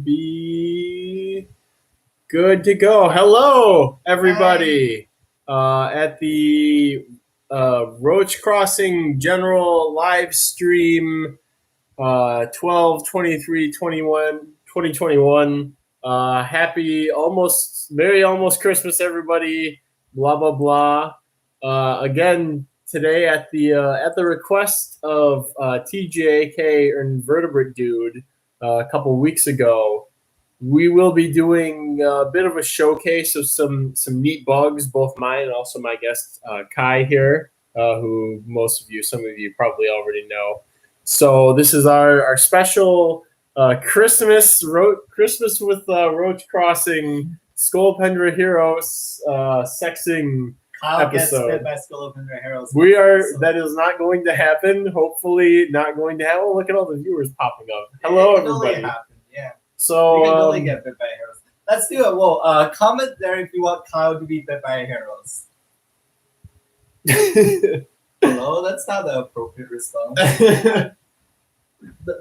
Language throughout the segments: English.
should be good to go. Hello, everybody, at the Roach Crossing General live stream 12/23/2021. Happy Merry almost Christmas, everybody. Blah blah blah. Again today at the request of TJK Invertebrate Dude a couple weeks ago, we will be doing a bit of a showcase of some neat bugs, both mine and also my guest Kai here, who some of you probably already know. So this is our special Christmas with Roach Crossing Scolopendra Heroes sexing Kyle episode. Gets bit by Scolopendra Heroes. That is not going to happen. Hopefully not going to happen. Oh, look at all the viewers popping up. Hello, everybody. Yeah. So you can totally get bit by heroes. Let's do it. Well, comment there if you want Kyle to be bit by heroes. Hello, that's not the appropriate response.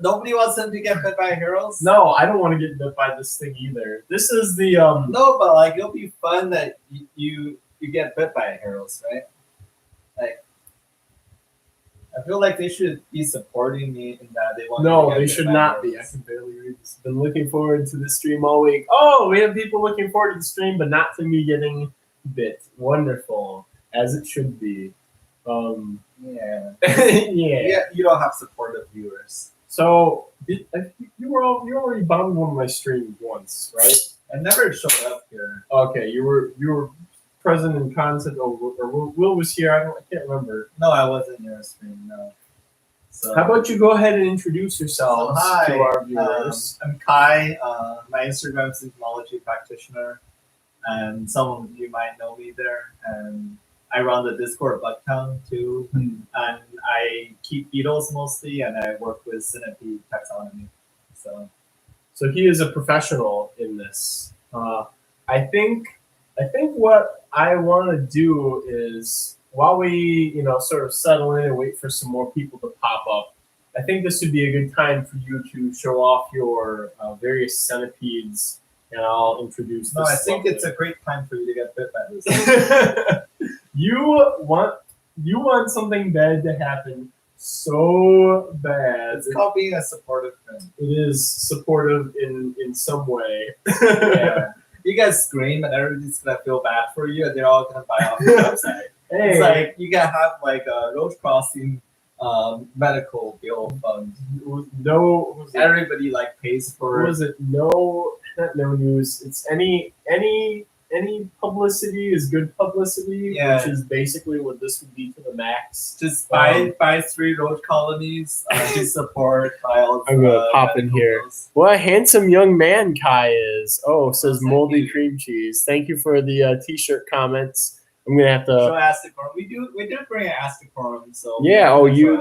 Nobody wants him to get bit by heroes? No, I don't want to get bit by this thing either. This is the No, but like it'll be fun that you get bit by heroes, right? Like I feel like they should be supporting me in that they want. No, they should not be. I can barely read this. Been looking forward to the stream all week. Oh, we have people looking forward to the stream, but not to me getting bit. Wonderful, as it should be. Yeah. Yeah. You don't have supportive viewers. So you already bombed one of my streams once, right? I never showed up here. Okay, you were present in content, or Will was here. I can't remember. No, I wasn't in your stream. No. So how about you go ahead and introduce yourselves to our viewers? I'm Kai. My Instagram is Entomology Practitioner, and some of you might know me there. And I run the Discord Bugtown too, and I keep beetles mostly, and I work with centipede taxonomy. So he is a professional in this. I think what I want to do is, while we sort of settle in and wait for some more people to pop up, I think this would be a good time for you to show off your various centipedes, and I'll introduce. No, I think it's a great time for you to get bit by this. You want something bad to happen so bad. It's called being a supportive friend. It is supportive in some way. Yeah. You guys scream and everybody's gonna feel bad for you, and they're all gonna buy off your website. Hey. It's like you gotta have like a Roach Crossing medical bill fund. No, everybody like pays for. What was it? No, not no news. It's any publicity is good publicity, which is basically what this would be to the max. Just buy 3 roach colonies to support Kyle's. I'm gonna pop in here. Bills. What a handsome young man Kai is. Oh, says moldy cream cheese. Thank you for the t-shirt comments. I'm gonna have to show Asticorum. We did bring an Asticorum, so yeah. Oh, you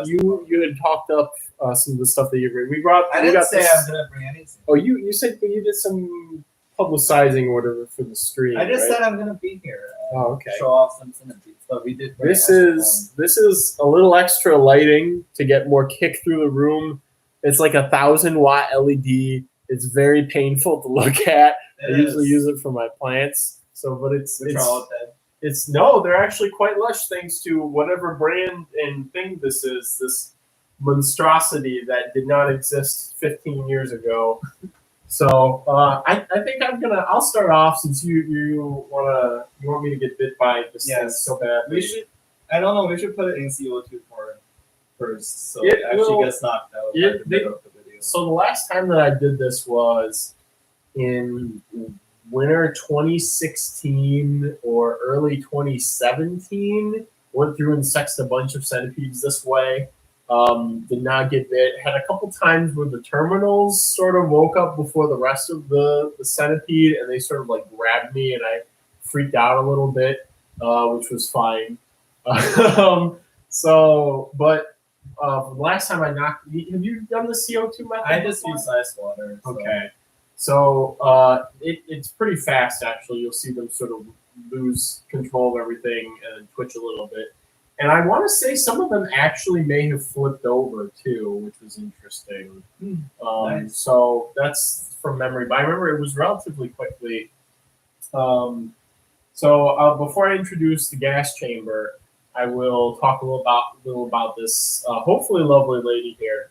had talked up some of the stuff that you bring. I didn't say I was gonna bring anything. Oh, you said you did some publicizing or whatever for the stream. I just said I'm gonna be here. Okay. Show off some centipedes, but we did. This is a little extra lighting to get more kick through the room. It's like 1,000-watt LED. It's very painful to look at. I usually use it for my plants. So, but they're actually quite lush thanks to whatever brand and thing this is. This monstrosity that did not exist 15 years ago. So I think I'll start off since you want me to get bit by this thing so bad. We should put it in CO2 first so it actually gets knocked out. So the last time that I did this was in winter 2016 or early 2017. Went through and sexed a bunch of centipedes this way. Did not get bit. Had a couple times where the terminals sort of woke up before the rest of the centipede, and they sort of like grabbed me, and I freaked out a little bit, which was fine. The last time I knocked, have you done the CO2 method? I just use ice water. So. Okay. So it's pretty fast, actually. You'll see them sort of lose control of everything and twitch a little bit. And I want to say some of them actually may have flipped over too, which was interesting. Nice. So that's from memory, but I remember it was relatively quickly. So before I introduce the gas chamber, I will talk a little about this hopefully lovely lady here.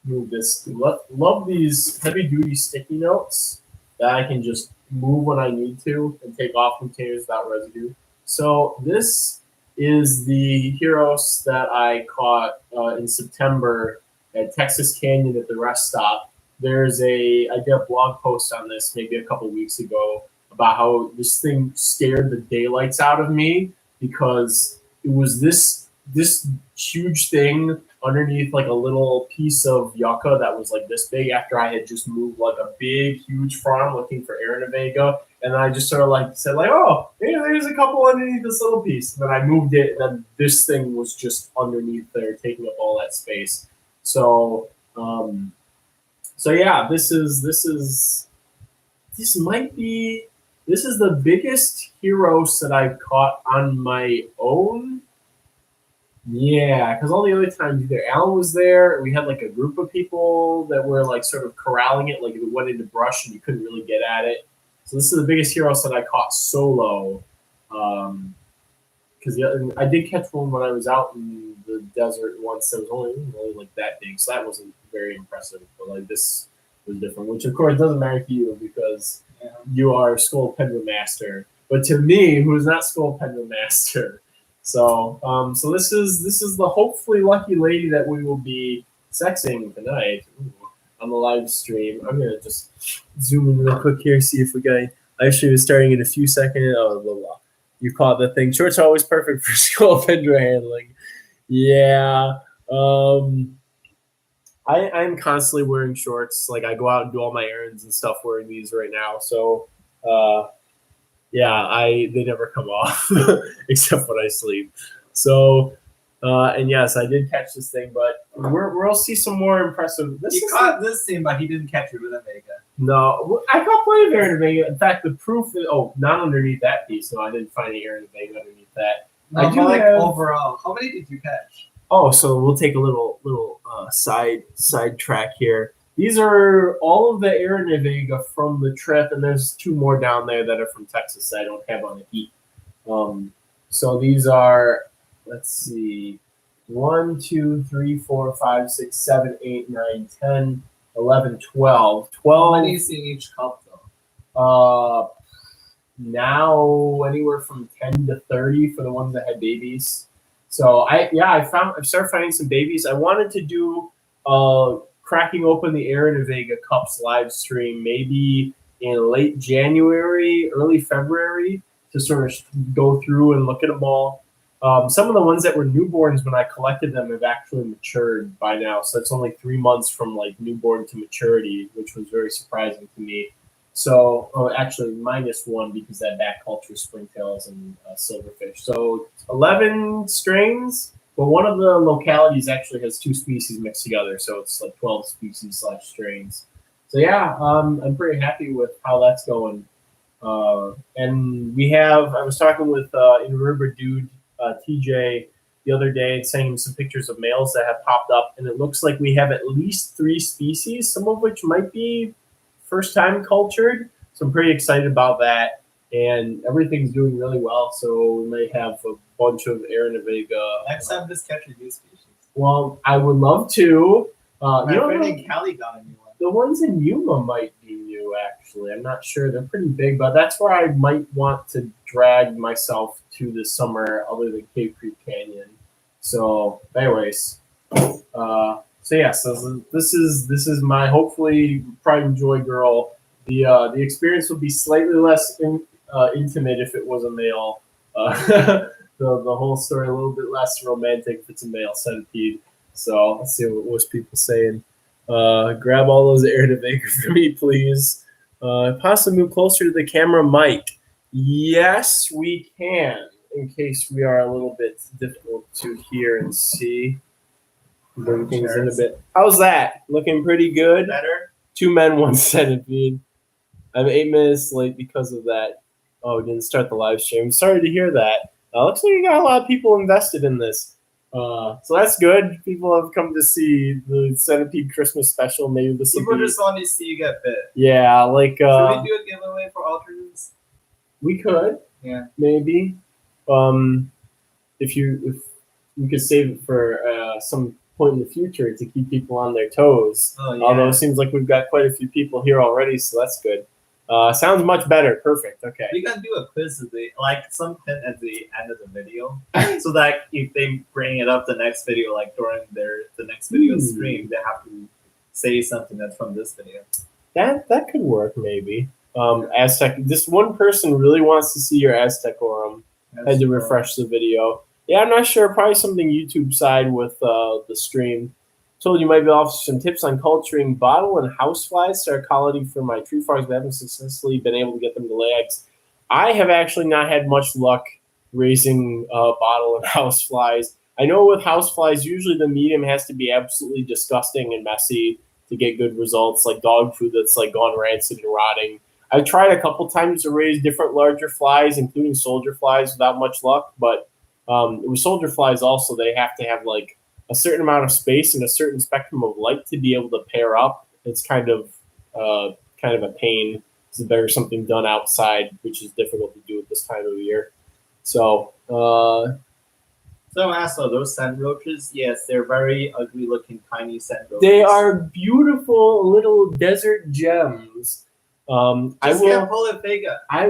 Move this. Love these heavy duty sticky notes that I can just move when I need to and take off containers without residue. So this is the Heroes that I caught in September at Texas Canyon at the rest stop. I did a blog post on this maybe a couple weeks ago about how this thing scared the daylights out of me because it was this huge thing underneath like a little piece of yucca that was like this big after I had just moved like a big, huge farm looking for Aranavega. And I just sort of like said like, oh, hey, there's a couple underneath this little piece. And then I moved it, and then this thing was just underneath there, taking up all that space. So, yeah, this is the biggest Heroes that I've caught on my own. Yeah, because all the other times either Alan was there, we had like a group of people that were like sort of corralling it, like if it went into brush and you couldn't really get at it. So this is the biggest Heroes that I caught solo. Because I did catch one when I was out in the desert once that was only like that big, so that wasn't very impressive. But like this was different, which of course doesn't matter to you because you are Skull Pendulum Master. But to me, who is not Skull Pendulum Master. So this is the hopefully lucky lady that we will be sexing tonight on the live stream. I'm gonna just zoom in real quick here, see if we got. Live stream is starting in a few seconds. Oh, blah blah. You caught the thing. Shorts are always perfect for skull pendra handling. Yeah. I'm constantly wearing shorts. Like I go out and do all my errands and stuff wearing these right now. So yeah, they never come off except when I sleep. So, and yes, I did catch this thing, but we'll see some more impressive. He caught this thing, but he didn't catch it with a Vega. No, I caught plenty of Aaron Vega. In fact, the proof is not underneath that piece. No, I didn't find any Aaron Vega underneath that. No, I do like overall. How many did you catch? Oh, so we'll take a little side track here. These are all of the Aranavega from the trip, and there's two more down there that are from Texas that I don't have on the heat. So these are, let's see, 1, 2, 3, 4, 5, 6, 7, 8, 9, 10, 11, 12. 12. How many is in each cup, though? Now anywhere from 10 to 30 for the ones that had babies. So I've started finding some babies. I wanted to do cracking open the Aranavega Cups live stream maybe in late January, early February to sort of go through and look at them all. Some of the ones that were newborns when I collected them have actually matured by now. So it's only 3 months from like newborn to maturity, which was very surprising to me. So actually -1 because that back culture springtails and silverfish. So 11 strains. But one of the localities actually has 2 species mixed together, so it's like 12 species / strains. So yeah, I'm pretty happy with how that's going. And I was talking with In River Dude, TJ, the other day, sending him some pictures of males that have popped up, and it looks like we have at least 3 species, some of which might be first time cultured. So I'm pretty excited about that. And everything's doing really well, so we may have a bunch of Aranavega. Next time, just catch a new species. Well, I would love to. My friend in Cali got a new one. The ones in Yuma might be new, actually. I'm not sure. They're pretty big, but that's where I might want to drag myself to this summer, other than Cave Creek Canyon. So, anyways, so yes, this is my hopefully Pride and Joy girl. The experience would be slightly less intimate if it was a male. The whole story a little bit less romantic if it's a male centipede. So let's see what most people saying. Grab all those Aranavega for me, please. Possibly move closer to the camera mic. Yes, we can. In case we are a little bit difficult to hear and see. Bring things in a bit. How's that? Looking pretty good? Better? 2 men, 1 centipede. I'm 8 minutes late because of that. Oh, we didn't start the live stream. Sorry to hear that. Looks like you got a lot of people invested in this. So that's good. People have come to see the Centipede Christmas special. Maybe this will People be... just want to see you get bit. Yeah, like... Should we do a giveaway for alternates? We could. Yeah. Maybe. If you could save it for some point in the future to keep people on their toes. Oh, yeah. Although it seems like we've got quite a few people here already, so that's good. Sounds much better. Perfect. Okay. We can do a quiz like some pin at the end of the video, so that if they bring it up the next video, like during the next video stream, they have to say something that's from this video. That could work maybe. Aztec. This one person really wants to see your Aztec Aurum. Had to refresh the video. Yeah, I'm not sure. Probably something YouTube side with the stream. Told you might be off some tips on culturing bottle and houseflies to our colony for my tree frogs, but haven't successfully been able to get them to lay eggs. I have actually not had much luck raising bottle and houseflies. I know with houseflies, usually the medium has to be absolutely disgusting and messy to get good results, like dog food that's like gone rancid and rotting. I've tried a couple times to raise different larger flies, including soldier flies, without much luck. But with soldier flies also, they have to have like a certain amount of space and a certain spectrum of light to be able to pair up. It's kind of a pain. It's better something done outside, which is difficult to do at this time of year. So, So as for those sand roaches, yes, they're very ugly looking tiny sand roaches. they are beautiful little desert gems. I will. Polyphaga. I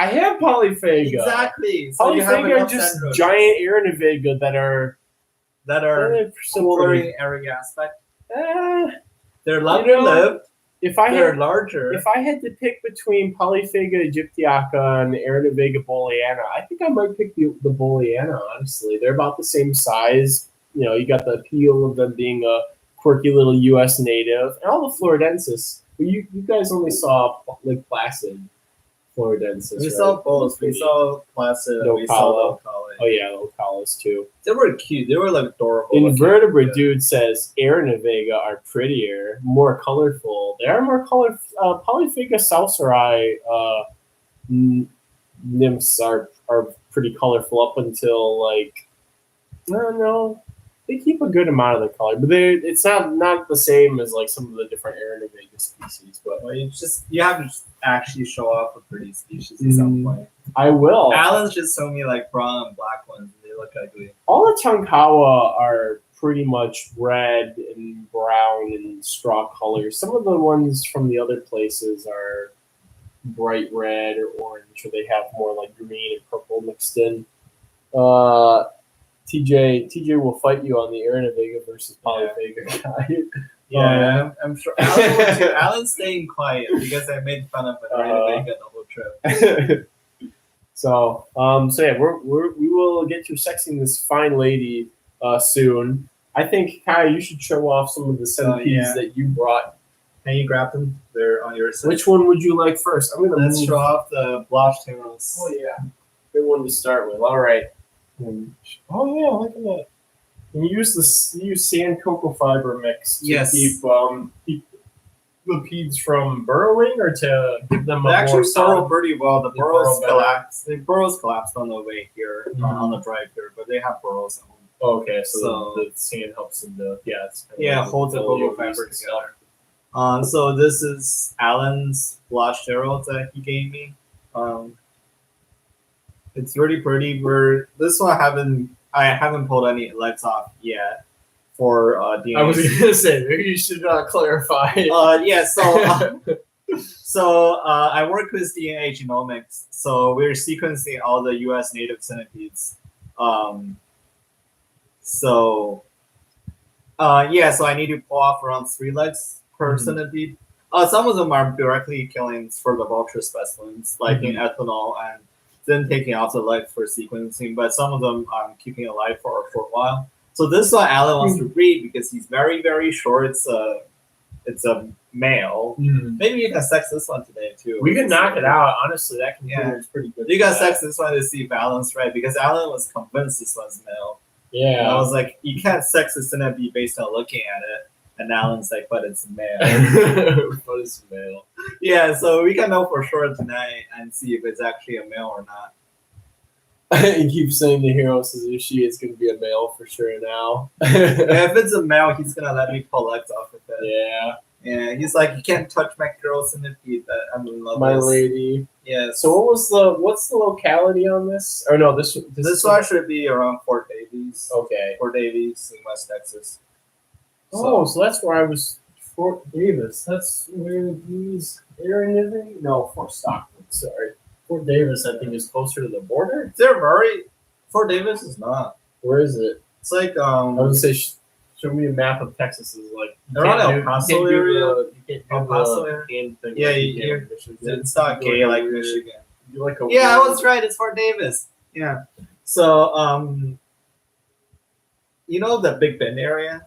have Polyphaga. Exactly. So Polyphaga are just giant Euthanizing that are similar in every aspect. They're long-lived. They're larger. If I had to pick between Polyphaga aegyptiaca and Euthanizing booleana, I think I might pick the booleana. Honestly, they're about the same size. You know, you got the appeal of them being a quirky little U.S. native, and all the Floridensis. You guys only saw like Placid Floridensis. We saw both. We saw Placid. We saw Locale. Oh yeah, Locales too. They were cute. They were like adorable. Invertebrate dude says Euthanizing are prettier, more colorful. They are more colorful. Polyphaga salsari nymphs are pretty colorful up until like I don't know. They keep a good amount of their color, but it's not the same as like some of the different Euthanizing species. But you have to actually show off a pretty species at some point. I will. Alan's just showed me like brown and black ones. They look ugly. All the Tonkawa are pretty much red and brown and straw colors. Some of the ones from the other places are bright red or orange, or they have more like green and purple mixed in. TJ will fight you on the Euthanizing versus Polyphaga guy. Yeah, I'm sure. Alan will too. Alan's staying quiet because I made fun of Euthanizing the whole trip. So yeah, we will get to sexing this fine lady soon. I think Kai, you should show off some of the centipedes that you brought. Can you grab them? They're on your side. Which one would you like first? Let's show off the Blashtaros. Oh yeah, good one to start with. All right. Oh yeah, look at that. And you use sand cocoa fiber mix to keep the peds from burrowing, or to give them a actually more solid... burrow pretty well. The burrows collapsed. The burrows collapsed on the way here, on the drive here, but they have burrows at home. Oh, okay, so the sand helps them to holds the cocoa fiber together. So this is Alan's Blashtaros that he gave me. It's really pretty. This one I haven't pulled any legs off yet for DNA. I was gonna say maybe you should clarify. So I work with DNA genomics. So we're sequencing all the U.S. native centipedes. So I need to pull off around 3 legs per centipede. Some of them are directly killing for the vulture specimens, like in ethanol, and then taking off the legs for sequencing. But some of them I'm keeping alive for a short while. So this one Alan wants to breed because he's very, very short. It's a male. Maybe you can sex this one today too. We can knock it out. Honestly, that can be pretty good. You can sex this one to see if Alan's right, because Alan was convinced this one's male. Yeah. And I was like, you can't sex a centipede based on looking at it. And Alan's like, but it's a male. But it's a male. Yeah, so we can know for sure tonight and see if it's actually a male or not. He keeps saying the hero Suzushi is going to be a male for sure now. Yeah, if it's a male, he's gonna let me collect off of it. Yeah. Yeah, he's like, you can't touch my girl centipede. That I'm in love My with. lady. Yeah. So what's the locality on this? Or no, this one should be around Fort Davies. Okay. Fort Davies in West Texas. So that's where I was. Fort Davis. That's where these are living. No, Fort Stockton. Sorry, Fort Davis. I think is closer to the border. They're very. Fort Davis is not. Where is it? It's like I would say show me a map of Texas. Is like around El Paso area. El Paso area. Yeah, it's not gay like Michigan. Like I was right. It's Fort Davis. Yeah. So you know the Big Bend area.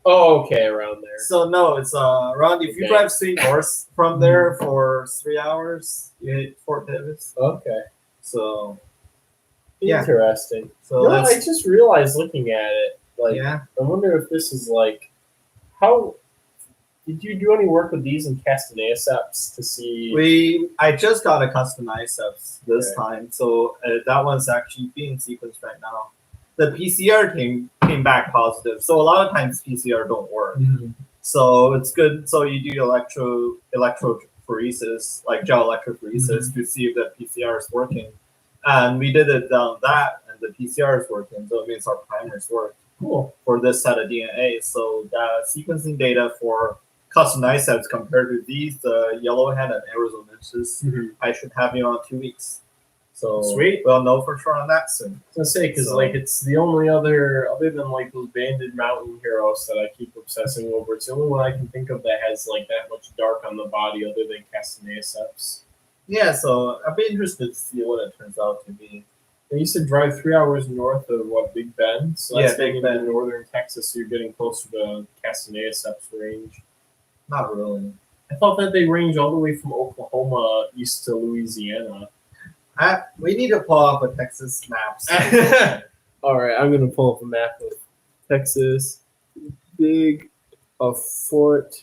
Oh, okay, around there. So no, it's around. If you drive straight north from there for 3 hours, you hit Fort Davis. Okay. So interesting. So I just realized looking at it, like, I wonder if this is like, how did you do any work with these in Castaneaceps to see? I just got a custom iceps this time, so that one's actually being sequenced right now. The PCR came back positive, so a lot of times PCR don't work. Mm-hmm. So it's good. So you do electrophoresis, like gel electrophoresis, to see if the PCR is working. And we did it on that, and the PCR is working, so it means our primers work. Cool. For this set of DNA. So the sequencing data for custom iceps compared to these, the yellowhead and Arizonensis, I should have you on 2 weeks. So sweet. We'll know for sure on that soon. I was gonna say, because like it's the only other than like those banded mountain heroes that I keep obsessing over. It's the only one I can think of that has like that much dark on the body, other than Castaneaceps. Yeah, so I'd be interested to see what it turns out to be. And you said drive 3 hours north of Big Bend? So that's Big Bend in northern Texas, so you're getting closer to Castaneaceps range. Not really. I thought that they range all the way from Oklahoma east to Louisiana. We need to pull up a Texas maps. All right, I'm going to pull up a map of Texas. Fort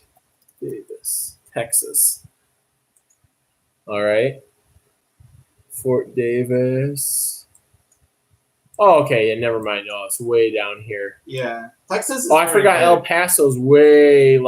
Davis, Texas. All right. Fort Davis. Oh, okay. Yeah, never mind. Oh, it's way down here. Yeah, Texas. I forgot El Paso's way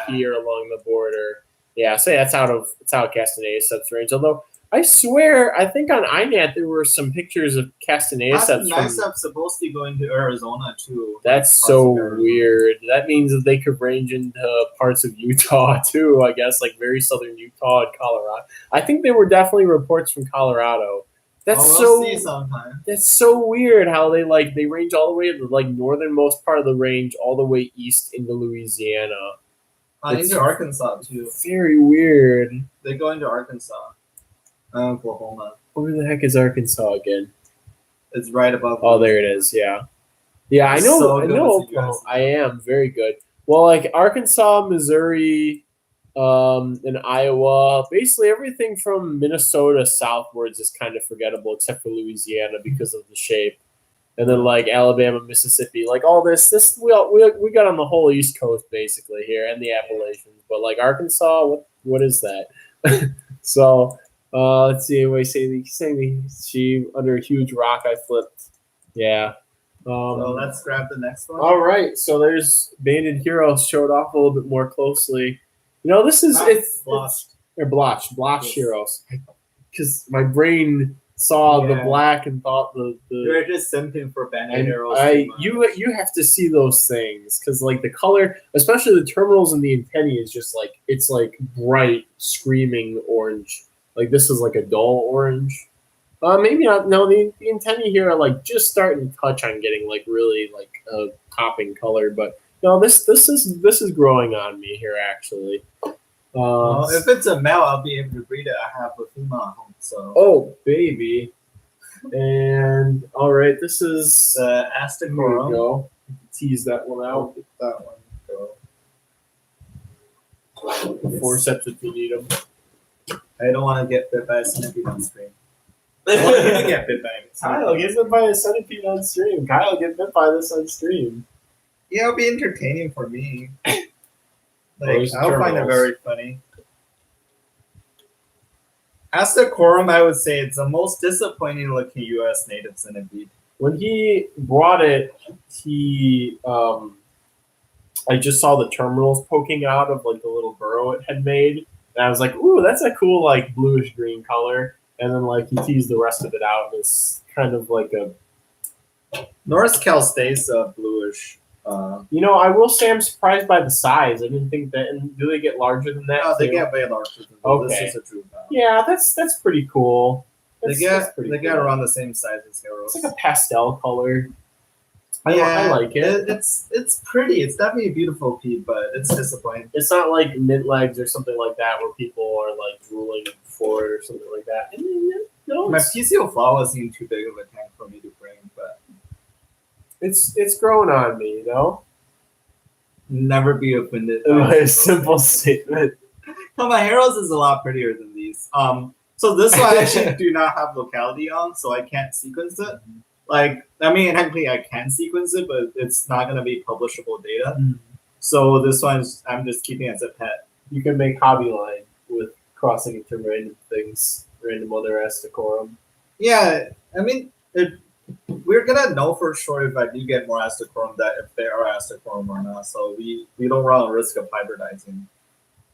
here along the border. Yeah, so that's out of Castaneaceps range. Although I swear, I think on INAT there were some pictures of Castaneaceps. Castaneaceps supposed to be going to Arizona too. That's so weird. That means that they could range into parts of Utah too. I guess like very southern Utah and Colorado. I think there were definitely reports from Colorado. We'll see sometime. That's so weird how they range all the way to the northernmost part of the range, all the way east into Louisiana. Into Arkansas too. Very weird. They go into Arkansas. Oklahoma. Where the heck is Arkansas again? It's right above. Oh, there it is. Yeah. Yeah, I know. So I know. I am very good. Well, like Arkansas, Missouri, and Iowa, basically everything from Minnesota southwards is kind of forgettable, except for Louisiana because of the shape. And then like Alabama, Mississippi, like all this we got on the whole East Coast basically here, and the Appalachians. But like Arkansas, what is that? So let's see. Anyway, saying she under a huge rock I flipped. Yeah. So let's grab the next one. All right. So there's Banded Heroes showed off a little bit more closely. This is blotched Yes. Heroes, because my brain saw the black and thought You're just simping for Banded Heroes. You have to see those things, because like the color, especially the terminals and the antennae, is just like it's like bright screaming orange. Like this is like a dull orange. Maybe not. No, the antennae here are like just starting to touch on getting like really like a popping color, but no, this is growing on me here actually. If it's a male, I'll be able to breed it. I have a female at home, so. Oh baby, and all right, this is Aztec Coral. Go tease that one out. Get that one go. Forceps if you need them. I don't want to get bit by a centipede on stream. I want you to get bit by it. Kyle gets bit by a centipede on stream. Kyle get bit by this on stream. Yeah, it'll be entertaining for me. I'll find it very funny. Astacorum, I would say it's the most disappointing looking U.S. native centipede. When he brought it, I just saw the terminals poking out of like the little burrow it had made, and I was like, "Ooh, that's a cool like bluish green color." And then like he teased the rest of it out, and it's kind of like a. North Cal stays bluish. I will say I'm surprised by the size. I didn't think that. And do they get larger than that? Oh, they get way larger than that. Okay. This is a true bound. Yeah, that's pretty cool. They get around the same size as Heroes. It's like a pastel color. I like it. It's pretty. It's definitely a beautiful pea, but it's disappointing. It's not like mint legs or something like that where people are like drooling for it or something like that. My PCO flower seemed too big of a tank for me to bring, but it's growing on me, Never be offended. A simple statement. No, my Heroes is a lot prettier than these. So this one I actually do not have locality on, so I can't sequence it. Technically I can sequence it, but it's not going to be publishable data. So this one I'm just keeping as a pet. You can make hobby line with crossing into random things, random other Astacorum. Yeah, we're gonna know for sure if I do get more Astacorum that if they are Astacorum or not. So we don't run a risk of hybridizing.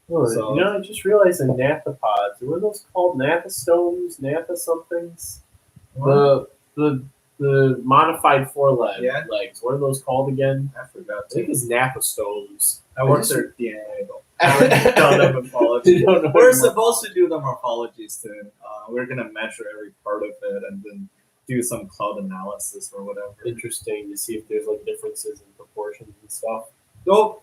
Oh, so, I just realized the gnathopods. Were those called gnathostomes, gnatho-somethings? The modified four-leg legs. What are those called again? I forgot. I think it's gnathostomes. I worked their DNA though. I haven't done the morphology. We're supposed to do the morphology soon. We're gonna measure every part of it and then do some cloud analysis or whatever. Interesting to see if there's like differences in proportions and stuff. So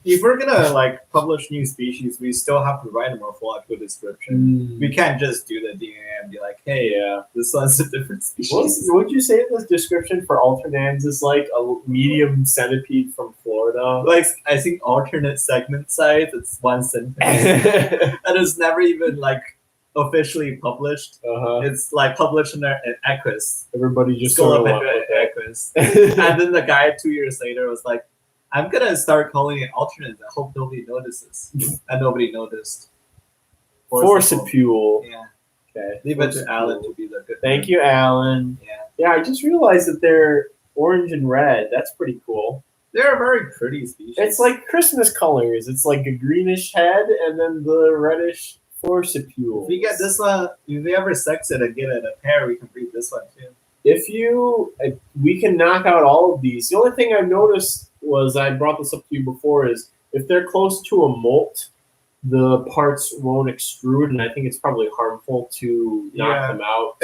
if we're gonna publish new species, we still have to write a morphological description. We can't just do the DNA and be like, "Hey, this one's a different species." Would you say the description for alternans is like a medium centipede from Florida? I think alternate segment size. It's 1 centimeter, and it's never even officially published. It's published in Equus. Everybody just sort of Equus, and then the guy 2 years later was like, I'm gonna start calling it alternate. I hope nobody notices. And nobody noticed. Forcipule. Yeah. Okay. Leave it to Alan to be the good. Thank you, Alan. Yeah. Yeah, I just realized that they're orange and red. That's pretty cool. They're a very pretty species. It's like Christmas colors. It's like a greenish head and then the reddish forcipule. If we get this one, if we ever sex it and get it a pair, we can breed this one too. We can knock out all of these. The only thing I've noticed was, I brought this up to you before, is if they're close to a molt, the parts won't extrude, and I think it's probably harmful to knock them out.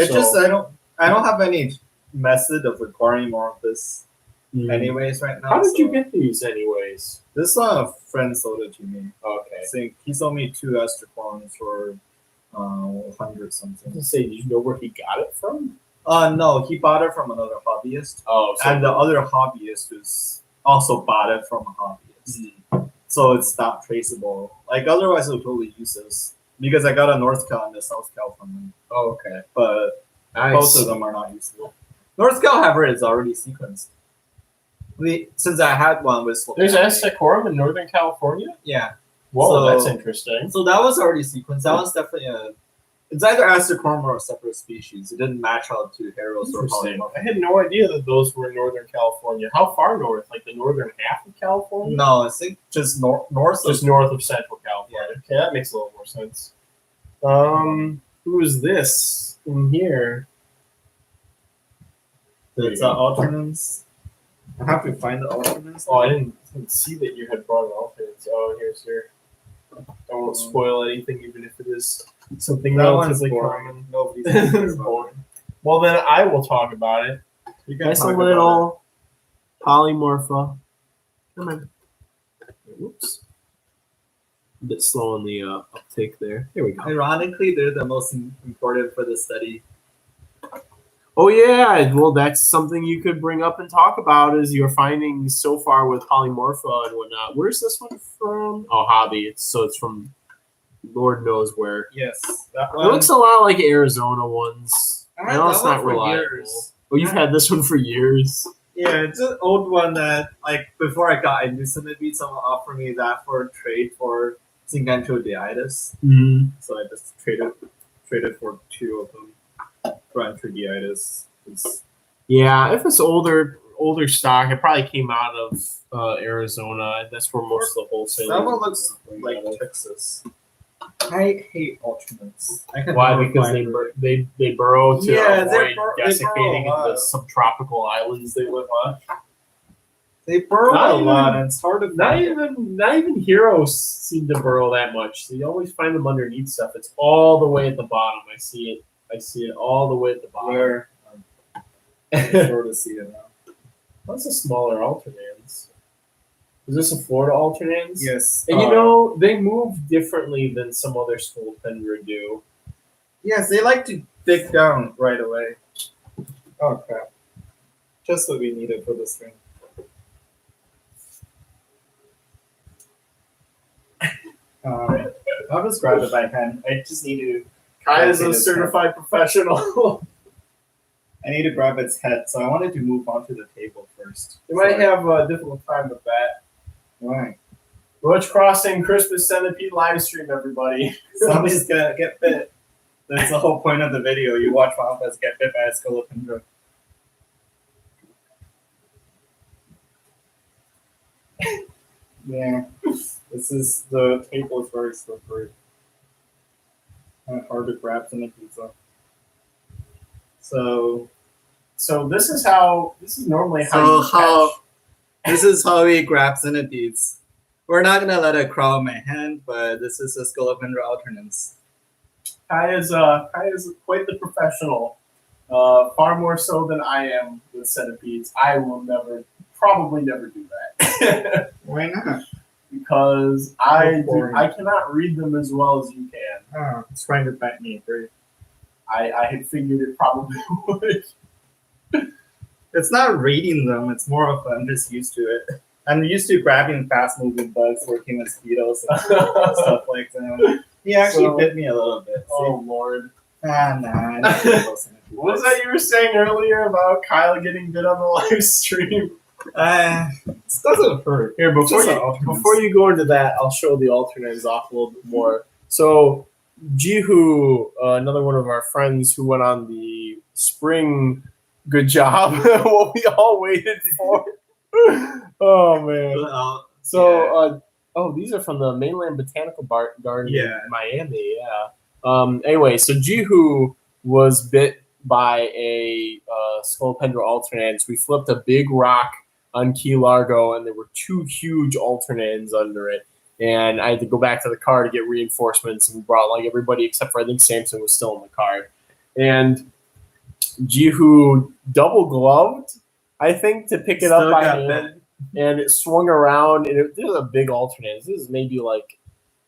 I don't have any method of requiring more of this anyways right now. How did you get these anyways? This one a friend sold it to me. Okay. I think he sold me 2 Astacorns for 100 something. Do you know where he got it from? No, he bought it from another hobbyist. And the other hobbyist also bought it from a hobbyist. So it's not traceable. Otherwise it would totally useless. Because I got a North Cal and a South Cal from them. Okay. But both of them are not useful. North Cal, however, is already sequenced. Since I had one with There's Astacorum in Northern California? Yeah. Whoa, that's interesting. So that was already sequenced. That was definitely it's either Astacorum or a separate species. It didn't match out to Heros or Polymorph. I had no idea that those were in Northern California. How far north? Like the northern half of California? No, I think just north. Just north of Central California. Yeah. Okay, that makes a little more sense. Who is this in here? It's alternans. I have to find the alternans. Oh, I didn't see that you had brought an alternans. Oh, here's your. I won't spoil anything, even if it is something relatively common. Nobody's born. Well, then I will talk about it. That's a little polymorpha. Come on. Oops. A bit slow on the uptake there. Here we go. Ironically, they're the most important for the study. Oh yeah, well that's something you could bring up and talk about is your findings so far with polymorpha and whatnot. Where's this one from? Oh, hobby. It's from Lord knows where. Yes, that one. It looks a lot like Arizona ones. I know it's not reliable. Years. Oh, you've had this one for years. Yeah, it's an old one that before I got into Centipede, someone offered me that for a trade for Syngantrodeitis. So I just traded traded for 2 of them for Antridiitis. Yeah, if it's older stock, it probably came out of Arizona. That's where most of the wholesale. That one looks like Texas. I hate alternates. Why? Because they burrow to avoid desiccating in the subtropical islands they live on. They burrow a lot, and it's hard to not even heroes seem to burrow that much. So you always find them underneath stuff. It's all the way at the bottom. I see it all the way at the bottom. Where? I'm sure to see it now. That's a smaller alternans. Is this a Florida alternans? Yes. And you know, they move differently than some other Scolopendra do. Yes, they like to dig down right away. Oh crap. Just what we needed for this thing. I'll just grab it by hand. I just need to. Kai is a certified professional. I need to grab its head, so I wanted to move on to the table first. You might have a difficult time with that. Why? Roach Crossing Christmas Centipede live stream, everybody. Somebody's gonna get bit. That's the whole point of the video. You watch Wampas get bit by a Scolopendra. Yeah. The table is very slippery. And hard to grab some of these up. So this is normally how you catch. This is how we grab centipedes. We're not gonna let it crawl in my hand, but this is a Scolopendra alternans. Kai is quite the professional. Far more so than I am with centipedes. I will probably never do that. Why not? Because I cannot read them as well as you can. Oh, it's trying to bite me. Great. I had figured it probably would. It's not reading them. It's more of I'm just used to it. I'm used to grabbing fast-moving bugs, working mosquitoes, and stuff like that. He actually bit me a little bit. Oh, Lord. Nah. What was that you were saying earlier about Kyle getting bit on the live stream? This doesn't hurt. Here, before you go into that, I'll show the alternates off a little bit more. So, Jihu, another one of our friends who went on the spring good job, what we all waited for. Oh, man. These are from the Mainland Botanical Garden in Miami, yeah. Anyway, so Jihu was bit by a Scolopendra alternans. We flipped a big rock on Key Largo, and there were 2 huge alternans under it. And I had to go back to the car to get reinforcements, and we brought like everybody except for I think Samson was still in the car. And Jihu double gloved, I think, to pick it up by hand, and it swung around. And this is a big alternate. This is maybe like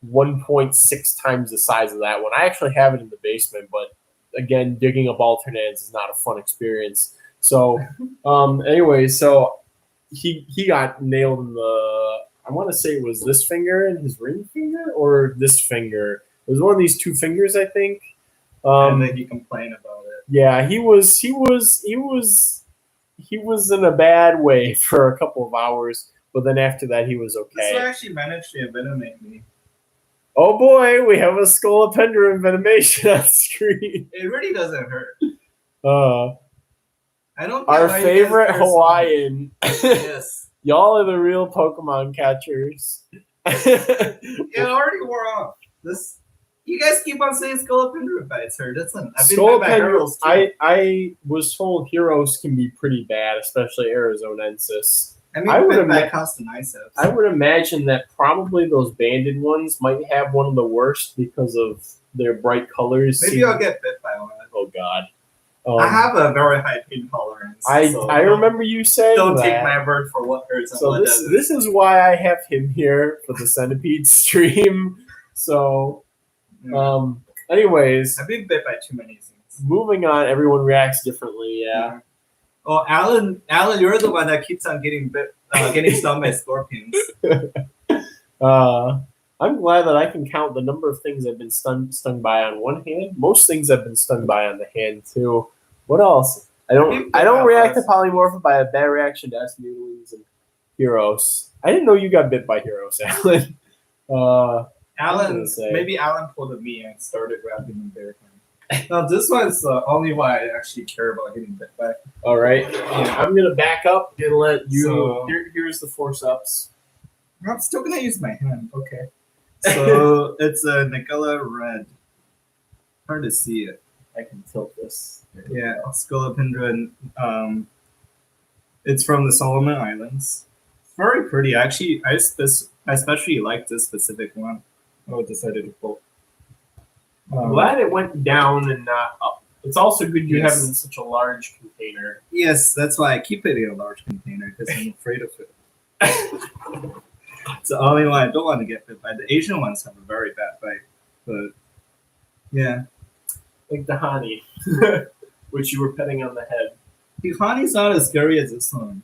1.6 times the size of that one. I actually have it in the basement, but again, digging up alternates is not a fun experience. So, anyway, so he got nailed in the. I want to say it was this finger and his ring finger, or this finger. It was one of these 2 fingers, I think. And then he complained about it. Yeah, he was in a bad way for a couple of hours, but then after that he was okay. This actually managed to envenomate me. Oh boy, we have a Scolopendra envenomation on screen. It really doesn't hurt. I don't. Our favorite Hawaiian. Yes. Y'all are the real Pokemon catchers. It already wore off. You guys keep on saying Scolopendra bites hurt. Listen, I've been bit by Heroes too. I was told Heroes can be pretty bad, especially Arizonensis. I would by Costaniceps. I would imagine that probably those banded ones might have one of the worst because of their bright colors. Maybe I'll get bit by one. Oh God. I have a very high pain tolerance. I remember you saying don't that. take my word for what hurts. So this is why I have him here for the Centipede stream. So, anyways, I've been bit by too many things. Moving on, everyone reacts differently. Yeah. Oh, Alan, you're the one that keeps on getting bit, getting stung by scorpions. I'm glad that I can count the number of things I've been stung by on one hand. Most things I've been stung by on the hand too. What else? I don't react to polymorph by a bad reaction to S-mutilings and Heroes. I didn't know you got bit by Heroes, Alan. Maybe Alan pulled at me and started grabbing him bare hand. No, this one's the only one I actually care about getting bit by. All right. Yeah, I'm gonna back up and let you. So- Here's the force-ups. I'm still gonna use my hand. Okay. So it's a Nigella red. Hard to see it. I can tilt this. Yeah, Scolopendra. It's from the Solomon Islands. It's very pretty. Actually, I especially like this specific one. I decided to pull. I'm glad it went down and not up. It's also good you have it Yes. in such a large container. Yes, that's why I keep it in a large container because I'm afraid of it. It's the only one I don't want to get bit by. The Asian ones have a very bad bite, but yeah. Like the honey, which you were petting on the head. The honey's not as scary as this one.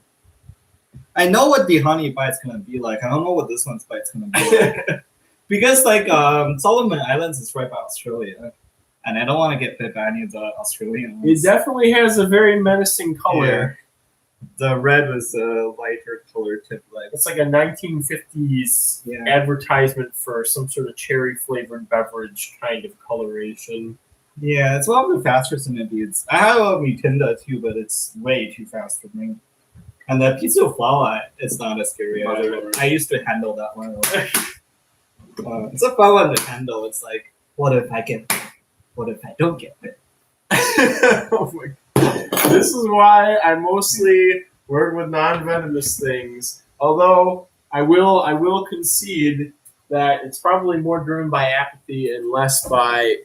I know what the honey bite's gonna be like. I don't know what this one's bite's gonna be like. Because like Solomon Islands is right by Australia. And I don't want to get bit by any of the Australian ones. It definitely has a very menacing color. The red was a lighter color tip like. It's like a 1950s Yeah. advertisement for some sort of cherry-flavored beverage kind of coloration. Yeah, it's one of the faster centipedes. I have a Mutinda too, but it's way too fast for me. And the piece of flower is not as scary either. I used to handle that one. It's a fun one to handle. It's like, what if I get bit? What if I don't get bit? Oh my God. This is why I mostly work with non-venomous things. Although I will concede that it's probably more driven by apathy and less by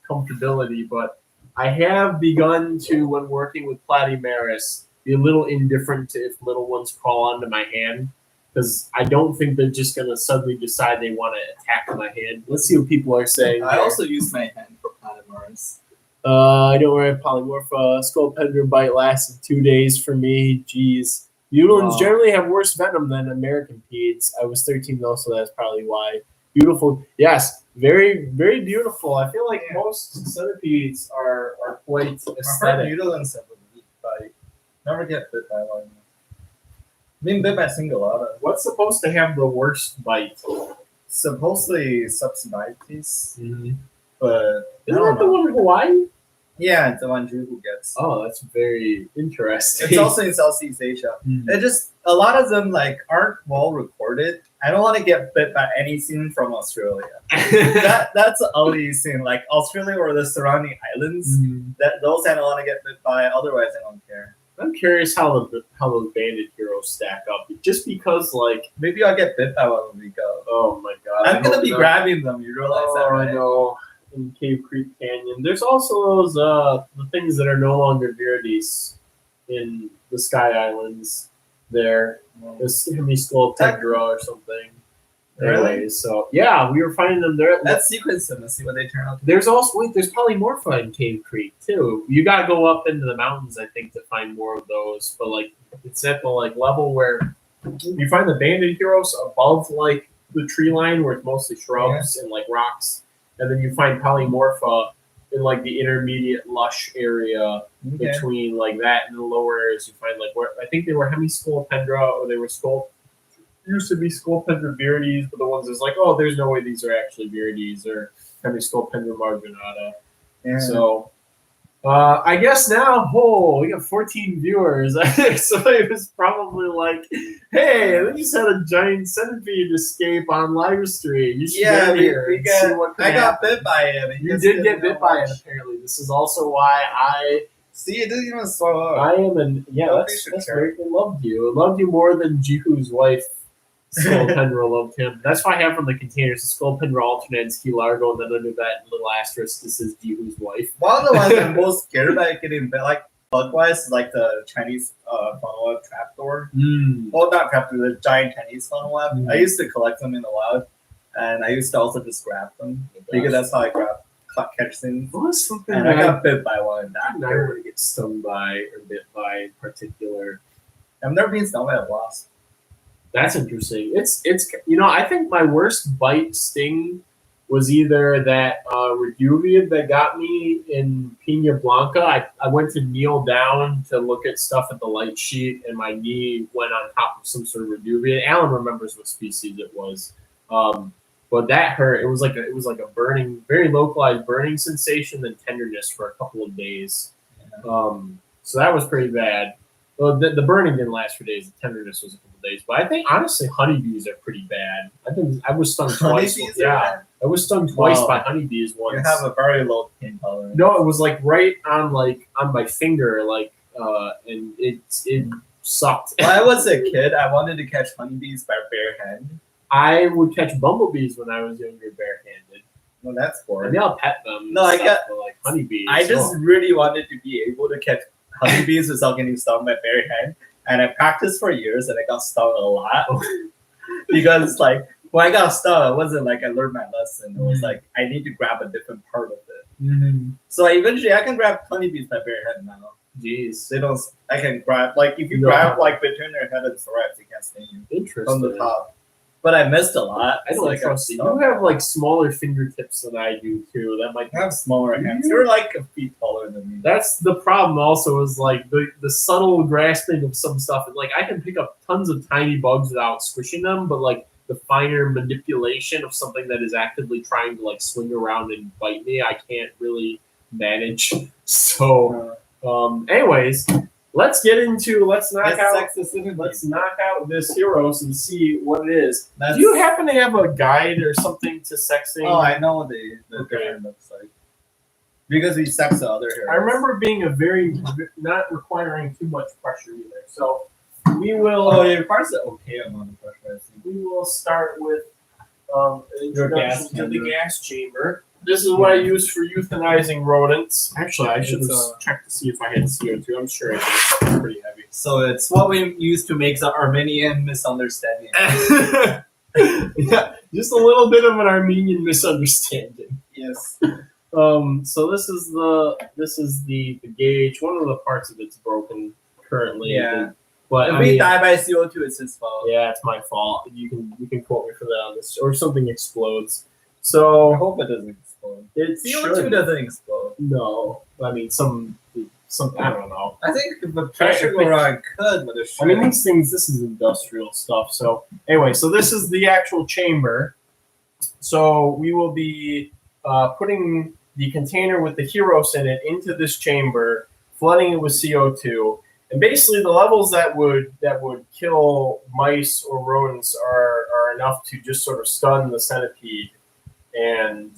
comfortability. But I have begun to, when working with Platymaris, be a little indifferent to if little ones crawl onto my hand. Because I don't think they're just going to suddenly decide they want to attack my hand. Let's see what people are saying. I also use my hand for Platymaris. I don't wear polymorpha. Scolopendra bite lasted 2 days for me. Jeez. Utolins Wow. generally have worse venom than American peds. I was 13 though, so that's probably why. Beautiful. Yes, very, very beautiful. I feel like most centipedes are quite I heard aesthetic. Mutulins have a weak bite. Never get bit by one. Being bit by Singulata. What's supposed to have the worst bite? Supposedly subsidiates, Mm-hmm. but I Isn't don't that the know. one in Hawaii? Yeah, it's the one Drew gets. Oh, that's very interesting. It's also in Southeast Asia. Mhm. It just a lot of them like aren't well recorded. I don't want to get bit by any scene from Australia. That's the only scene, like Australia or the surrounding islands. Mhm. Those I don't want to get bit by. Otherwise, I don't care. I'm curious how those banded heroes stack up. Just because, like, Maybe I'll get bit by one when we go. oh my god, I'm gonna be grabbing them. You realize that, Oh, right? I know. In Cave Creek Canyon, there's also those the things that are no longer Virides in the Sky Islands. There, this Hemiscolopendra or something. Really? Anyways, so yeah, we were finding them there. Let's sequence them and see what they turn out to be. There's also there's polymorpha in Cave Creek too. You gotta go up into the mountains, I think, to find more of those. But like, it's at the like level where you find the banded heroes above like the tree line, where it's mostly shrubs and like rocks, and then you find polymorpha in like the intermediate lush area Okay. between like that and the lower areas. You find like where I think they were Hemiscolopendra or they were used to be Scolopendra virides, but the ones that's like, oh, there's no way these are actually virides or Hemiscolopendra marginata. Yeah. So I guess now, we got 14 viewers. So it was probably like, hey, they just had a giant centipede escape on Livestream. You should Yeah, get here we and got- see what can I got happen. bit by it. and You just did didn't get know bit by it, much. apparently. This is also why I See, it didn't even slow up. I am an yeah. Nobody That's should that's care. great. I loved you. I loved you more than Jihu's wife. Scolopendra loved him. That's why I have from the containers. The Scolopendra alternates Key Largo, and then under that little asterisk, this is Jihu's wife. One of the ones I'm most scared about getting bit, like bug-wise, is like the Chinese funnel web trapdoor. Mm. Well, not trapdoor, the giant Chinese funnel web. Mm. I used to collect them in the wild, and I used to also just grab them because that's how I catch things. What was something And that I got bit by one. I That never hurt. want to get stung by or bit by in particular. I've never been stung by a wasp. That's interesting. It's I think my worst bite sting was either that Reduvian that got me in Pina Blanca. I went to kneel down to look at stuff at the light sheet, and my knee went on top of some sort of Reduvian. Alan remembers what species it was. but that hurt. It was like a burning, very localized burning sensation and tenderness for a couple of days. So that was pretty bad. Well, the burning didn't last for days. The tenderness was a couple of days. But I think honestly, honeybees are pretty bad. I was stung twice. Honeybees Yeah, I was stung twice by honeybees once. You have a very low pain tolerance. No, it was like right on my finger, and it sucked. When I was a kid, I wanted to catch honeybees by bare hand. I would catch bumblebees when I was younger, barehanded. Well, that's boring. Maybe I'll pet them. No, I got like honeybees. I just really wanted to be able to catch honeybees without getting stung by bare hand, and I practiced for years, and I got stung a lot because like when I got stung, it wasn't like I learned my lesson. It was like I need to grab a different part of it. So eventually, I can grab honeybees by bare hand now. Jeez, they don't. I can grab like if you grab like between their head and thorax, you can't sting you. Interesting. From the top. But I missed a lot. I don't trust you. You have like smaller fingertips than I do too. That might have smaller hands. You're like a feet taller than me. That's the problem. Also, is like the subtle grasping of some stuff. Like I can pick up tons of tiny bugs without squishing them, but like the finer manipulation of something that is actively trying to like swing around and bite me, I can't really manage. So, anyways. Let's knock out this Heroes and see what it is. Do you happen to have a guide or something to sexing? Oh, I know what the guide looks like. Because we sex the other heroes. I remember being a very not requiring too much pressure either. So we will. Oh, it requires an okay amount of pressure. I think. We will start with introduction to the gas chamber. This is what I use for euthanizing rodents. Actually, I should have checked to see if I had CO2. I'm sure I did. It's pretty heavy. So it's what we use to make the Armenian misunderstanding. Yeah, just a little bit of an Armenian misunderstanding. Yes. So this is the gauge. One of the parts of it's broken currently. Yeah. But if we die by CO2, it's his fault. Yeah, it's my fault. You can quote me for that on this, or something explodes. So I hope it doesn't explode. CO2 doesn't explode. No, I mean some I don't know. I think if the pressure go around could, but it should. I mean these things. This is industrial stuff. So anyway, so this is the actual chamber. So we will be putting the container with the Heroes in it into this chamber, flooding it with CO2. And basically, the levels that would kill mice or rodents are enough to just sort of stun the centipede, and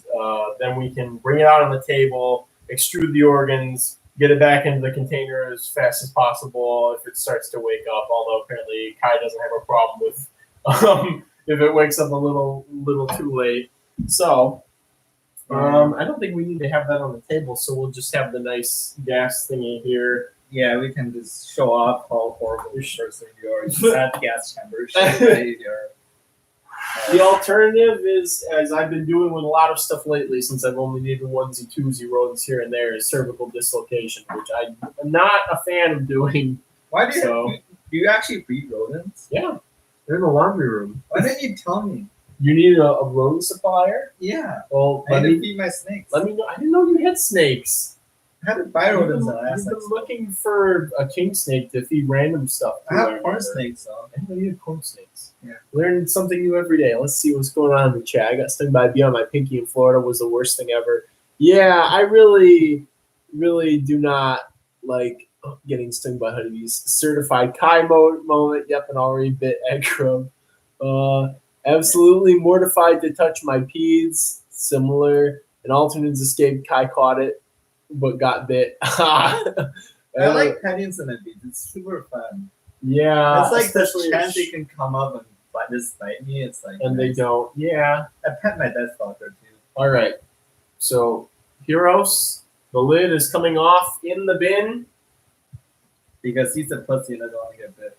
then we can bring it out on the table, extrude the organs, get it back into the container as fast as possible if it starts to wake up. Although apparently Kai doesn't have a problem with if it wakes up a little too late. So I don't think we need to have that on the table. So we'll just have the nice gas thingy here. Yeah, we can just show off how horrible this person you are. Sad gas chambers. The alternative is, as I've been doing with a lot of stuff lately, since I've only needed onesie, twosie rodents here and there, is cervical dislocation, which I'm not a fan of doing. Why do you actually breed rodents? Yeah, they're in the laundry room. Why didn't you tell me? You need a rodent supplier? Yeah. Well, I need to feed my snakes. Let me know. I didn't know you had snakes. I had to buy rodents. I've been looking for a king snake to feed random stuff. I have corn snakes, though. I didn't know you had corn snakes. Yeah. Learn something new every day. Let's see what's going on in the chat. I got stung by a bee on my pinky in Florida. Was the worst thing ever. Yeah, I really, really do not like getting stung by honeybees. Certified Kai moment. Yep, and already bit egg crumb. Absolutely mortified to touch my peds. Similar. An alternate's escaped. Kai caught it, but got bit. I like petting centipedes. It's super fun. Yeah, it's like the chance they can come up and bite me. It's like and nice. They don't. Yeah, I pet my death stalker too. All right, so Heroes, the lid is coming off in the bin because he's a pussy and I don't want to get bit.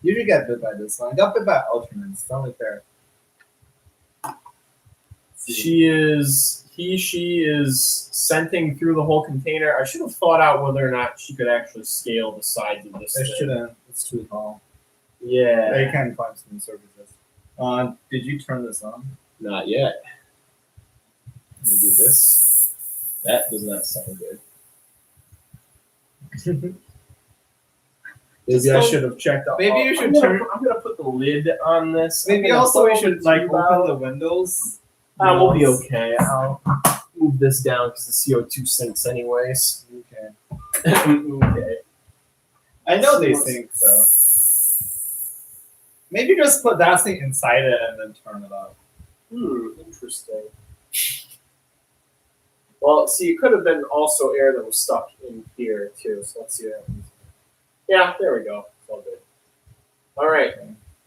You should get bit by this one. I got bit by alternates. It's only fair. She is scenting through the whole container. I should have thought out whether or not she could actually scale the sides of this. I shouldn't. It's too tall. Yeah. They can't climb smooth surfaces. Did you turn this on? Not yet. Let me do this. That does not sound good. Maybe I should have checked out. Maybe you should I'm gonna put the lid on this. Maybe also we should like open the windows. We'll be okay. I'll move this down because the CO2 sinks anyways. Okay. Okay. I know they sink though. Maybe just put that thing inside it and then turn it off. Interesting. Well, see, it could have been also air that was stuck in here too. So let's see what happens. Yeah, there we go. It's all good. All right.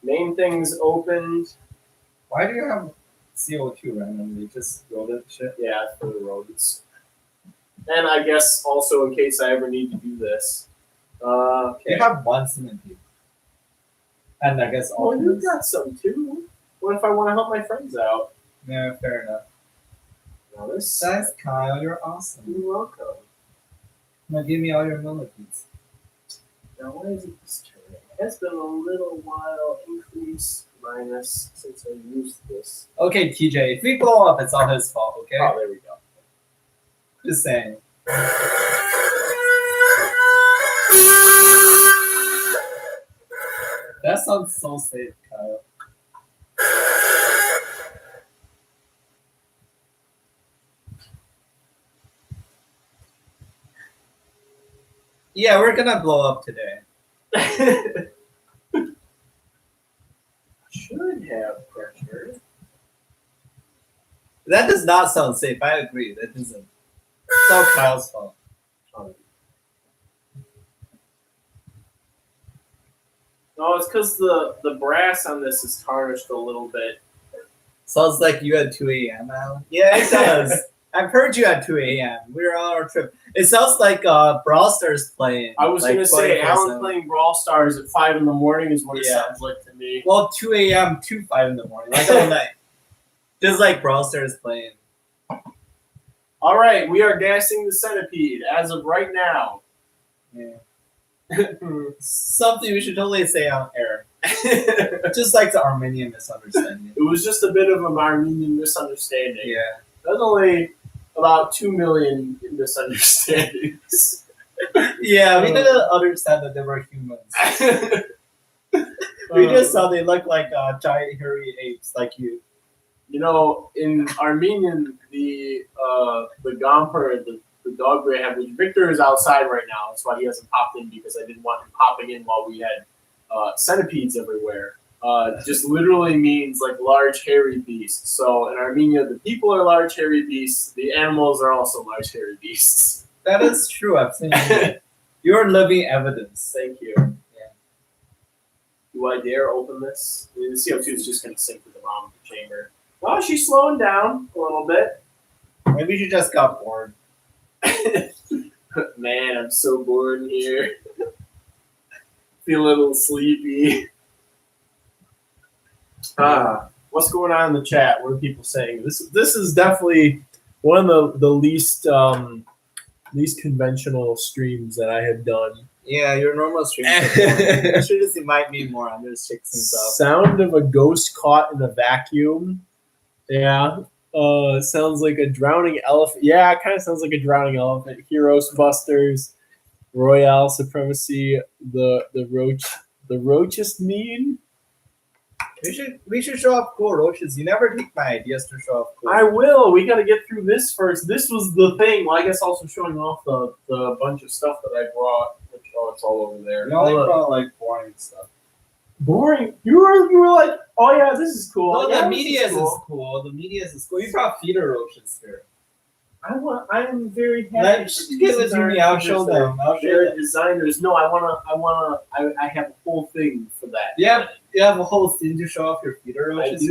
Main things opened. Why do you have CO2 randomly? Just rodent shit? Yeah, for the rodents. And I guess also in case I ever need to do this. Okay. You have one centipede. And I guess all. Oh, you got some too. What if I want to help my friends out? Yeah, fair enough. Now this. Thanks, Kyle. You're awesome. You're welcome. Now give me all your millipedes. Now why is it this turn? It has been a little while. Increase minus since I used this. Okay, TJ. If we blow up, it's all his fault. Okay. Oh, there we go. Just saying. That sounds so safe, Kyle. Yeah, we're gonna blow up today. Should have pressure. That does not sound safe. I agree. That doesn't. It's all Kyle's fault. No, it's because the brass on this is tarnished a little bit. Sounds like you had 2 a.m., Alan. Yeah, it does. I've heard you at 2 a.m. We were on our trip. It sounds like Brawl Stars playing. I was like going to say, 24/7. Alan playing Brawl Stars at 5 in the morning is what it sounds like to me. Well, 2 a.m. to 5 in the morning. Like all night. Just like Brawl Stars playing. All right, we are gassing the centipede as of right now. Yeah. Something we should totally say on air. Just like the Armenian misunderstanding. It was just a bit of an Armenian misunderstanding. Yeah. There's only about 2 million misunderstandings. Yeah, we didn't understand that they were humans. We just saw they look like giant hairy apes, like you. You know, in Armenian, the Gomper, the dog we have, which Victor is outside right now. That's why he hasn't popped in, because I didn't want him popping in while we had centipedes everywhere. Just literally means like large hairy beasts. So in Armenia, the people are large hairy beasts. The animals are also large hairy beasts. That is true. I've seen you. You're living evidence. Thank you. Yeah. Do I dare open this? I mean, the CO2 is just going to sink to the bottom of the chamber. Oh, she's slowing down a little bit. Maybe she just got bored. Man, I'm so bored in here. Feel a little sleepy. What's going on in the chat? What are people saying? This is definitely one of the least conventional streams that I have done. Yeah, your normal streams. I should just invite me more on their sticks and stuff. Sound of a ghost caught in a vacuum. Yeah. Sounds like a drowning elephant. Yeah, it kind of sounds like a drowning elephant. Heroes Busters, Royale Supremacy, the Roaches need. We should show off cool roaches. You never take my ideas to show off cool. I will. We got to get through this first. This was the thing. Well, I guess also showing off the bunch of stuff that I brought. Which, it's all over there. You only brought like boring stuff. Boring? You were like, oh yeah, this is cool. No, yeah, the media is cool. The media is cool. You brought feeder roaches here. I am very happy. Give it to me. I'll show them. They're designers. No, I have a whole thing for that. Yeah, you have a whole thing to show off your feeder roaches.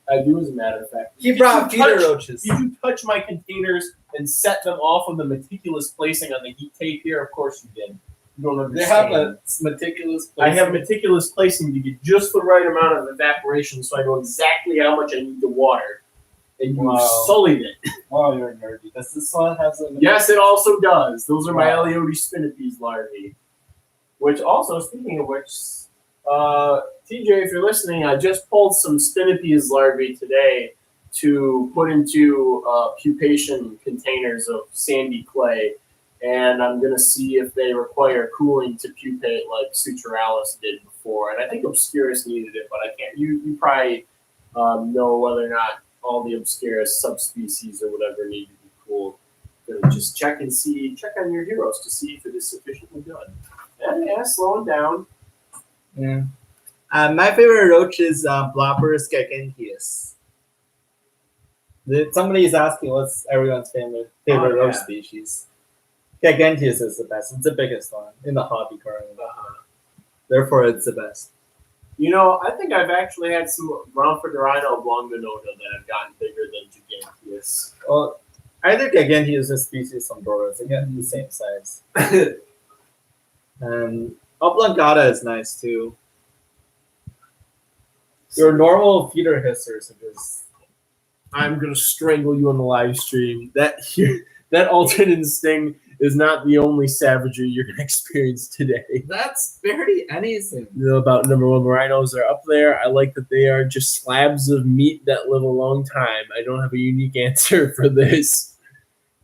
I do, as a matter of fact. He brought feeder roaches. Did you touch my containers and set them off of the meticulous placing on the heat tape here? Of course you did. You don't understand. They have a meticulous placing. I have meticulous placing to get just the right amount of evaporation, so I know exactly how much I need to water. And you sullied it. Wow, you're nerdy. Does this one have some? Yes, it also does. Those are my Eleote spinipes larvae. Which also, speaking of which, TJ, if you're listening, I just pulled some spinipes larvae today to put into pupation containers of sandy clay. and I'm gonna see if they require cooling to pupate like Suturalis did before. And I think Obscurus needed it, but I can't. You probably know whether or not all the Obscurus subspecies or whatever need to be cooled. Gonna just check on your heroes to see if it is sufficiently good. And yeah, slow them down. Yeah. My favorite roach is Blopperus giganteus. Somebody is asking what's everyone's favorite roach species. Giganteus is the best. It's the biggest one in the hobby currently. Therefore, it's the best. You know, I think I've actually had some Romford Rhino Longonota that have gotten bigger than Giganteus. Well, either Giganteus or species Sombroros. They get the same size. And Oblongata is nice too. Your normal feeder hissers are just. I'm gonna strangle you on the live stream. That alternate sting is not the only savagery you're gonna experience today. That's barely anything. You know about number one rhinos are up there. I like that they are just slabs of meat that live a long time. I don't have a unique answer for this.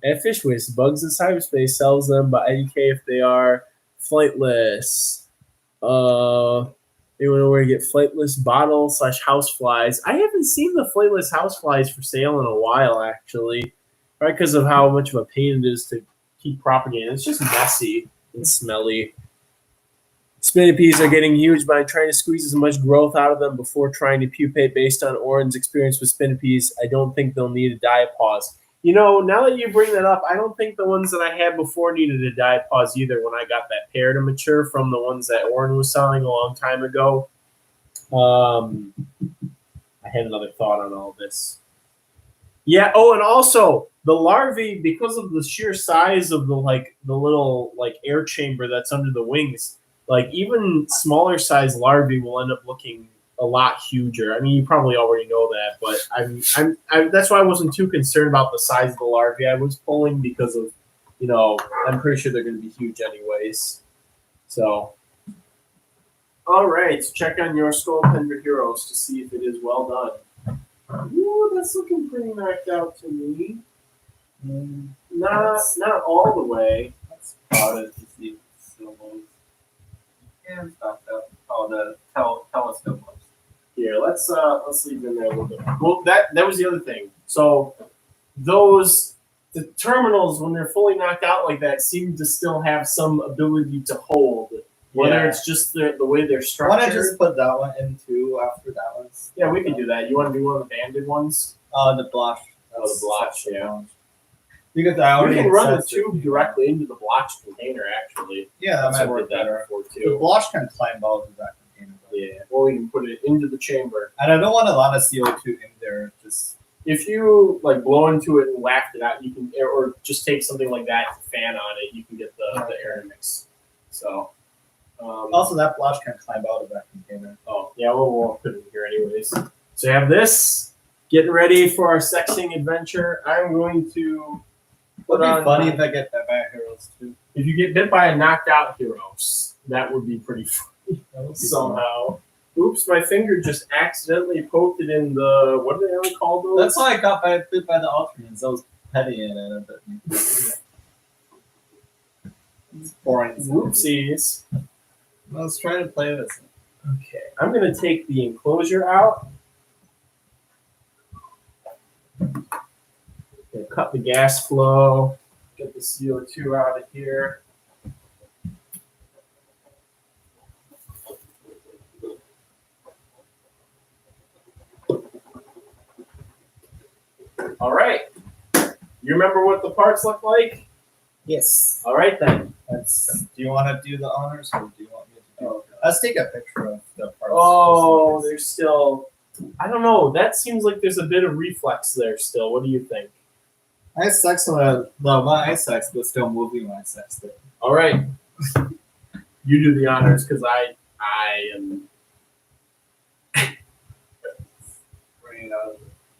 At Fish Waste, Bugs in Cyberspace sells them by IDK if they are flightless. Anyone know where to get flightless bottle / houseflies? I haven't seen the flightless houseflies for sale in a while, actually. Right, because of how much of a pain it is to keep propagating. It's just messy and smelly. Spinnipedes are getting huge, but I'm trying to squeeze as much growth out of them before trying to pupate based on Oren's experience with spinnipedes. I don't think they'll need a diapause. You know, now that you bring that up, I don't think the ones that I had before needed a diapause either when I got that pair to mature from the ones that Oren was selling a long time ago. I had another thought on all this. Yeah, oh, and also the larvae, because of the sheer size of the little air chamber that's under the wings, like even smaller size larvae will end up looking a lot huger. I mean, you probably already know that, but I'm that's why I wasn't too concerned about the size of the larvae I was pulling because of, I'm pretty sure they're going to be huge anyways. So, all right, check on your Skullpender Heroes to see if it is well done. Ooh, that's looking pretty knocked out to me. Not all the way. That's spotted to see still moves. Yeah, it's knocked out. Oh, the telescope moves. Here, let's leave them there a little bit. Well, that was the other thing. So the terminals, when they're fully knocked out like that, seem to still have some ability to hold. Whether it's just the way they're structured. Why don't I just put that one in too after that one's? Yeah, we can do that. You want to do one of the banded ones? The blotch. Oh, the blotch, yeah. Because I already can run the tube directly into the blotch container, actually. Yeah, that might work better. Before too. The blotch can climb out of that container. Yeah, or we can put it into the chamber. And I don't want a lot of CO2 in there. Just if you blow into it and waft it out, you can, or just take something like that, fan on it, you can get the air mix. So. Also, that blotch can climb out of that container. Oh, yeah, we'll put it in here anyways. So you have this. Getting ready for our sexing adventure. I'm going to put on... It would be funny if I get bit by heroes, too. If you get bit by a knocked out heroes, that would be pretty funny somehow. Oops, my finger just accidentally poked it in the... What do they call those? That's why I got bit by the alternates. I was petty in it. It's boring. Whoopsies. Let's try to play this. Okay, I'm going to take the enclosure out. Cut the gas flow. Get the CO2 out of here. All right. You remember what the parts look like? Yes. All right, then. Do you want to do the honors, or do you want me to do it? Let's take a picture of the parts. Oh, there's still... I don't know. That seems like there's a bit of reflex there still. What do you think? I sex my sex, but still moving my sex there. All right. You do the honors, because I am...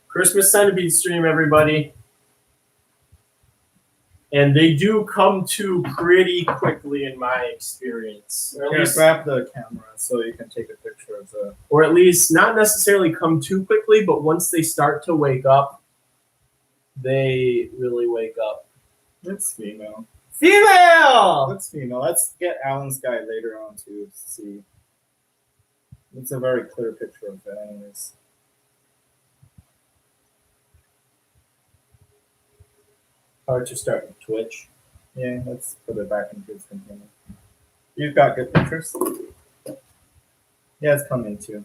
Christmas Centipede stream, everybody. And they do come to pretty quickly in my experience. Or at least grab the camera so you can take a picture of the... Or at least not necessarily come too quickly, but once they start to wake up, they really wake up. It's female. Female! Looks female. Let's get Alan's guy later on to see. It's a very clear picture of it, anyways. Hard to start with Twitch. Yeah, let's put it back into its container. You've got good pictures? Yeah, it's coming too.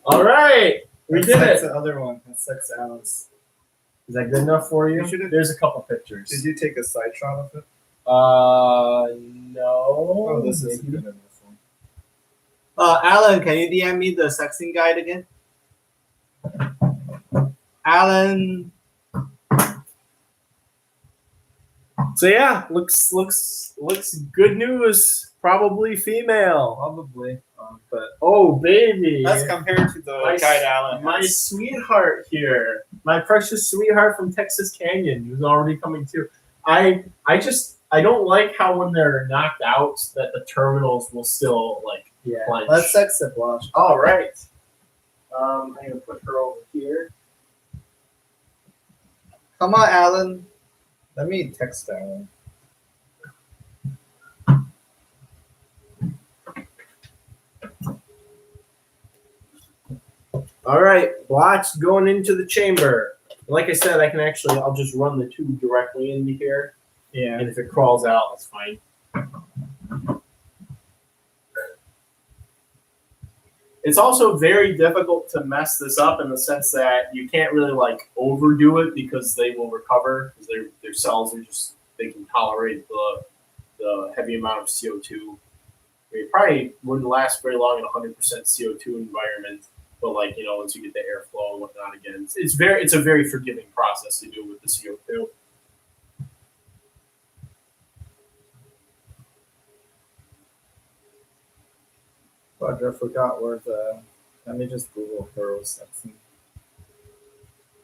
All right, we did That's it. the other one. That's 6 Alan's. Is that good enough for you? You should've- There's a couple pictures. Did you take a side shot of it? No. Oh, this is maybe. good enough one. Alan, can you DM me the sexing guide again? Alan. So yeah, looks good news. Probably female. Probably. But Oh baby, that's compared to the My- guide Alan my has. sweetheart here, my precious sweetheart from Texas Canyon, who's already coming too. I don't like how when they're knocked out that the terminals will still like Yeah. clench. Let's sex it, Blanche. All right. I'm gonna put her over here. Come on, Alan. Let me text Alan. All right, Blotch going into the chamber. Like I said, I'll just run the tube directly into here, Yeah. and if it crawls out, that's fine. It's also very difficult to mess this up in the sense that you can't really like overdo it because they will recover because their cells are just they can tolerate the heavy amount of CO2. It probably wouldn't last very long in a 100% CO2 environment, but like once you get the airflow and whatnot again, it's a very forgiving process to do with the CO2. But I forgot where the. Let me just Google heroes sexing.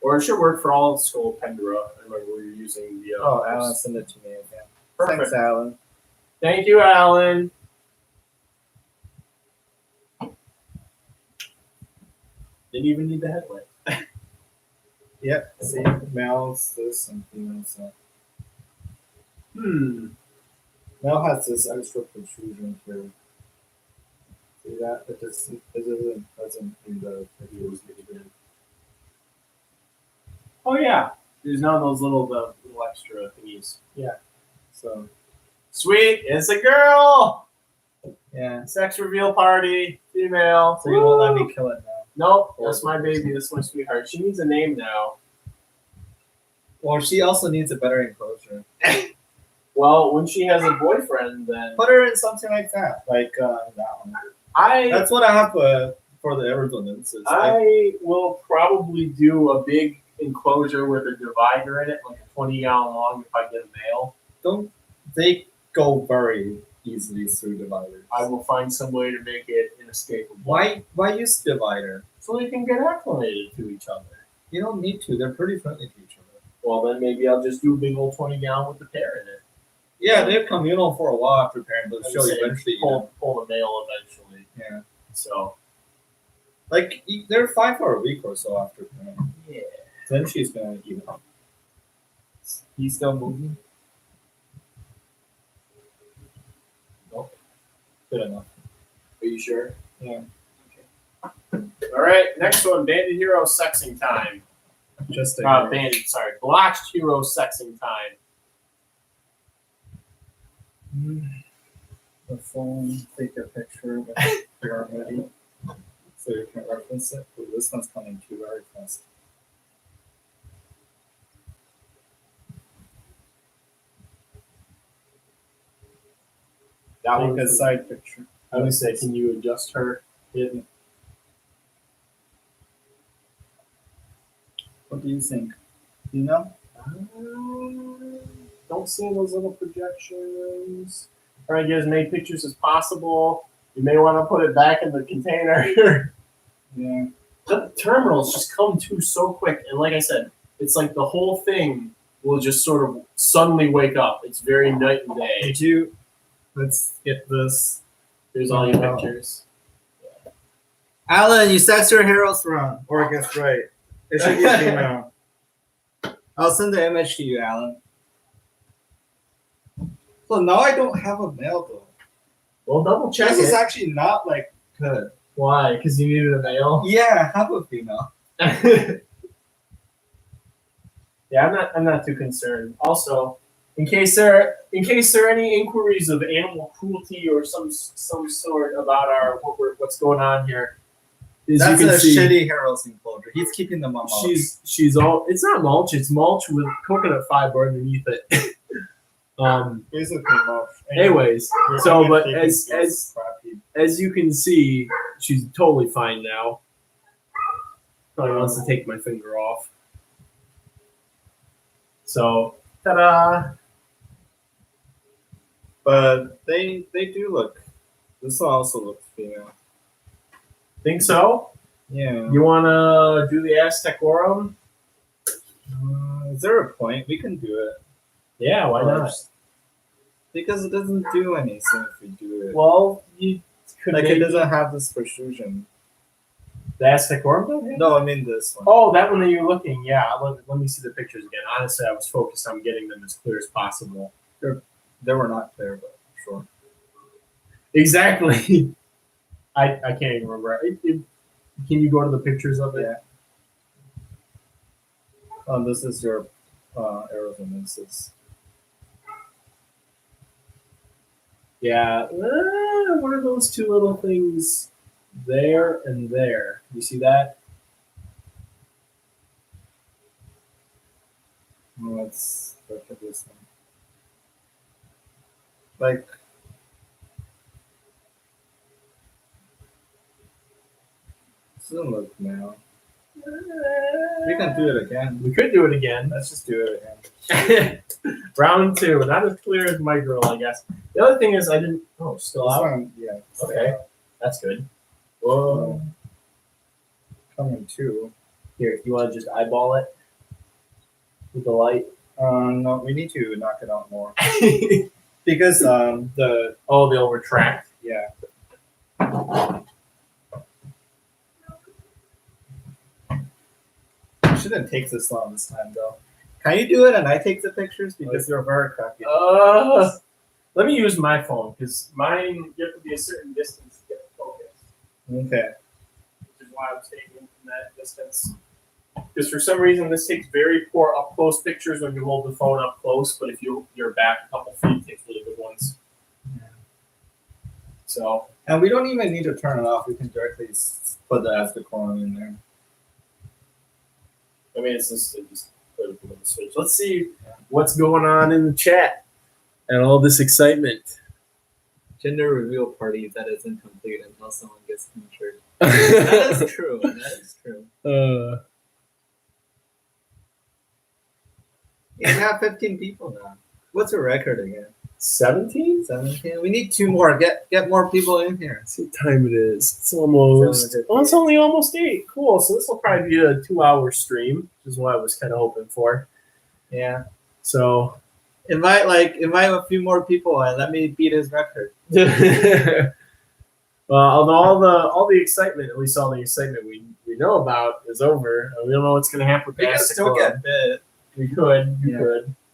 Or it should work for all Scolopendra. I remember we were using the. Oh, Alan, send it to me again. Perfect. Thanks, Alan. Thank you, Alan. Didn't even need the headlight. Yep. See, males this and females that. Male has this extra protrusion here. See that? It isn't present in the videos. Oh yeah, there's none of those little extra thingies. Yeah. So Sweet, it's a girl. yeah. Sex reveal party, female. So you won't let me kill it now. Nope, that's my baby. That's my sweetheart. She needs a name now. Well, she also needs a better enclosure. Well, when she has a boyfriend, then Put her in something like that, like that one. That's what I have for the Arizonans. I will probably do a big enclosure with a divider in it, like a 20-gallon long if I get a male. Don't they go very easily through dividers? I will find some way to make it inescapable. Why use divider? So they can get acclimated to each other. You don't need to. They're pretty friendly to each other. Well, then maybe I'll just do a big old 20-gallon with the pair in it. Yeah, they're communal for a while after pairing, but I'm she'll saying eventually. pull the male eventually. Yeah. So Like they're fine for a week or so after pairing. yeah. Then she's gonna eat it. He's still moving. Nope. Good enough. Are you sure? Yeah. All right, next one, Bandit Hero sexing time. Just a Blotched Hero sexing time. The phone, take a picture of it already, so you can reference it. But this one's coming too very fast. That Take a one's side picture. I would say, can you adjust her? What do you think? You know? Don't see those little projections. Try to get as many pictures as possible. You may want to put it back in the container. Yeah. The terminals just come to so quick, and like I said, it's like the whole thing will just sort of suddenly wake up. It's very night and day. Did you? Let's get this. Here's all your pictures. Alan, you sex your heroes wrong. Or I guess right. It should be female. I'll send the image to you, Alan. So now I don't have a male though. Well, double check This it. is actually not like good. Why? Because you needed a male. Yeah, I have a female. Yeah, I'm not too concerned. Also, in case there are any inquiries of animal cruelty or some sort about what's going on here, That's a shitty Harold's enclosure. He's keeping them on mulch. She's all. It's not mulch. It's mulch with coconut fiber underneath it. Basically mulch. Anyways, so but as you can see, she's totally fine now. Probably wants to take my finger off. So, ta-da! But they do look. This one also looks female. Think so? Yeah. You want to do the Aztecorum? Is there a point? We can do it. Yeah, why not? Because it doesn't do anything if we do it. Well, you could it doesn't have this protrusion. The Aztecorum? No, I mean this one. Oh, that one that you're looking. Yeah, let me see the pictures again. Honestly, I was focused on getting them as clear as possible. They were not clear, but sure. Exactly. I can't even remember. Can you go to the pictures of it? Yeah. Oh, this is your aerosomensis. Yeah. What are those two little things there and there? You see that? Let's look at this one. Like, this doesn't look now. We can do it again. We could do it again. Let's just do it again. Round two. Not as clear as my girl, I guess. The other thing is I didn't. Oh, still This out? one, yeah. Okay. That's good. Whoa. Coming too. Here, you want to just eyeball it with the light? No, we need to knock it out more. Because they'll retract. Yeah. Shouldn't take this long this time though. Can you do it and I take the pictures because you're very crappy? Let me use my phone because mine you have to be a certain distance to get the focus. Okay. Which is why I was taking from that distance. Because for some reason this takes very poor up close pictures when you hold the phone up close, but if you're back a couple feet, it takes really good ones. Yeah. So. And we don't even need to turn it off. We can directly put the Aztecorum in there. I mean, it's just put it on the switch. Let's see what's going on in the chat and all this excitement. Gender reveal party that isn't complete until someone gets featured. That is true. That is true. You have 15 people now. What's your record again? 17? 17. We need 2 more. Get more people in here. See what time it is. It's almost. Oh, it's only almost 8. Cool. So this will probably be a 2-hour stream, which is what I was kind of hoping for. Yeah. So invite a few more people and let me beat his record. Well, all the excitement, at least all the excitement we know about, is over. We don't know what's going to happen. We can still get bit. We could. You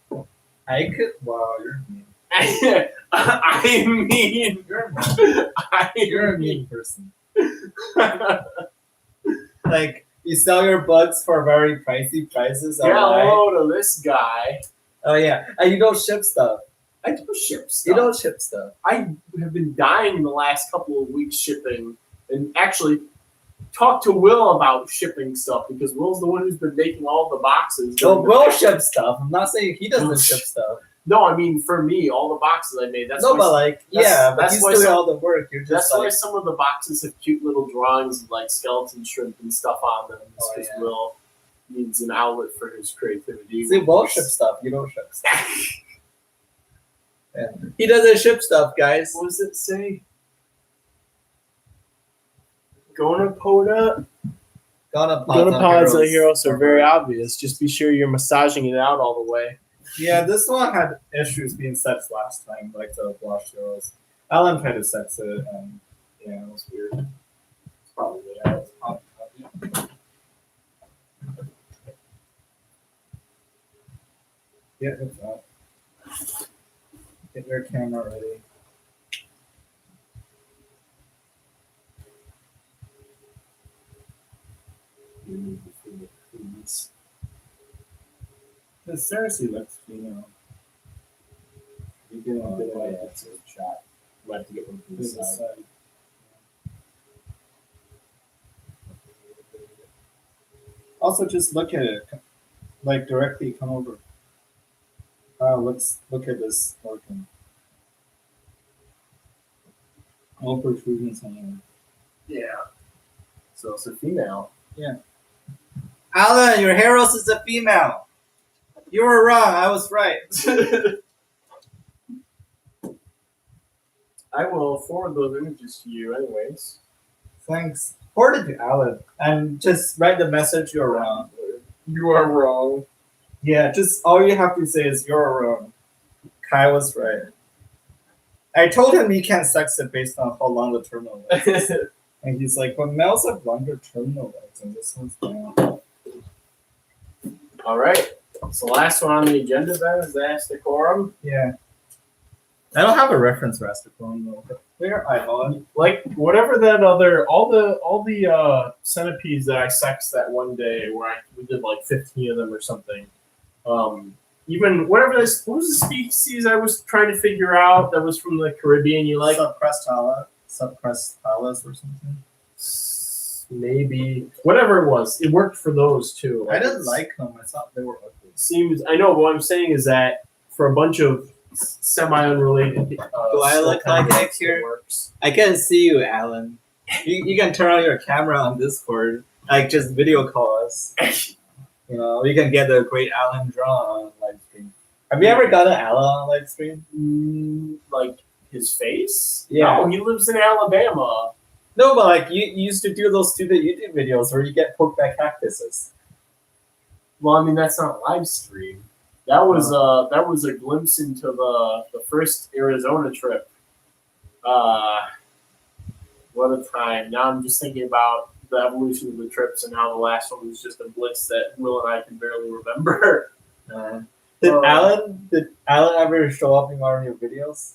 could. I could. Wow, you're mean. I mean, you're a mean person. Like, you sell your bugs for very pricey prices. Hello to this guy. Oh yeah, and you don't ship stuff. I do ship stuff. You don't ship stuff. I have been dying the last couple of weeks shipping, and actually talked to Will about shipping stuff because Will's the one who's been making all the boxes. Well, Will ship stuff. I'm not saying he doesn't ship stuff. No, I mean for me, all the boxes I made. That's no, but like, yeah, but he's doing all the work. You're just that's why some of the boxes have cute little drawings of like skeleton shrimp and stuff on them. Because Will needs an outlet for his creativity. See, Will ship stuff. You don't ship stuff. Yeah. He doesn't ship stuff, guys. What does it say? Gonopoda? Gonopods are heroes are very obvious. Just be sure you're massaging it out all the way. Yeah, this one had issues being sexed last time, like the blush heroes. Alan tried to sex it, and yeah, it was weird. It's probably yeah, it's up. Get your camera ready. Please. This seriously looks female. You can have a good way to shot. Might have to get one from the This side. side. Also, just look at it. Like directly come over. Look at this organ. No protrusions anywhere. Yeah. So it's a female. Alan, your heroes is a female. You were wrong. I was right. I will forward those images to you anyways. Thanks. Forward it to Alan and just write the message you're wrong. You are wrong. Yeah, just all you have to say is you're wrong. Kai was right. I told him he can't sex it based on how long the terminal is. And he's like, but males have longer terminal legs, and this one's down. All right. So last one on the agenda then is the Astacorum. Yeah. I don't have a reference for Astacorum though. Where I on? Like whatever that other all the centipedes that I sexed that one day where we did like 15 of them or something. Even whatever this what was the species I was trying to figure out that was from the Caribbean. You like Subcrestalis or something. Maybe whatever it was. It worked for those too. I didn't like them. I thought they were ugly. Seems I know. What I'm saying is that for a bunch of semi-unrelated. Do I look like it here? Works. I can see you, Alan. You can turn on your camera on Discord. Like just video call us. You know, you can get a great Alan draw on live stream. Have you ever got an Alan on live stream? Like his face? Yeah. No, he lives in Alabama. No, but like you used to do those stupid YouTube videos where you get poked by cactuses. Well, I mean that's not live stream. That was a glimpse into the first Arizona trip. What a time! Now I'm just thinking about the evolution of the trips and how the last one was just a blitz that Will and I can barely remember. Did Alan ever show up in one of your videos?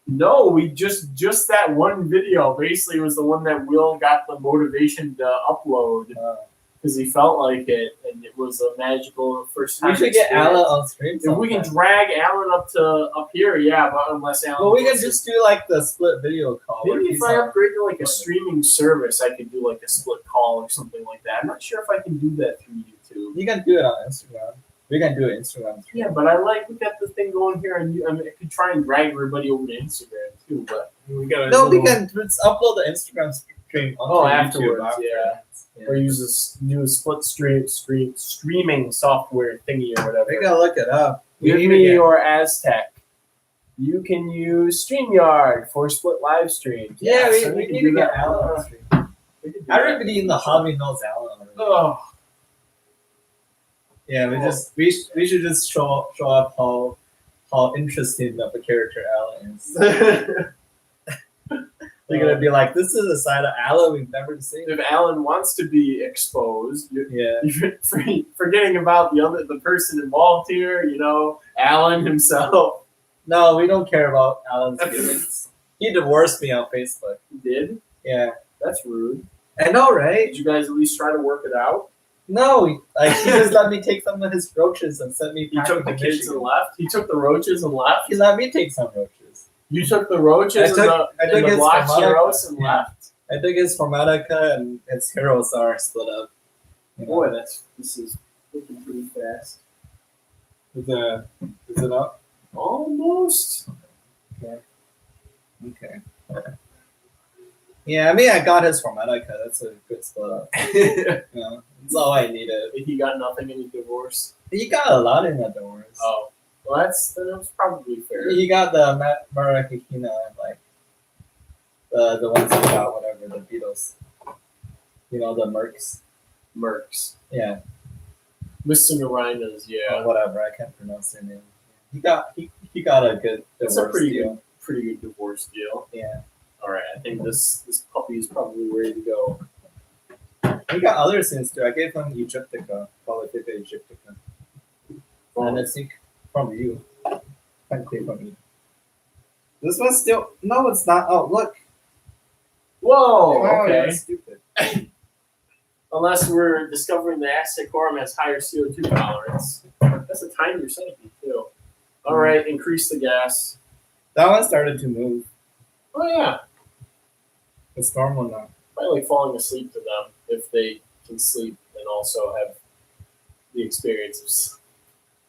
No, we just that one video basically was the one that Will got the motivation to upload because he felt like it, and it was a magical first time. We should get Alan on stream. If we can drag Alan up here, yeah, but unless Alan. Well, we can just do like the split video call. Maybe if I upgrade to like a streaming service, I could do like a split call or something like that. I'm not sure if I can do that through YouTube. You can do it on Instagram. We can do it Instagram. Yeah, but we got the thing going here, and I mean, I could try and drag everybody over to Instagram too, but we got. We can upload the Instagram stream. Afterwards, YouTube yeah. Or use a split streaming software thingy or whatever. We gotta look it up. Give me your Aztec. You can use StreamYard for split live streams. Yeah, so we need to get Alan on stream. Everybody in the hobby knows Alan already. Oh. Yeah, we should just show up how interesting of a character Alan is. They're gonna be like, this is a side of Alan we've never seen. If Alan wants to be exposed, you're forgetting about the person involved here, Alan himself. No, we don't care about Alan's feelings. He divorced me on Facebook. He did? Yeah. That's rude. I know, right? Did you guys at least try to work it out? No, he just let me take some of his roaches and sent me. He took the kids and left. He took the roaches and left. He let me take some roaches. You took the roaches and the black heroes and left. I think his Formatica and its heroes are split up. Boy, this is looking pretty fast. Is it up? Almost. Okay. Yeah, I mean, I got his Formatica. That's a good split up. That's all I needed. He got nothing in his divorce. He got a lot in the divorce. Oh, well, that's probably fair. He got the Marakakina and like the ones that got whatever the Beatles. The Mercs. Yeah. Mr. yeah. Or whatever, I can't pronounce their name. He got a good divorce That's a pretty deal. good divorce deal. Yeah. All right, I think this puppy is probably ready to go. We got other things too. I gave him Egyptica, Polypica Egyptica. And I think from you. Technically from you. This one's still no, it's not. Oh, look. Whoa. Wow, Okay. you're stupid. Unless we're discovering the Aztecorum has higher CO2 tolerance. That's a tinier centipede too. All right, increase the gas. That one started to move. Oh yeah, It's normal now. probably like falling asleep to them if they can sleep and also have the experiences.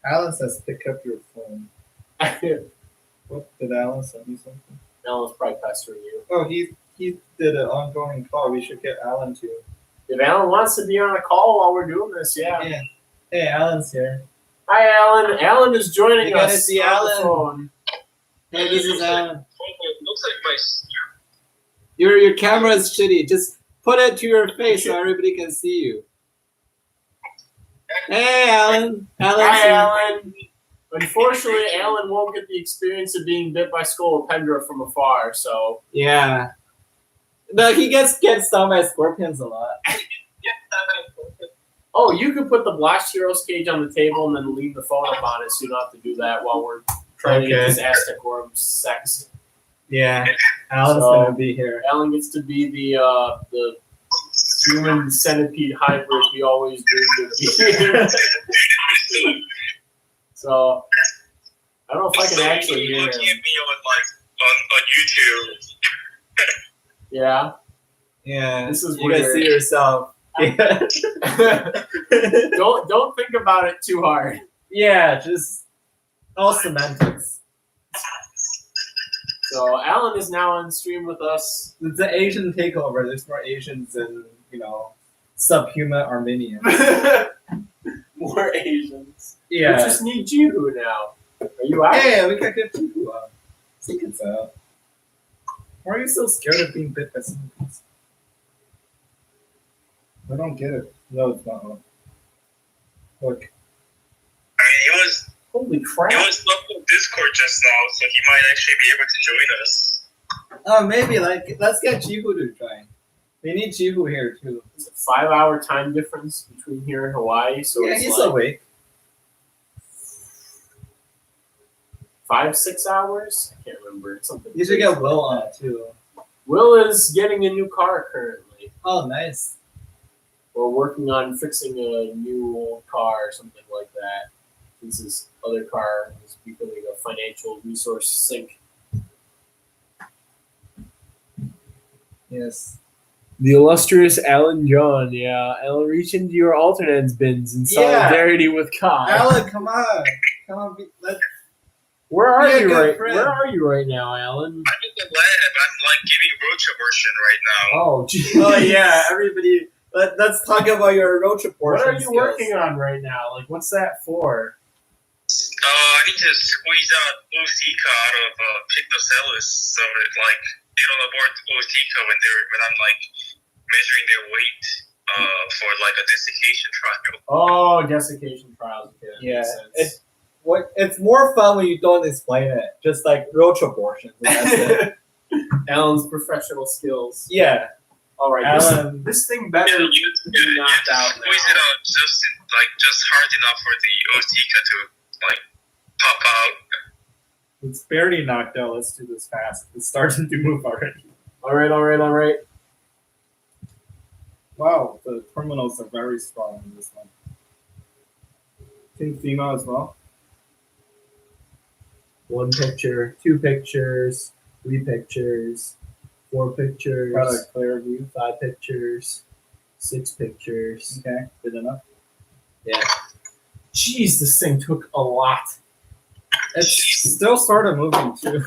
Alan says pick up your phone. What did Alan send me something? Alan's probably pestering you. Oh, he did an ongoing call. We should get Alan to. If Alan wants to be on a call while we're doing this, yeah. Hey, Alan's here. Hi, Alan. Alan is joining You gotta us see on Alan. the phone. Hey, this is Alan. Looks like my. Your camera is shitty. Just put it to your face so everybody can see you. Hey, Alan. Hi, Alan. Unfortunately, Alan won't get the experience of being bit by Scolopendra from afar, so. Yeah. No, he gets stung by scorpions a lot. Oh, you could put the Blast Heroes cage on the table and then leave the phone up on it so you don't have to do that while we're trying to get this Aztecorum sexed. Yeah. Alan's So- gonna be here. Alan gets to be the human centipede hybrid we always dreamed of being. So, I don't know if I can actually hear looking at him. me on YouTube. Yeah. Yeah. This is you guys weird. see yourself. Don't think about it too hard. Yeah, just all semantics. So Alan is now on stream with us. It's an Asian takeover. There's more Asians than, subhuman Armenians. More Asians. Yeah. We just need Jihu now. Are you out? Hey, we can get people out. It's out. Why are you so scared of being bit by centipedes? I don't get it. No, it's not on. Look. I mean, Holy he crap. was local Discord just now, so he might actually be able to join us. Oh, maybe, let's get Jihu to join. We need Jihu here, too. It's a 5-hour time difference between here and Hawaii, so Yeah, it's he's like awake. 5-6 hours? I can't remember. It's something. You should get Will on, too. Will is getting a new car currently. Oh, nice. We're working on fixing a new car or something like that. Since his other car is becoming a financial resource sink. Yes. The illustrious Alan John, yeah. Alan, reach into your alternates bins in Yeah. solidarity with Kai. Alan, come on. Come on, let's... Where are Be a you good right? friend. Where are you right now, Alan? I'm in the lab. I'm giving Roach abortion right now. Oh, geez. Oh, yeah, everybody... Let's talk about your roach What abortion are you skills. working on right now? Like, what's that for? I need to squeeze out ootheca out of Pictocellus, so that they don't abort ootheca when I'm measuring their weight for a desiccation trial. Oh, desiccation trials. Okay, that Yeah, makes sense. it's more fun when you don't explain it. Just like roach abortions. And that's it. Alan's professional skills. Yeah. All right, Alan. this thing better You be knocked just out squeeze now. it out just hard enough for the ootheca to pop out. It's barely knocked out. Let's do this fast. It's starting to move already. All right. Wow, the terminals are very strong in this one. Think female as well? 1 picture, 2 pictures, 3 pictures, 4 pictures, Got a clear view. 5 pictures, 6 pictures. Okay, good enough. Jeez, this thing took a lot. It's still sort of moving too.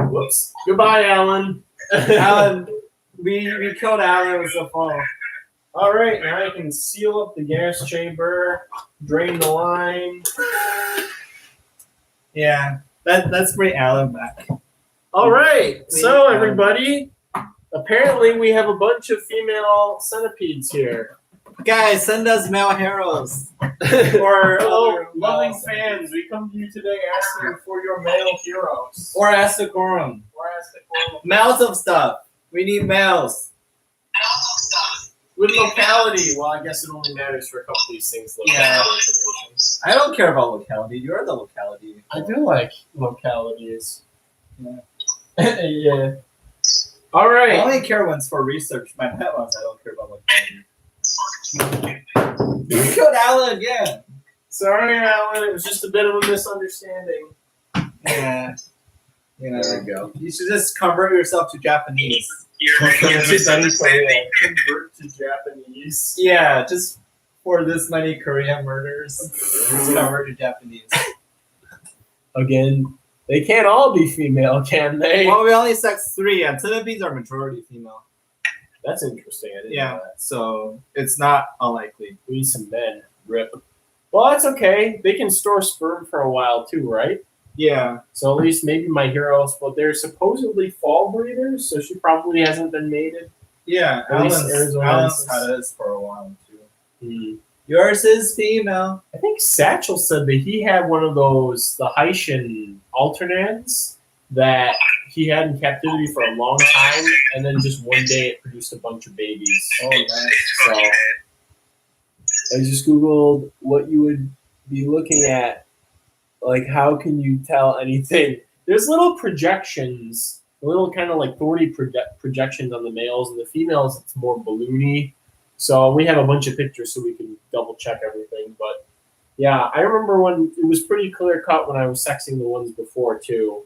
Whoops. Goodbye, Alan. Alan, we killed Alan with the phone. All right, now I can seal up the gas chamber, drain the line. Yeah, let's bring Alan back. All right, so everybody, apparently we have a bunch of female centipedes here. Guys, send us male heroes. Or other loving male fans, we come to you today asking for your male heroes. Or Astacorum. Or asking Males of stuff. We need males. with locality. Well, I guess it only matters for a couple of these things. Yeah. Information. I don't care about locality. You're the locality. I do like localities. Yeah. All I right. only care when it's for research. My pet ones, I don't care about what. You killed Alan again. Sorry, Alan. It was just a bit of a misunderstanding. Yeah. You know, There we go. you should just convert yourself to Japanese. You're misunderstanding. Convert to Japanese. Yeah, just for this many Korean murders, just convert to Japanese. Again, they can't all be female, can they? Well, we only sex 3, and centipedes are majority female. That's interesting. I didn't Yeah, know that. so it's not unlikely. We need some men. Rip. Well, that's okay. They can store sperm for a while too, right? Yeah, So at least maybe my heroes, but they're supposedly fall breeders, so she probably hasn't been mated. yeah. At least Alan's Arizona's- had this for a while too. Hmm. Yours is female. I think Satchel said that he had one of those, the Haitian alternates, that he had in captivity for a long time, and then just one day it produced a bunch of babies. Oh, nice. It's fucking dead. I just Googled what you would be looking at. Like, how can you tell anything? There's little projections, little kind of like 40 projections on the males, and the females, it's more balloony. So we have a bunch of pictures so we can double check everything. But yeah, I remember when it was pretty clear cut when I was sexing the ones before too.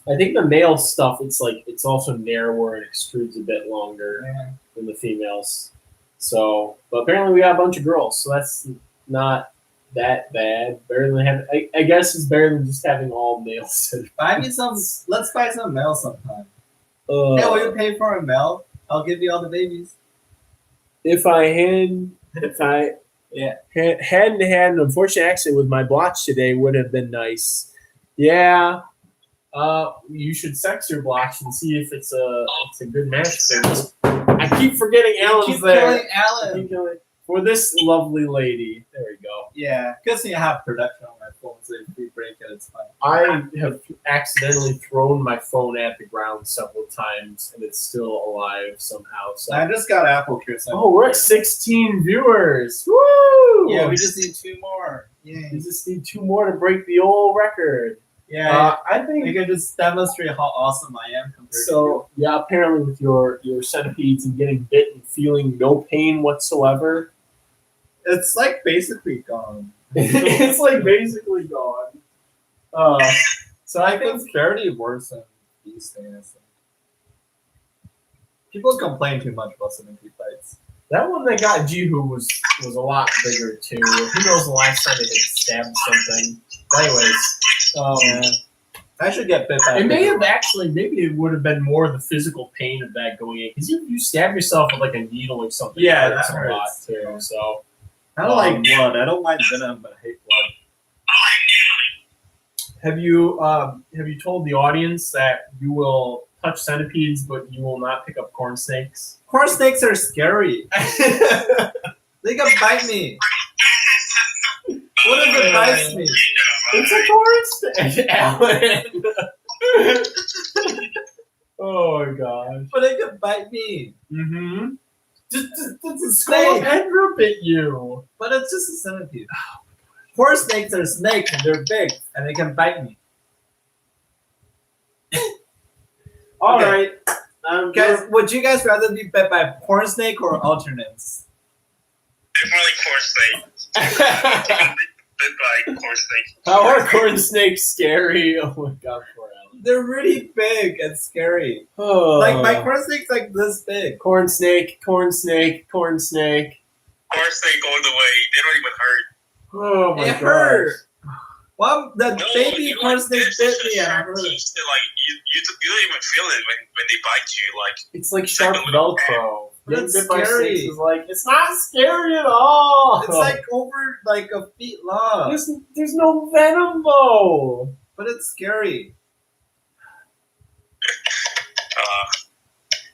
I think the male stuff, it's like it's also narrower and extrudes a bit longer Yeah. than the females. So, but apparently we got a bunch of girls, so that's not that bad. Better than having, I guess it's better than just having all males. Buy me some. Let's buy some male sometime. Hey, will you pay for a male? I'll give you all the babies. If I hand Yeah. hand in hand, unfortunately, actually with my blotch today would have been nice. Yeah. You should sex your blotch and see if it's a good match for you. I keep forgetting Alan's Keep there. killing I Alan. keep killing- For this lovely lady. There we go. Yeah, good thing I have production on my phone, so if we break it, it's fine. I have accidentally thrown my phone at the ground several times, and it's still alive somehow. So. I just got Apple Care. Oh, we're at 16 viewers. Woo! Yeah, we just need 2 more. We Yay. just need 2 more to break the old record. Yeah, I we think can just demonstrate how awesome I am compared to so. Yeah, apparently with your centipedes and getting bit and feeling no pain whatsoever, you. It's like basically gone. it's like basically gone. So I think It's barely worse than these things. People complain too much about centipede bites. that one that got Jihu was a lot bigger too. Who knows the last time it had stabbed something? But anyways, Yeah. I should get bit by. it may have actually, maybe it would have been more the physical pain of that going in, because you stab yourself with like a needle or something. Yeah, it hurts that a lot hurts. too. So I don't like blood. I don't mind venom, but I hate blood. have you told the audience that you will touch centipedes, but you will not pick up corn snakes? Corn snakes are scary. They can bite me. What if it bites me? It's a corn snake, Alan. Oh my gosh. But it can bite me. Mm-hmm. Just It's a Skull snake. Edgar bit you. But it's just a centipede. Corn snakes are snakes and they're big and they can bite me. All Okay. right. Guys, would you guys rather be bit by a corn snake or alternates? Definitely corn snake. Bit by corn snake. How are corn snakes scary? Oh my god, poor Alan. They're really big and scary. Oh. Like my corn snake's like this big. corn snake, corn snake, corn snake. Corn snake all the way. They don't even hurt. Oh my It god. hurt. Well, the No, baby you corn like snake this, bit it's me just and I sharp hurt. teeth that, like you don't even feel it when they bite you. Like It's like sharp Velcro. But Getting it's bit by scary. snakes is like, it's not scary at all. It's like over like a feet long. there's no venom though. But it's scary.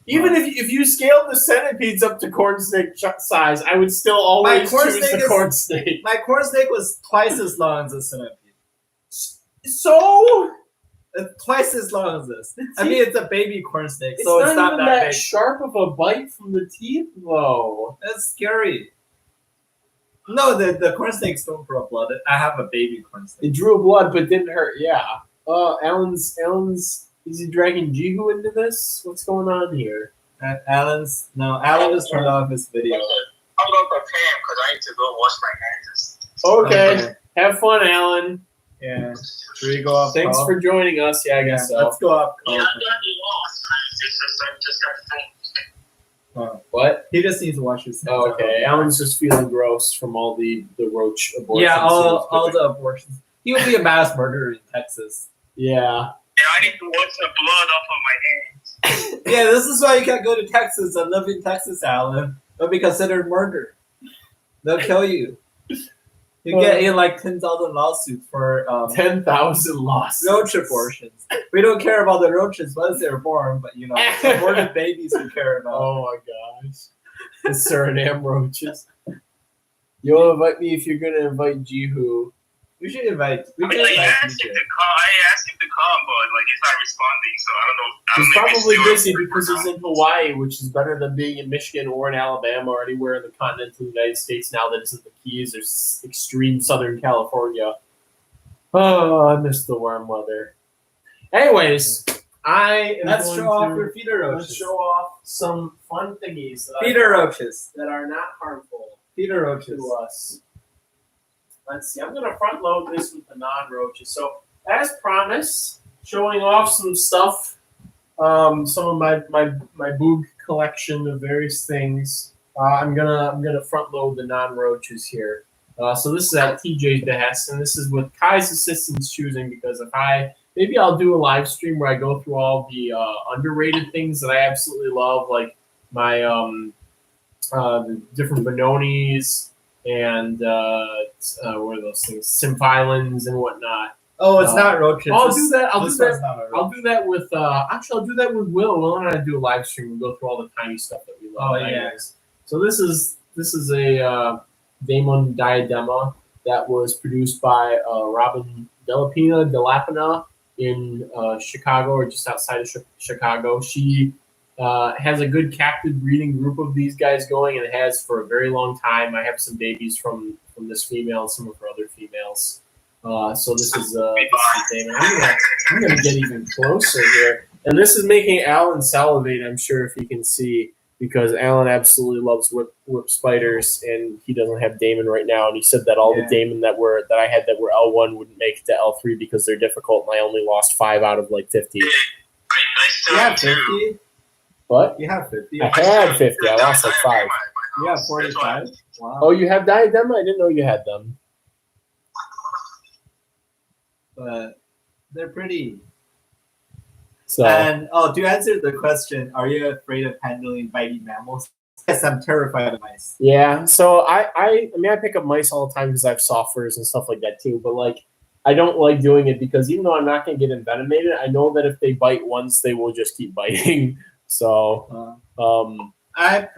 Even if you scaled the centipedes up to corn snake size, I would still always corn choose snake the is- corn snake. My corn snake was twice as long as a centipede. So It's twice as long as this. I mean, it's a baby corn snake, it's so not it's not even that that big. sharp of a bite from the teeth, though. That's scary. No, the corn snake's don't draw blood. I have a baby corn snake. It drew blood, but didn't hurt. Yeah. Alan's. Is he dragging Jihu into this? What's going on here? Alan just turned off his video. I'm going to prepare because I need to go wash my hands. Okay. Have fun, Alan. Yeah. Should we go off? Thanks call? for joining us. Yeah, I guess so. Let's go up. Yeah, I'm lost. I just got phone. What? He just needs to wash his hands. Oh, okay. Alan's just feeling gross from all the roach abortions. Yeah, all the abortions. He will be a mass murderer in Texas. Yeah. Yeah, I need to wash the blood off of my hands. Yeah, this is why you can't go to Texas and live in Texas, Alan. It'll be considered murder. They'll kill you. You get in like 10,000 lawsuits for 10,000 losses. roach abortions. We don't care about the roaches once they're born, but aborted babies we care about. Oh my gosh. The Suriname roaches. You'll invite me if you're gonna invite Jihu. We should invite. I asked him to come, but like he's not responding, so I don't know. He's I don't know if probably still busy working because or he's not. in Hawaii, which is better than being in Michigan or in Alabama or anywhere in the continental United States now that isn't the Keys or extreme Southern California. Oh, I miss the warm weather. Anyways, Let's show off your feeder let's roaches. show off some fun thingies that Feeder roaches. that are not harmful Feeder roaches. to us. Let's see. I'm going to front load this with the non-roaches. So, as promised, showing off some stuff. Some of my boog collection of various things. I'm gonna front load the non-roaches here. So this is at TJ's behest, and this is with Kai's assistance choosing because maybe I'll do a live stream where I go through all the underrated things that I absolutely love, like my the different Benonis and what are those things, Symphyllins and whatnot. Oh, it's not roaches. I'll do that. I'll do This that. one's not a roach. I'll do that with I'll do that with Will. Will and I do a live stream and go through all the tiny stuff that we love. Oh, yeah. Anyways. So this is a Damon diadema that was produced by Robin Delapina in Chicago or just outside of Chicago. She has a good captive breeding group of these guys going and has for a very long time. I have some babies from this female and some of her other females. So this is Damon. I'm gonna get even closer here, and this is making Alan salivate. I'm sure if he can see, because Alan absolutely loves whip spiders, and he doesn't have Damon right now. And he said that all the Damon that I had that were L1 wouldn't make it to L3 because they're difficult, and I only lost 5 out of like 50. I still You have have two. 50? What? You have 50. I had 50. I lost like 5. You have 45? Wow. Oh, you have diadema? I didn't know you had them. But they're pretty. So And to answer the question, are you afraid of handling biting mammals? Yes, I'm terrified of mice. yeah, so I mean I pick up mice all the time because I have soft furs and stuff like that too. But like I don't like doing it because even though I'm not gonna get envenomated, I know that if they bite once, they will just keep biting. So I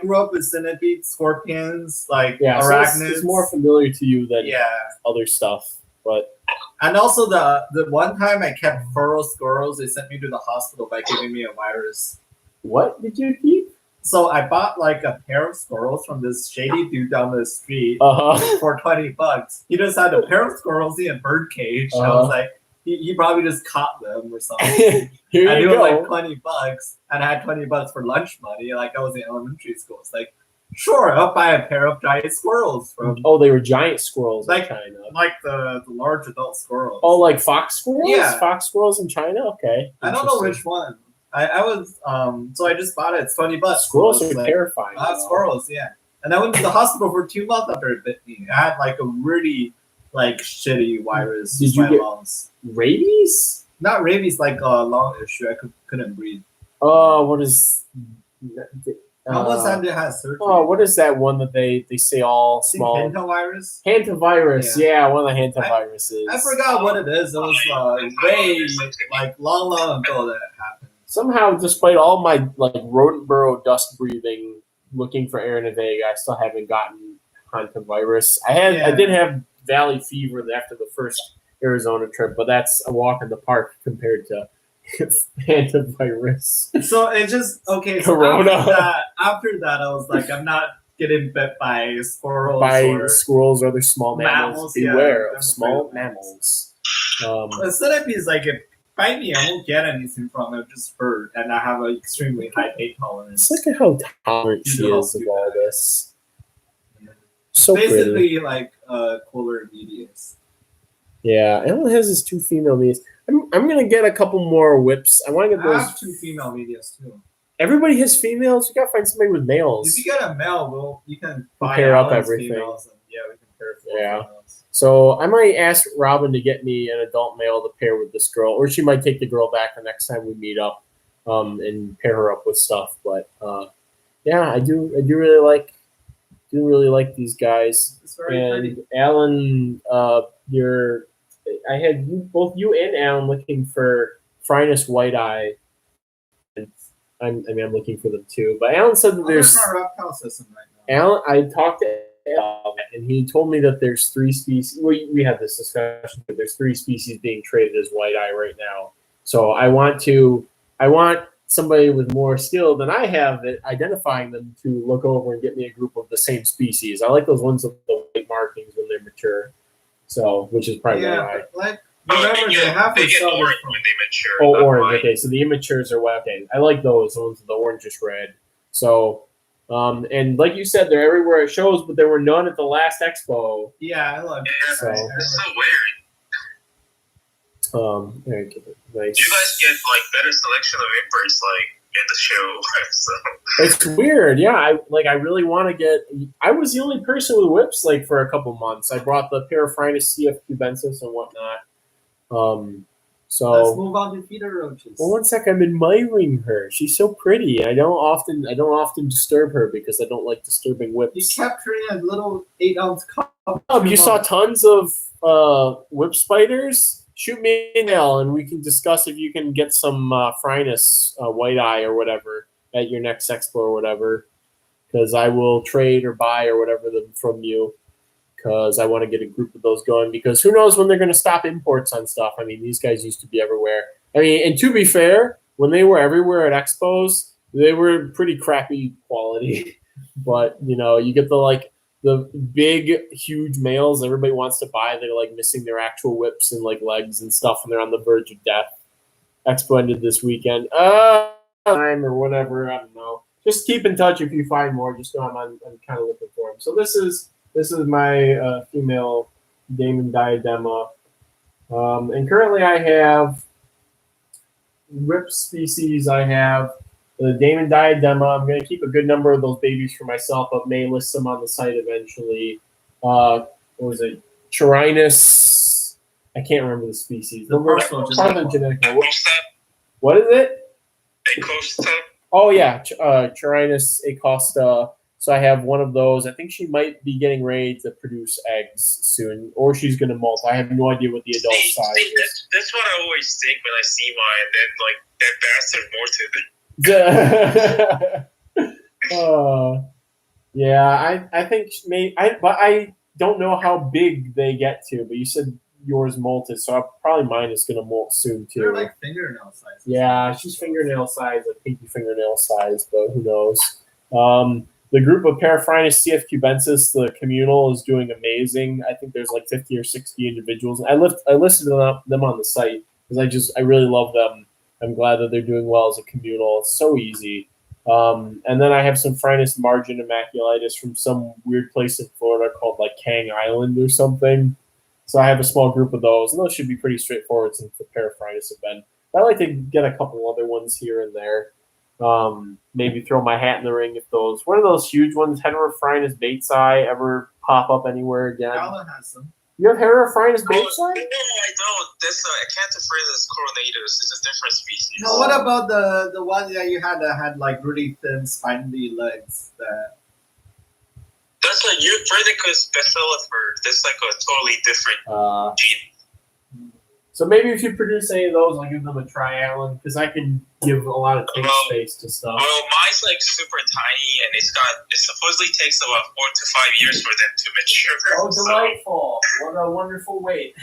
grew up with centipedes, scorpions, like yeah, so arachnids. it's more familiar to you than Yeah. other stuff. But And also the one time I kept feral squirrels, they sent me to the hospital by giving me a virus. what did you keep? So I bought like a pair of squirrels from this shady dude down the street Uh-huh. for $20. He just had a pair of squirrels in a bird cage. I was like, he probably just caught them or something. Here And you it was go. like $20, and I had $20 for lunch money. Like I was in elementary school. It's like, sure, I'll buy a pair of giant squirrels from Oh, they were giant squirrels Like- in China. like the large adult squirrels. Oh, like fox squirrels? Yeah. Fox squirrels in China? Okay. I don't know Interesting. which one. I was so I just bought it. It's $20. Squirrels So I was are like, terrifying. squirrels, yeah. And I went to the hospital for 2 months after it bit me. I had like a really like shitty virus. Did you my get- lungs. Rabies? Not rabies, like a lung issue. I couldn't breathe. Oh, what is? How much time did I have surgery? Oh, what is that one that they say all I think small? hantavirus. Hantavirus. Yeah, one of the hantaviruses. I forgot what it is. It was way like long ago that it happened. Somehow, despite all my like rodent burrow dust breathing, looking for Aranavega, I still haven't gotten hantavirus. I did have valley fever after the first Arizona trip, but that's a walk in the park compared to hantavirus. So it just okay. So Corona. after that, I was like, I'm not getting bit by squirrels By or squirrels or other small mammals. mammals, yeah, Beware of I'm small afraid of mammals. The centipede is like, if by me, I won't get anything from it, just hurt, and I have an extremely high pain tolerance. Look at how tolerant she is of all this. Yeah. So basically pretty. like Kohler medius. Yeah, Alan has his 2 female medias. I'm gonna get a couple more whips. I want to get I those. have 2 female medias too. Everybody has females. You gotta find somebody with males. If you get a male, you can buy pair up Alan's everything. females, and we can pair 4 Yeah. females. So I might ask Robin to get me an adult male to pair with this girl, or she might take the girl back the next time we meet up, and pair her up with stuff. But yeah, I do really like these guys. It's very And pretty. Alan, I had both you and Alan looking for Phrynis white eye, and I'm looking for them too. But Alan said that there's not reptile system right now. Alan. I talked to Alan, and he told me that there's 3 species. We had this discussion. But there's 3 species being traded as white eye right now. So I want somebody with more skill than I have at identifying them to look over and get me a group of the same species. I like those ones with the white markings when they're mature. So, which is probably why. But like whatever they have They to get sell orange from. when they mature. Oh, not orange. white. Okay, so the immatures are white. Okay, I like those. The ones with the orangish red. So, and like you said, they're everywhere at shows, but there were none at the last expo. Yeah, I love it. Yeah, So- it's so weird. Very good. Nice. You guys get like better selection of imports like in the show. So It's weird, yeah. I really want to get. I was the only person with whips like for a couple months. I brought the Paraphrinus CF cubensis and whatnot. So Let's move on to feeder roaches. well, one sec. I'm admiring her. She's so pretty. I don't often disturb her because I don't like disturbing You whips. kept her in a little 8-ounce cup. You saw tons of whip spiders. Shoot me an email and we can discuss if you can get some Phrynis white eye or whatever at your next expo or whatever. Because I will trade or buy or whatever them from you. Because I want to get a group of those going. Because who knows when they're going to stop imports on stuff. I mean, these guys used to be everywhere. I mean, and to be fair, when they were everywhere at expos, they were pretty crappy quality. But you get the big, huge males everybody wants to buy. They're like missing their actual whips and like legs and stuff, and they're on the verge of death. Expo ended this weekend. Time or whatever. I don't know. Just keep in touch if you find more. Just know I'm kind of looking for them. So this is my female Damon diadema, and currently I have whip species. I have the Damon diadema. I'm going to keep a good number of those babies for myself, but may list them on the site eventually. What was it? Chirinus. I can't remember the species. The personal genetic. Acosta, What is it? Acosta. Oh yeah, Chirinus acosta. So I have one of those. I think she might be getting ready to produce eggs soon, or she's going to molt. I have no idea what the adult size is. That's what I always think when I see mine, and then like that bastard morted. Yeah, I think but I don't know how big they get to. But you said yours molted, so probably mine is going to molt soon too. They're like fingernail size. Yeah, she's fingernail size, like pinky fingernail size, but who knows? The group of Paraphrinus CF cubensis, the communal, is doing amazing. I think there's like 50 or 60 individuals. I listed them on the site because I really love them. I'm glad that they're doing well as a communal. It's so easy. And then I have some Phrynis margin immaculitis from some weird place in Florida called like Kang Island or something. So I have a small group of those, and those should be pretty straightforward since the Paraphrinus have been. I like to get a couple other ones here and there. Maybe throw my hat in the ring if one of those huge ones, Heterophrinus Bates Eye, ever pop up anywhere again. Alan has some. You have Heterophrinus No, Bates Eye? I don't. That's Acanthophrys coronatus. It's a different species. No, what about the one that you had that had like really thin spiny legs? That's like Euthanizing Rodents. That's like a totally different gene. So maybe if you produce any of those, I'll give them a try, Alan, because I can give a lot of tank space to stuff. Well, mine's like super tiny, and it supposedly takes about 4 to 5 years for them to mature. Oh, delightful. What a wonderful wait.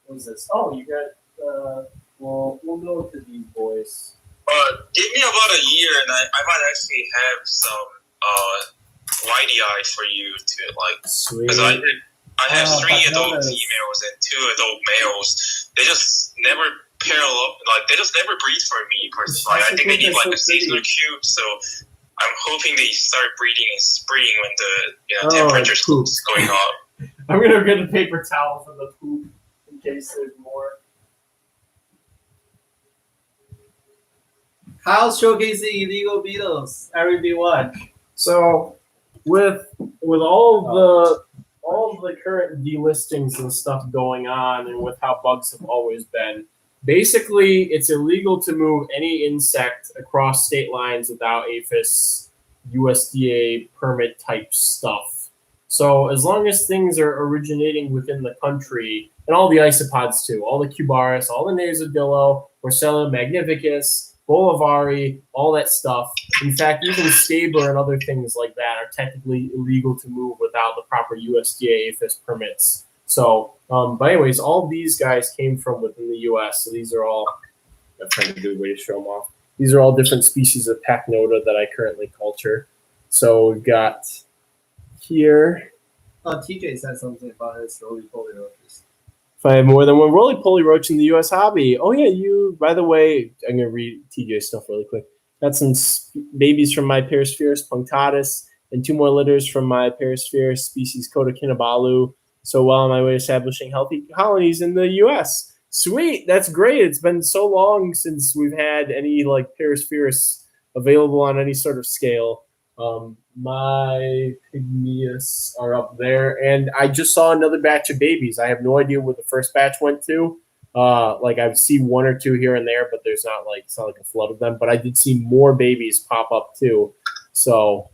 What is this? Oh, you got, well, we'll go to these boys. Give me about a year, and I might actually have some whitey eye for you to like. Sweet. Because I have 3 adult Pachnodas. females and 2 adult males. They just never pair up. Like they just never breed for me personally. I think they need like a seasonal cube. So I'm hoping they start breeding in spring when the temperature's going up. I'm gonna get a paper towel for the poop in case there's more. How's showcasing illegal beetles? Everybody watch. So with all the current delistings and stuff going on, and with how bugs have always been, basically it's illegal to move any insect across state lines without APHIS USDA permit type stuff. So as long as things are originating within the country, and all the isopods too, all the Cubaris, all the Nasodillo, Porcella magnificus, Bolivari, all that stuff. In fact, even Scaber and other things like that are technically illegal to move without the proper USDA APHIS permits. So, but anyways, all these guys came from within the U.S. So these are all, I'm trying to do a way to show them off. These are all different species of Pachnota that I currently culture. So we've got here. TJ said something about his roly-poly roaches. If I have more than one roly-poly roach in the U.S. hobby. Oh, yeah, you, by the way, I'm going to read TJ's stuff really quick. Got some babies from my Perispherus punctatus and 2 more litters from my Perispherus species Coda kinabalu. So well on my way to establishing healthy colonies in the U.S. Sweet. That's great. It's been so long since we've had any like Perispherus available on any sort of scale. My pygmeus are up there, and I just saw another batch of babies. I have no idea where the first batch went to. Like I've seen 1 or 2 here and there, but there's not like it's not like a flood of them. But I did see more babies pop up too. So,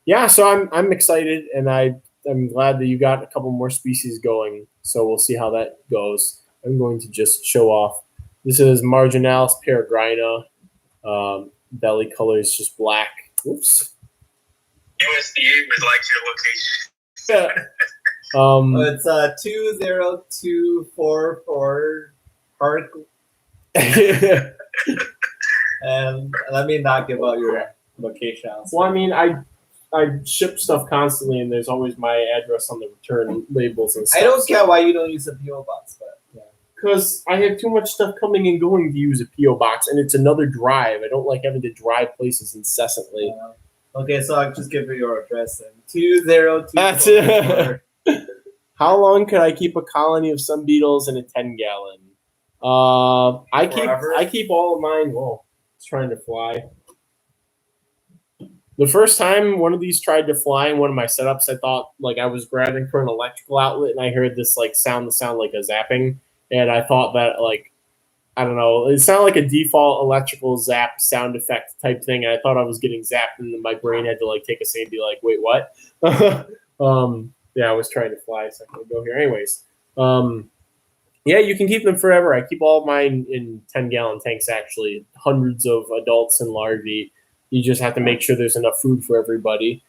yeah. So I'm excited, and I'm glad that you got a couple more species going. So we'll see how that goes. I'm going to just show off. This is Marginalis peregrina. Belly color is just black. Oops. USDA would like your location. It's 20244 Park. And let me not give out your location. Well, I mean, I ship stuff constantly, and there's always my address on the return labels and stuff. I don't get why you don't use a PO box, but yeah. Because I have too much stuff coming and going to use a PO box, and it's another drive. I don't like having to drive places incessantly. Okay, so I'll just give you your address then. 20244. That's it. How long could I keep a colony of sun beetles in a 10-gallon? I keep all of mine. Whoa, it's trying to fly. The first time one of these tried to fly in one of my setups, I thought like I was grabbing for an electrical outlet, and I heard this like sound like a zapping, and I thought that like I don't know, it sounded like a default electrical zap sound effect type thing, and I thought I was getting zapped, and then my brain had to like take a second and be like, wait, what? Yeah, I was trying to fly a second ago here. Anyways, yeah, you can keep them forever. I keep all of mine in 10-gallon tanks, actually, hundreds of adults and larvae. You just have to make sure there's enough food for everybody.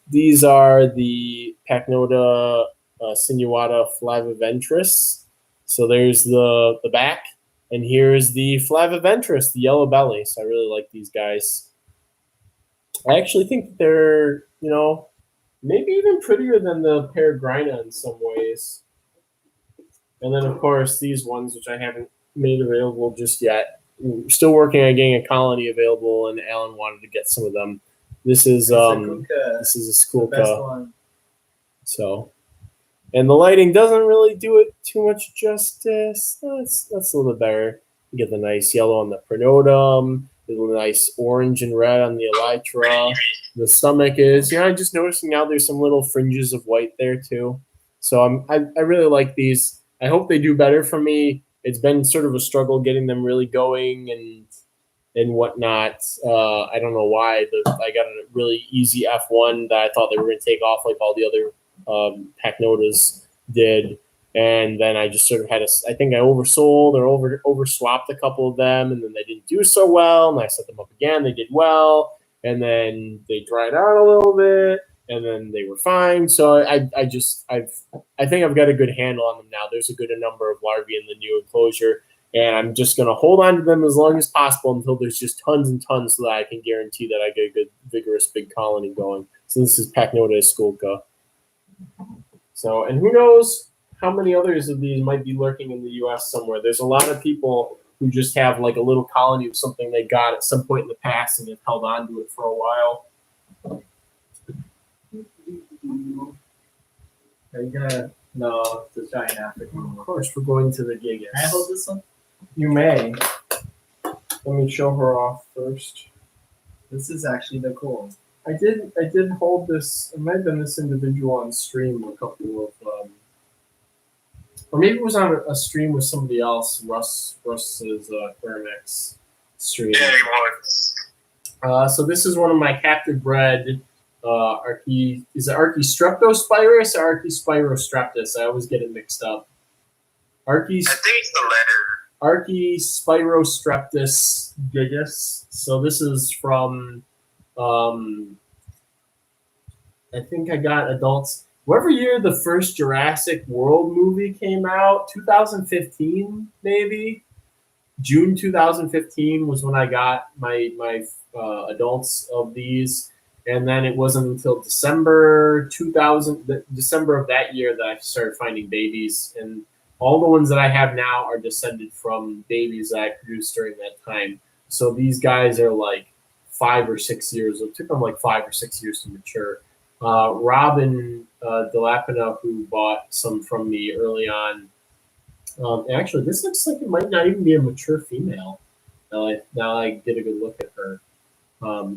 These are the Pachnota sinuata flaviventris. So there's the back, and here's the flaviventris, the yellow belly. So I really like these guys. I actually think they're, maybe even prettier than the peregrina in some ways. And then, of course, these ones, which I haven't made available just yet. We're still working on getting a colony available, and Alan wanted to get some of them. This is a Skulka. So, and the lighting doesn't really do it too much justice. That's a little bit better. You get the nice yellow on the pronotum, the nice orange and red on the elytra. The stomach is, I'm just noticing now there's some little fringes of white there too. So I really like these. I hope they do better for me. It's been sort of a struggle getting them really going and whatnot. I don't know why. I got a really easy F1 that I thought they were going to take off like all the other Pachnotas did. And then I just sort of I think I oversold or over swapped a couple of them, and then they didn't do so well. And I set them up again. They did well. And then they dried out a little bit. And then they were fine. So I think I've got a good handle on them now. There's a good number of larvae in the new enclosure, and I'm just going to hold on to them as long as possible until there's just tons and tons so that I can guarantee that I get a good, vigorous, big colony going. So this is Pachnota skulka. So, and who knows how many others of these might be lurking in the U.S. somewhere. There's a lot of people who just have like a little colony of something they got at some point in the past and have held on to it for a while. Are you gonna no the giant African Of one? course, we're going to the gig. Can I hold this one? You may. Let me show her off first. This is actually the cool. I did hold this. It might have been this individual on stream a couple of, or maybe it was on a stream with somebody else. Russ's Fernex stream. Yeah, he was. So this is one of my captive bred. Is it Archistreptospirus or Archispirostreptus? I always get it mixed up. I think it's the letter. Archispirostreptus gigas. So this is from, I think I got adults. Whatever year the first Jurassic World movie came out, 2015 maybe. June 2015 was when I got my adults of these. And then it wasn't until December of that year that I started finding babies. And all the ones that I have now are descended from babies that I produced during that time. So these guys are like 5 or 6 years. It took them like 5 or 6 years to mature. Robin Delapina, who bought some from me early on. Actually, this looks like it might not even be a mature female. Now I get a good look at her.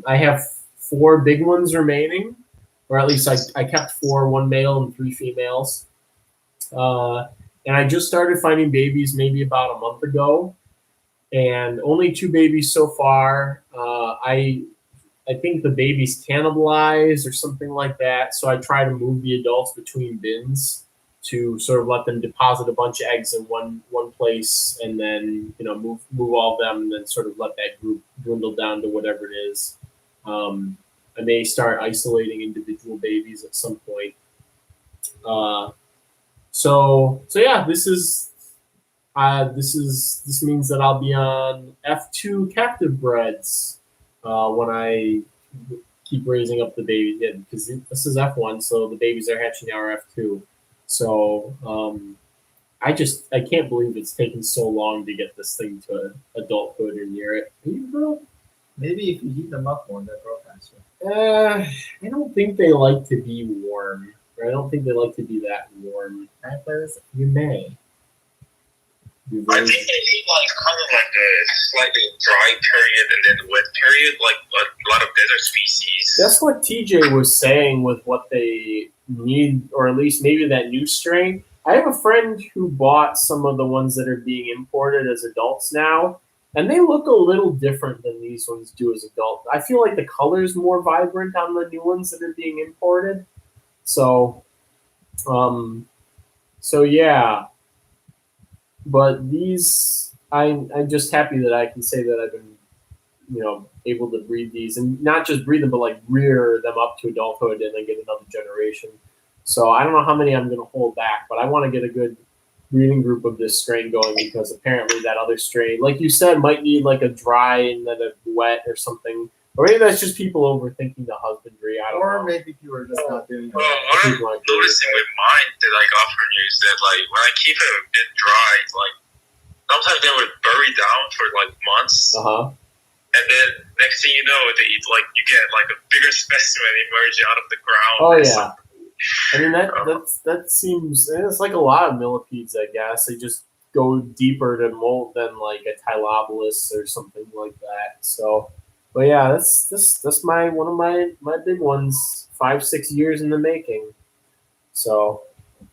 I have 4 big ones remaining, or at least I kept 4, 1 male and 3 females. And I just started finding babies maybe about a month ago, and only 2 babies so far. I think the babies cannibalize or something like that, so I try to move the adults between bins to sort of let them deposit a bunch of eggs in one place, and then move all of them, and then sort of let that group dwindle down to whatever it is. I may start isolating individual babies at some point. So yeah, this means that I'll be on F2 captive breds when I keep raising up the babies. Yeah, because this is F1, so the babies are hatching now are F2. So I can't believe it's taken so long to get this thing to adulthood or near it. Maybe if you heat them up more, they'll grow faster. I don't think they like to be warm. Or I don't think they like to be that warm. You may. I think they need like kind of like a slightly dry period and then wet period, like a lot of desert species. That's what TJ was saying with what they need, or at least maybe that new strain. I have a friend who bought some of the ones that are being imported as adults now, and they look a little different than these ones do as adults. I feel like the color's more vibrant on the new ones that are being imported. So yeah. But these, I'm just happy that I can say that I've been, able to breed these, and not just breed them, but like rear them up to adulthood and then get another generation. So I don't know how many I'm going to hold back, but I want to get a good breeding group of this strain going, because apparently that other strain, like you said, might need like a dry and then a wet or something. Or maybe that's just people overthinking the husbandry. I don't know. Or maybe people are just not doing it. Well, what I'm noticing with mine that I got from you is that like when I keep it a bit dry, like sometimes they would bury down for like months. And then next thing you know, you get like a bigger specimen emerging out of the ground. Oh yeah. I mean that seems, it's like a lot of millipedes, I guess. They just go deeper to molt than like a Tylobolus or something like that. So, but yeah, that's one of my big ones. 5-6 years in the making. So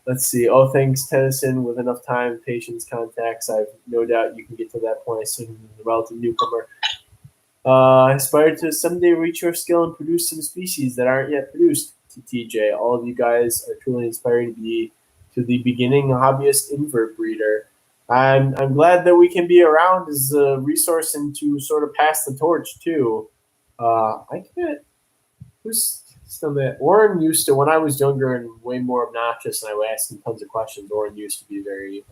let's see. Oh, thanks, Tennyson. With enough time, patience, contacts, I've no doubt you can get to that point as soon as a relative newcomer. Aspire to someday reach your skill and produce some species that aren't yet produced. To TJ, all of you guys are truly inspiring to be to the beginning hobbyist invert breeder. I'm glad that we can be around as a resource and to sort of pass the torch too. Who's still there? Oren used to, when I was younger and way more obnoxious and I would ask him tons of questions, Oren used to be very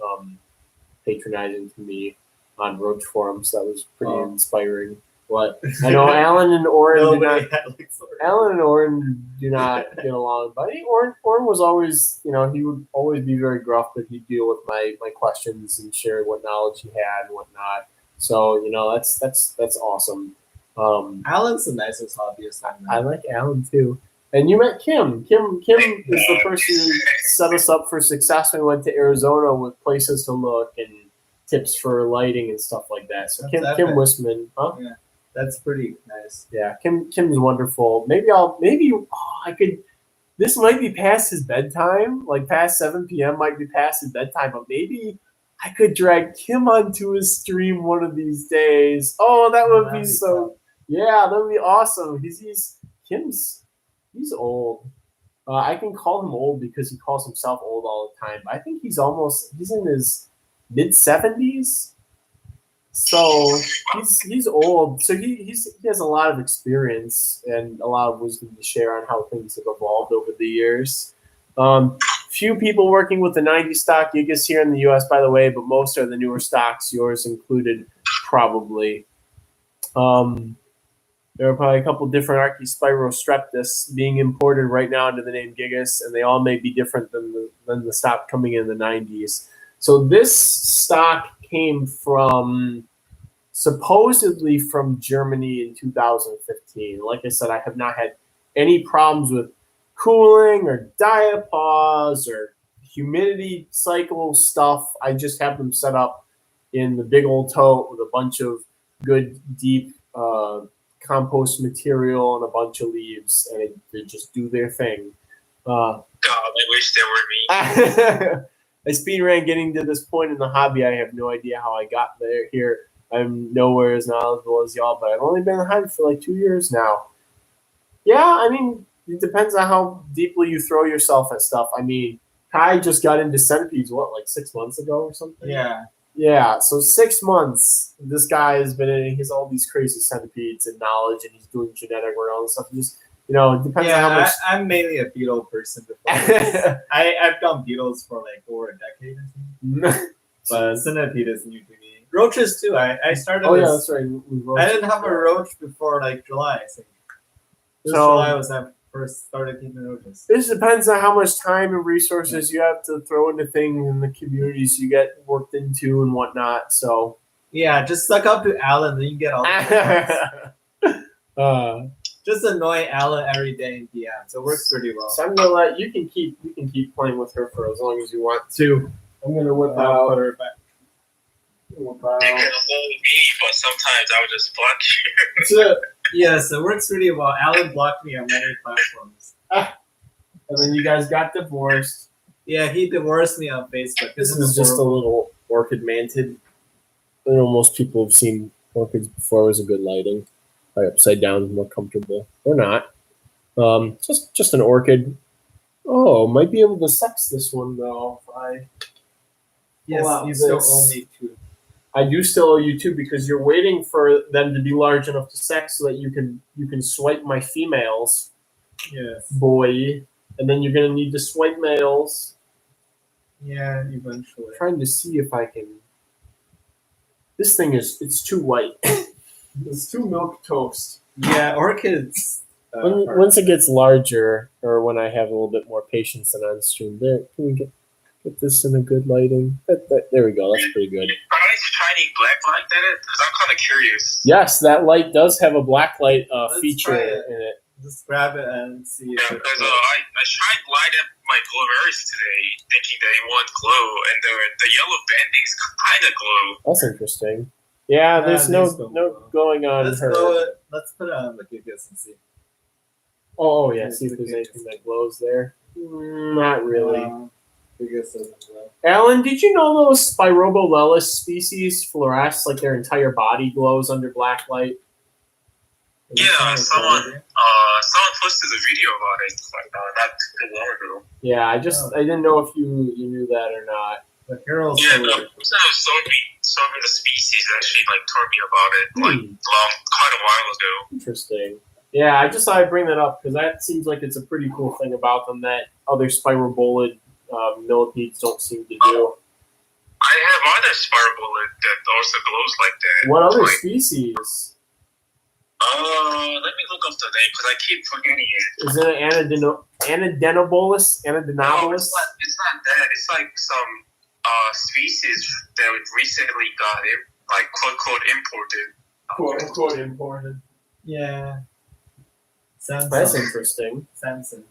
patronizing to me on Roach forums. That was pretty inspiring. What? I know Alan and Oren do Nobody not. had likes or Alan and Oren do not get along, but I think Oren was always, he would always be very gruff, but he'd deal with my questions and share what knowledge he had and whatnot. So that's awesome. Alan's the nicest hobbyist I know. I like Alan too. And you met Kim. Kim is the person who set us up for success when we went to Arizona with places to look and tips for lighting and stuff like that. So That's Kim epic. Wisman, huh? Yeah, that's pretty nice. Yeah, Kim's wonderful. Maybe I could. This might be past his bedtime, like past 7 p.m. might be past his bedtime, but maybe I could drag Kim onto his stream one of these days. Oh, that would That'd be be so. fun. Yeah, that would be awesome. He's old. I can call him old because he calls himself old all the time. I think he's in his mid-70s. So he's old. So he has a lot of experience and a lot of wisdom to share on how things have evolved over the years. Few people working with the 90 stock Gigas here in the U.S., by the way, but most are the newer stocks, yours included, probably. There are probably a couple different Archaeospirostreptus being imported right now under the name Gigas, and they all may be different than the stock coming in the 90s. So this stock came supposedly from Germany in 2015. Like I said, I have not had any problems with cooling or diapause or humidity cycle stuff. I just have them set up in the big old tote with a bunch of good, deep compost material and a bunch of leaves, and they just do their thing. God, I wish there were me. I speed ran getting to this point in the hobby. I have no idea how I got here. I'm nowhere as knowledgeable as y'all, but I've only been in the hobby for like 2 years now. Yeah, I mean, it depends on how deeply you throw yourself at stuff. I mean, Kai just got into centipedes, like 6 months ago or something? Yeah. Yeah, so 6 months, this guy has been in, he has all these crazy centipedes and knowledge, and he's doing genetic work and all this stuff. Just, it depends on how much. I'm mainly a beetle person before. I've done beetles for like over a decade or something. But centipede is new to me. Roaches too. I started. Oh, yeah, that's right. I didn't have a roach before like July. I think. This July was when I first started keeping roaches. This depends on how much time and resources you have to throw into things and the communities you get worked into and whatnot. So yeah, just suck up to Alan, then you get all the just annoy Alan every day in DM. So it works pretty well. So I'm gonna let you can keep playing with her for as long as you want to. I'm gonna whip out. Put her back. You can hold me, but sometimes I would just block you. Yes, it works really well. Alan blocked me on many platforms. And then you guys got divorced. Yeah, he divorced me on Facebook. This is just a little orchid mantid. I know most people have seen orchids before. It was a good lighting. Probably upside down, more comfortable. Or not. Just an orchid. Oh, might be able to sex this one though. Yes, you still owe me two. I do still owe you two because you're waiting for them to be large enough to sex so that you can swipe my females. Yes. Boy. And then you're gonna need to swipe males. Yeah, eventually. I'm trying to see if I can. This thing it's too white. It's too milk toast. Yeah, orchids. Once it gets larger, or when I have a little bit more patience than on stream, there can we get this in a good lighting? There we go. That's pretty good. Shiny black light that because I'm kind of curious. Yes, that light does have a black light feature in it. Just grab it and see. Yeah, because I tried light up my glowberries today, thinking they want glow, and the yellow bandings kind of glow. That's interesting. Yeah, there's no going on Let's her. Let's put it on the Gigas and see. Oh yeah, see if there's anything that glows there. Not really. Gigas doesn't glow. Alan, did you know those Spirobolellus species fluoresce like their entire body glows under black light? Yeah, someone posted a video about it not too long ago. Yeah, I didn't know if you knew that or not. The heroes. Yeah, no, some of the species actually told me about it quite a while ago. Interesting. Yeah, I just thought I'd bring that up because that seems like it's a pretty cool thing about them that other spirobolid millipedes don't seem to do. I have other spirobolid that also glows like that. What other species? Let me look up the name because I keep forgetting it. Is it Anadenobolus? No, Anadenobolus? it's not that. It's like some species that recently got it, like quote unquote imported. Quote unquote imported. Yeah. Samson. That's interesting. Samson.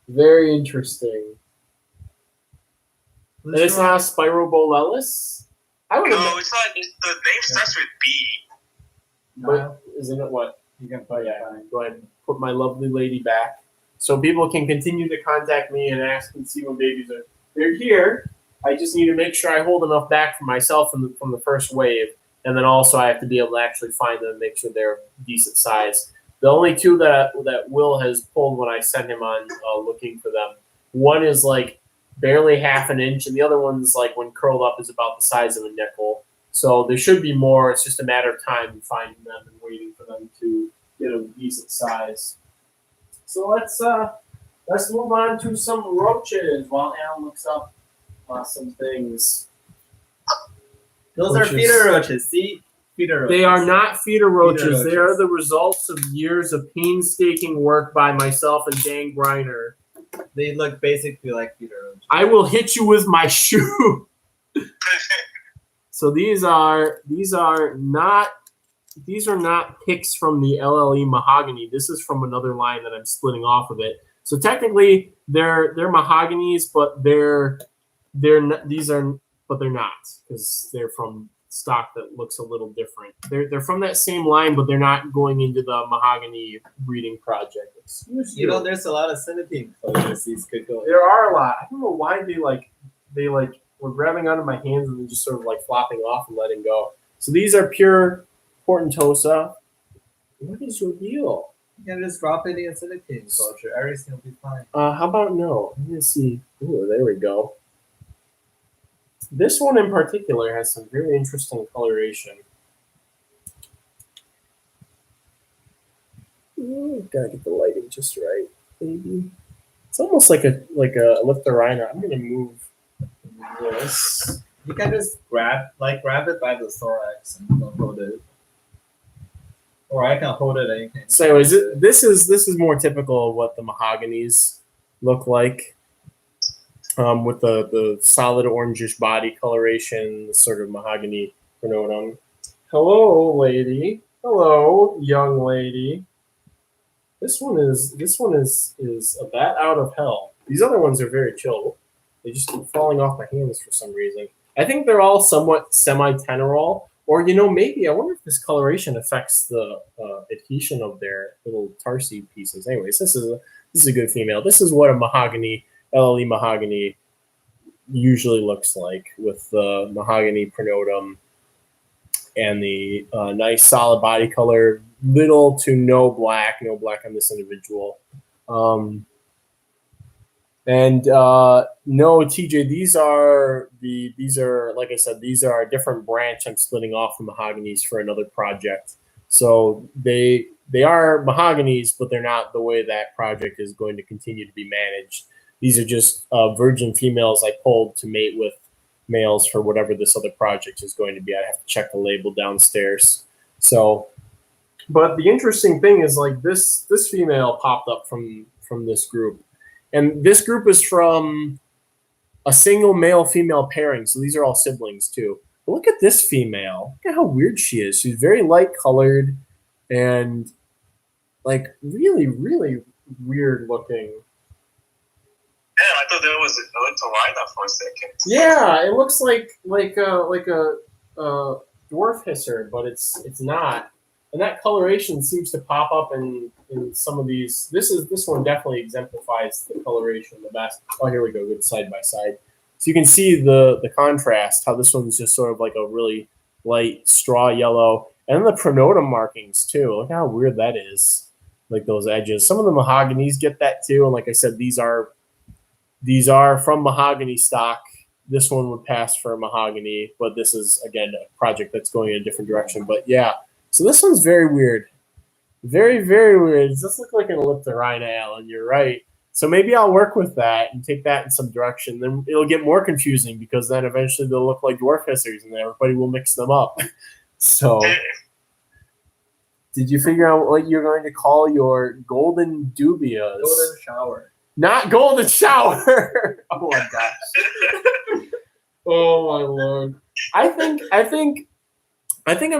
Very interesting. And it's not Spirobolellus? I would No, have. it's not. The name starts with B. But isn't it what? You can Oh yeah. Go ahead and put my lovely lady back, so people can continue to contact me and ask and see when babies are. They're here. I just need to make sure I hold enough back for myself from the first wave, and then also I have to be able to actually find them and make sure they're decent size. The only two that Will has pulled when I sent him on looking for them, one is like barely half an inch, and the other one's like when curled up is about the size of a nickel. So there should be more. It's just a matter of time finding them and waiting for them to get a decent size. So let's move on to some roaches while Alan looks up some things. Those are feeder roaches. See? Feeder roaches. They are not feeder roaches. Feeder They are roaches. the results of years of painstaking work by myself and Dan Griner. They look basically like feeder roaches. I will hit you with my shoe. So these are not picks from the LLE mahogany. This is from another line that I'm splitting off of it. So technically they're mahoganies, but they're not because they're from stock that looks a little different. They're from that same line, but they're not going into the mahogany breeding project. Excuse You know, there's a lot of centipede closures these could go. There are a lot. I don't know why they were grabbing onto my hands and then just sort of like flopping off and letting go. So these are pure Portentosa. What is your deal? You can just drop it in a centipede closure. Everything will be fine. How about no? Let me see. Ooh, there we go. This one in particular has some very interesting coloration. Ooh, gotta get the lighting just right, maybe. It's almost like a Leptorhina. I'm gonna move this. You can just grab it by the thorax and hold it. Or I can hold it anything. So anyways, this is more typical of what the mahoganies look like. With the solid orangish body coloration, the sort of mahogany pronotum. Hello, lady. Hello, young lady. This one is a bat out of hell. These other ones are very chill. They just keep falling off my hands for some reason. I think they're all somewhat semi-tenorol, or maybe I wonder if this coloration affects the adhesion of their little tarsi pieces. Anyways, this is a good female. This is what a mahogany. LLE mahogany usually looks like, with the mahogany pronotum and the nice solid body color, little to no black on this individual. No, TJ, these are like I said, these are a different branch I'm splitting off from mahoganies for another project. So they are mahoganies, but they're not the way that project is going to continue to be managed. These are just virgin females I pulled to mate with males for whatever this other project is going to be. I have to check the label downstairs. So, but the interesting thing is, like, this female popped up from this group, and this group is from a single male-female pairing. So these are all siblings too. But look at this female. Look at how weird she is. She's very light colored and like really, really weird looking. Yeah, I thought that was a Leptorhina for a second. Yeah, it looks like a dwarf hisser, but it's not. And that coloration seems to pop up in some of these. This one definitely exemplifies the coloration the best. Oh, here we go, good side by side. So you can see the contrast, how this one's just sort of like a really light straw yellow. And then the pronotum markings too. Look how weird that is. Like those edges. Some of the mahoganies get that too. And like I said, these are from mahogany stock. This one would pass for mahogany, but this is, again, a project that's going in a different direction. But yeah, so this one's very weird. Very, very weird. It does look like an Leptorhina, Alan. You're right. So maybe I'll work with that and take that in some direction. Then it'll get more confusing because then eventually they'll look like dwarf hissers and everybody will mix them up. So Did you figure out what you're going to call your golden dubias? Golden shower. Not golden shower. Oh my gosh. Oh my lord. I think I'm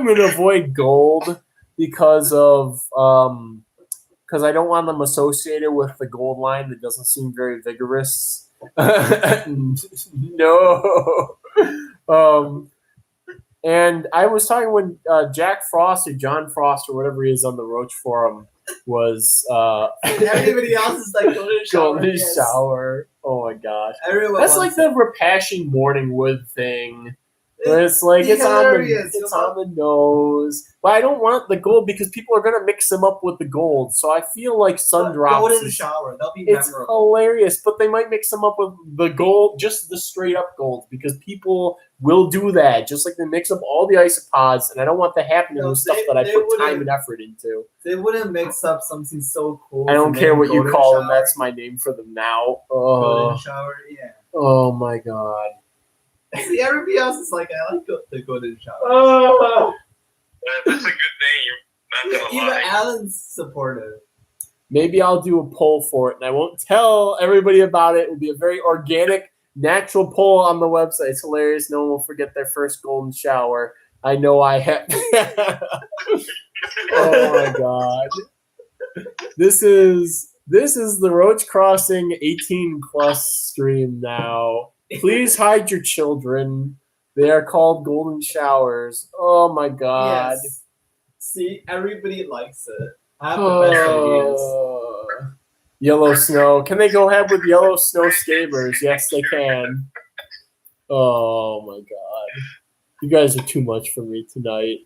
going to avoid gold because of because I don't want them associated with the gold line that doesn't seem very vigorous. No. And I was talking when Jack Frost or John Frost or whatever he is on the Roach forum was Everybody else is like golden shower. golden yes. shower. Oh my gosh. Everyone That's wants like the repashing morning wood thing. Where it's like it's hilarious. on the nose. But I don't want the gold because people are gonna mix them up with the gold. So I feel like sun drops. golden is- shower. They'll be It's memorable. hilarious, but they might mix them up with the gold, just the straight up gold, because people will do that. Just like they mix up all the isopods, and I don't want that happening No, with stuff they- that I they put wouldn't- time and effort into. They wouldn't mix up something so cool. I don't to care name what you golden call them. shower. That's my name for them now. Golden shower. Yeah. Oh my god. See, everybody else is like, I like the golden shower. That's a good name. Not gonna Even lie. Alan's supportive. Maybe I'll do a poll for it, and I won't tell everybody about it. It will be a very organic, natural poll on the website. It's hilarious. No one will forget their first golden shower. I know I have. Oh my god. This is the Roach Crossing 18 plus stream now. Please hide your children. They are called golden showers. Oh my god. Yes. See, everybody likes it. I have the best ideas. Yellow snow. Can they go ahead with yellow snow scabers? Yes, they can. Oh my god. You guys are too much for me tonight.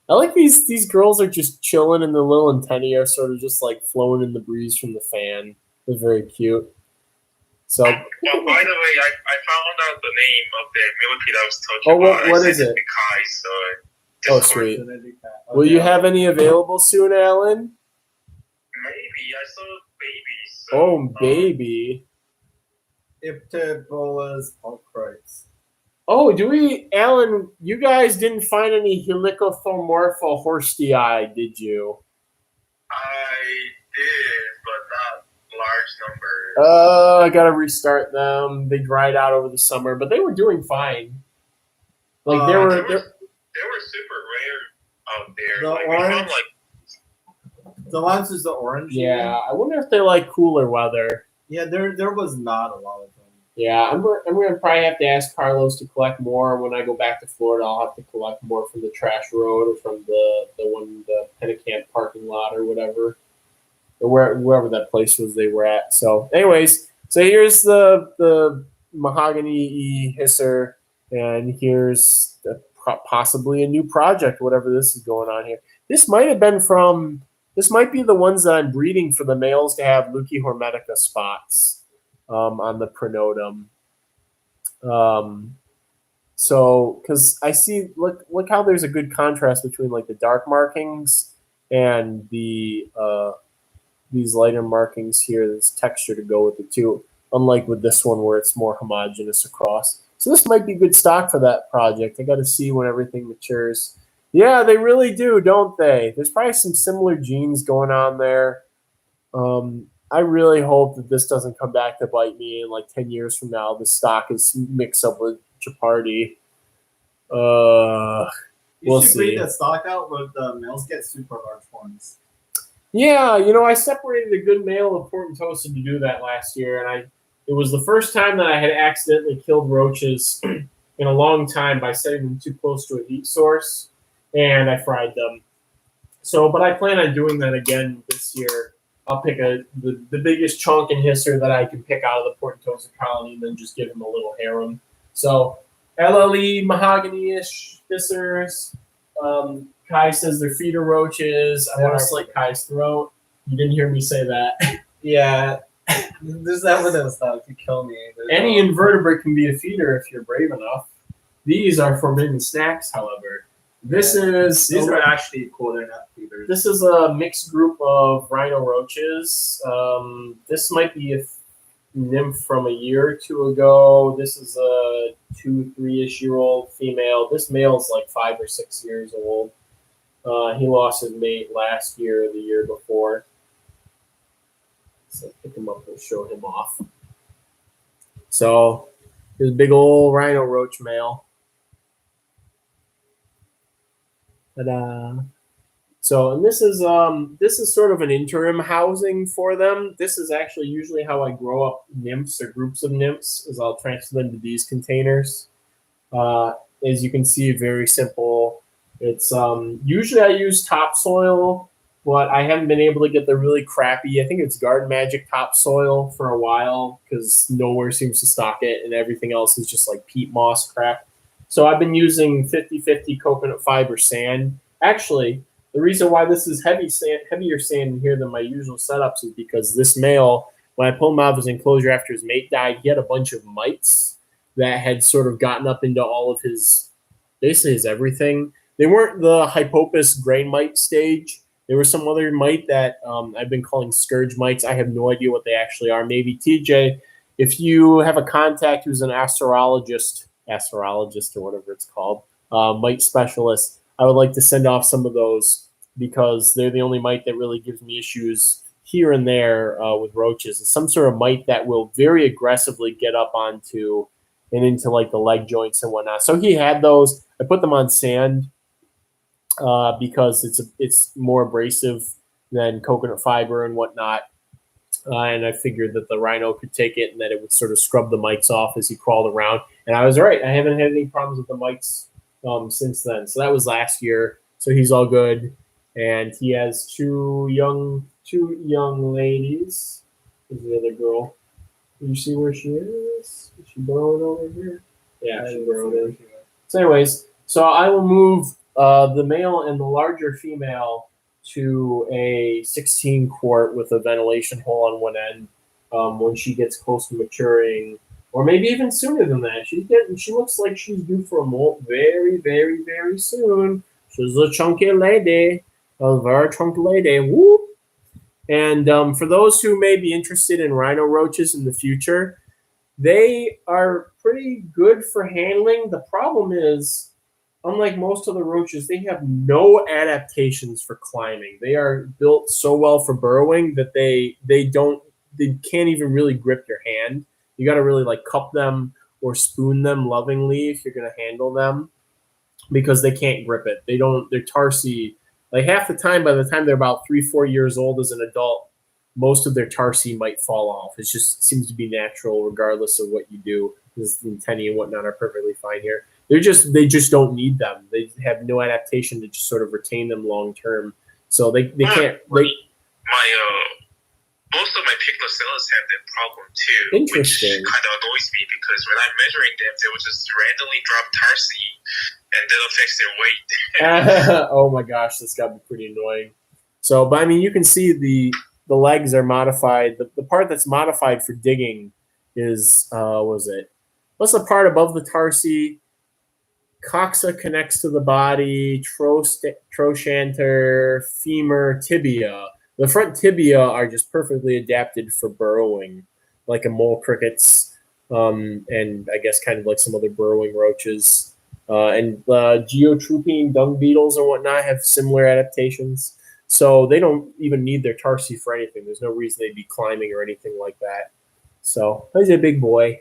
I like these girls are just chilling and the little antennae are sort of just like flowing in the breeze from the fan. They're very cute. So Well, by the way, I found out the name of the military that I was talking about. what I is sent it? to Kai, so Oh Discord. sweet. Will you have any available soon, Alan? Maybe I saw babies. So, Oh baby. Iptibola's Polkrites. Oh, Alan, you guys didn't find any Helicothomorpha horstii, did you? I did, but not large numbers. I gotta restart them. They dried out over the summer, but they were doing fine. Like They were super rare out there. The Like we orange? found like The ones is the orange. yeah, I wonder if they like cooler weather. Yeah, there was not a lot of them. Yeah, I'm gonna probably have to ask Carlos to collect more when I go back to Florida. I'll have to collect more from the trash road or from the Pennicamp parking lot or whatever, or wherever that place was they were at. So, anyways, here's the mahogany hisser, and here's possibly a new project, whatever this is going on here. This might be the ones that I'm breeding for the males to have Leuci hermetica spots. On the pronotum. So, because I see, look how there's a good contrast between like the dark markings and the these lighter markings here. There's texture to go with it too, unlike with this one where it's more homogeneous across. So this might be good stock for that project. I got to see when everything matures. Yeah, they really do, don't they? There's probably some similar genes going on there. I really hope that this doesn't come back to bite me in like 10 years from now. The stock is mixed up with Chapardi. We'll should see. breed the stock out where the males get super large ones. Yeah, I separated a good male of Portentosa to do that last year, and it was the first time that I had accidentally killed roaches in a long time by setting them too close to a heat source, and I fried them. So, but I plan on doing that again this year. I'll pick the biggest chunk and hisser that I can pick out of the Portentosa colony and then just give him a little harem. So LLE mahogany-ish hissers. Kai says they're feeder roaches. I want to slit Kai's throat. You didn't hear me say that. Yeah, there's evidence that if you kill me. Any invertebrate can be a feeder if you're brave enough. These are forbidden snacks, however. These are actually cool. They're not feeders. This is a mixed group of Rhino Roaches. This might be a nymph from a year or two ago. This is a 2-3-ish year old female. This male's like 5 or 6 years old. He lost his mate last year or the year before. So pick him up and show him off. So his big old Rhino Roach male. Ta-da. So, and this is sort of an interim housing for them. This is actually usually how I grow up nymphs or groups of nymphs, is I'll transfer them to these containers. As you can see, very simple. It's usually I use topsoil, but I haven't been able to get the really crappy, I think it's Garden Magic topsoil for a while because nowhere seems to stock it and everything else is just like peat moss crap. So I've been using 50-50 coconut fiber sand. Actually, the reason why this is heavier sand in here than my usual setups is because this male, when I pulled him out of his enclosure after his mate died, he had a bunch of mites that had sort of gotten up into all of his, basically his everything. They weren't the Hypopus grain mite stage. There was some other mite that I've been calling scourge mites. I have no idea what they actually are. Maybe TJ, if you have a contact who's an asterologist or whatever it's called, mite specialist, I would like to send off some of those because they're the only mite that really gives me issues here and there with roaches. It's some sort of mite that will very aggressively get up onto and into like the leg joints and whatnot. So he had those. I put them on sand because it's more abrasive than coconut fiber and whatnot. And I figured that the rhino could take it and that it would sort of scrub the mites off as he crawled around. And I was right. I haven't had any problems with the mites since then. So that was last year. So he's all good. And he has two young ladies. There's the other girl. Can you see where she is? Is she burrowing over here? Yeah, she's burrowing in. So anyways, so I will move the male and the larger female to a 16 quart with a ventilation hole on one end when she gets close to maturing, or maybe even sooner than that. She looks like she's due for a molt very, very, very soon. She's a chunky lady, a very chunky lady. Whoop. And for those who may be interested in rhino roaches in the future, they are pretty good for handling. The problem is, unlike most of the roaches, they have no adaptations for climbing. They are built so well for burrowing that they can't even really grip your hand. You got to really like cup them or spoon them lovingly if you're going to handle them because they can't grip it. Their tarsi, like half the time, by the time they're about 3-4 years old as an adult, most of their tarsi might fall off. It just seems to be natural regardless of what you do. Because the antennae and whatnot are perfectly fine here. They just don't need them. They have no adaptation to just sort of retain them long term. So they can't. Most of my Pictocellus have that problem too. Interesting. Which kind of annoys me because when I'm measuring them, they will just randomly drop tarsi, and that affects their weight. Oh my gosh, that's got to be pretty annoying. So, but I mean, you can see the legs are modified. The part that's modified for digging is what's the part above the tarsi? Coxa connects to the body, trochanter, femur, tibia. The front tibia are just perfectly adapted for burrowing, like a mole crickets, and I guess kind of like some other burrowing roaches. And geotroopine dung beetles and whatnot have similar adaptations. So they don't even need their tarsi for anything. There's no reason they'd be climbing or anything like that. So he's a big boy.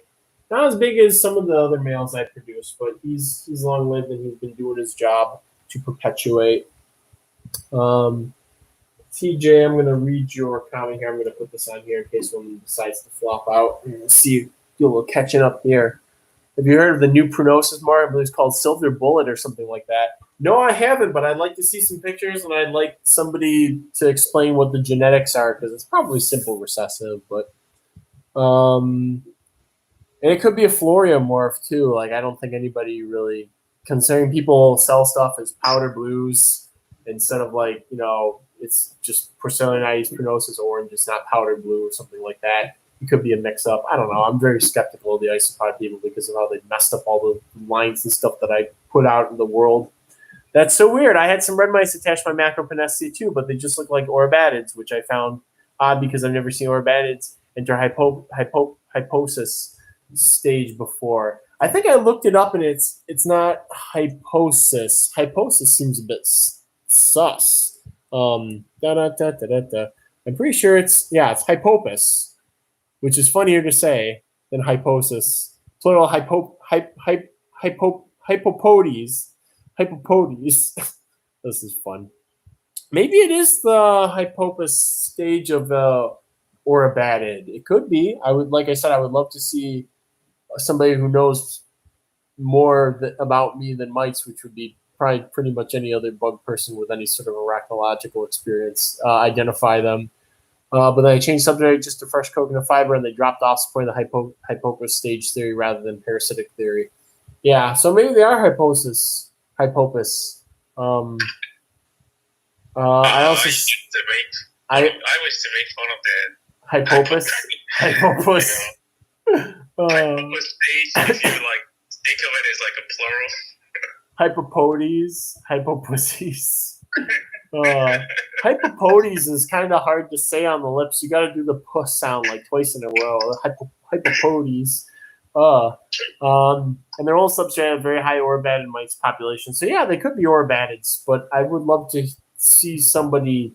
Not as big as some of the other males I produce, but he's long lived and he's been doing his job to perpetuate. TJ, I'm going to read your comment here. I'm going to put this on here in case one decides to flop out. And see, do a little catching up here. Have you heard of the new Prunosis mark? I believe it's called Silver Bullet or something like that. No, I haven't, but I'd like to see some pictures, and I'd like somebody to explain what the genetics are because it's probably simple recessive, but and it could be a floriomorph too. Like I don't think anybody really, considering people sell stuff as powder blues instead of like, it's just Porcellanites Prunosis orange. It's not powder blue or something like that. It could be a mix-up. I don't know. I'm very skeptical of the isopod people because of how they messed up all the lines and stuff that I put out in the world. That's so weird. I had some red mice attached to my Macropinacea too, but they just look like Orobatids, which I found odd because I've never seen Orobatids enter hyposis stage before. I think I looked it up and it's not hyposis. Hyposis seems a bit sus. I'm pretty sure it's hypopus, which is funnier to say than hyposis. Plural hypopodes. Hypopodes. This is fun. Maybe it is the hypopus stage of Orobatid. It could be. I would love to see somebody who knows more about me than mites, which would be probably pretty much any other bug person with any sort of arachnological experience, identify them. But then I changed subject just to fresh coconut fiber, and they dropped off supporting the hypopus stage theory rather than parasitic theory. Yeah, so maybe they are hypopus. I also used to make fun of that. hypopus. Hypopus stage, if you like think of it as like a plural. Hypopodes. Hypopodes is kind of hard to say on the lips. You got to do the puss sound like twice in a row. Hypopodes. And they're all substrate of very high Orobatid mites population. So yeah, they could be Orobatids, but I would love to see somebody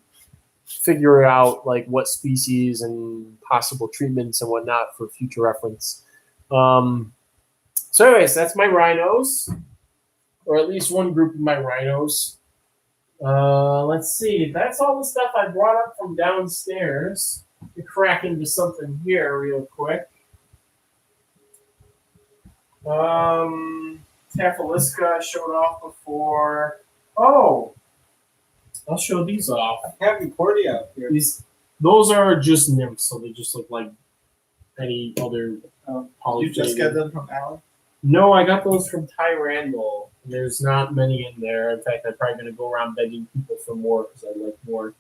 figure out like what species and possible treatments and whatnot for future reference. So anyways, that's my rhinos, or at least one group of my rhinos. Let's see. That's all the stuff I brought up from downstairs. To crack into something here real quick. Taphiliska showed off before. Oh, I'll show these off. I have Concordia up here. Those are just nymphs, so they just look like any other You just get them from Alan? No, I got those from Ty Randall. There's not many in there. In fact, I'm probably going to go around begging people for more because I like more.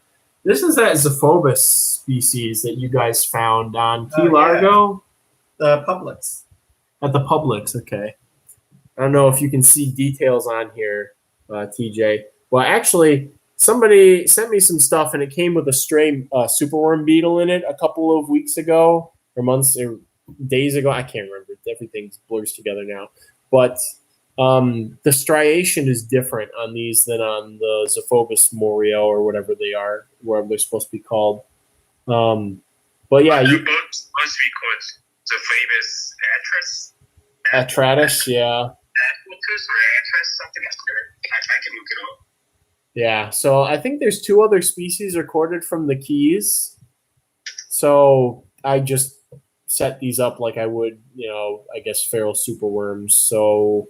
This is that Zophobus species that you guys found on Key Largo? The Publix. At the Publix, okay. I don't know if you can see details on here, TJ. Well, actually, somebody sent me some stuff, and it came with a stray superworm beetle in it a couple of weeks ago, or months, or days ago. I can't remember. Everything blurs together now. But the striation is different on these than on the Zophobus morio or whatever they are, whatever they're supposed to be called. But yeah, They're both supposed to be called Zophobus atratus, yeah. Atlatus or atras, something like that. I can look it up. Yeah, so I think there's 2 other species recorded from the Keys. So I just set these up like I would, I guess feral superworms. So,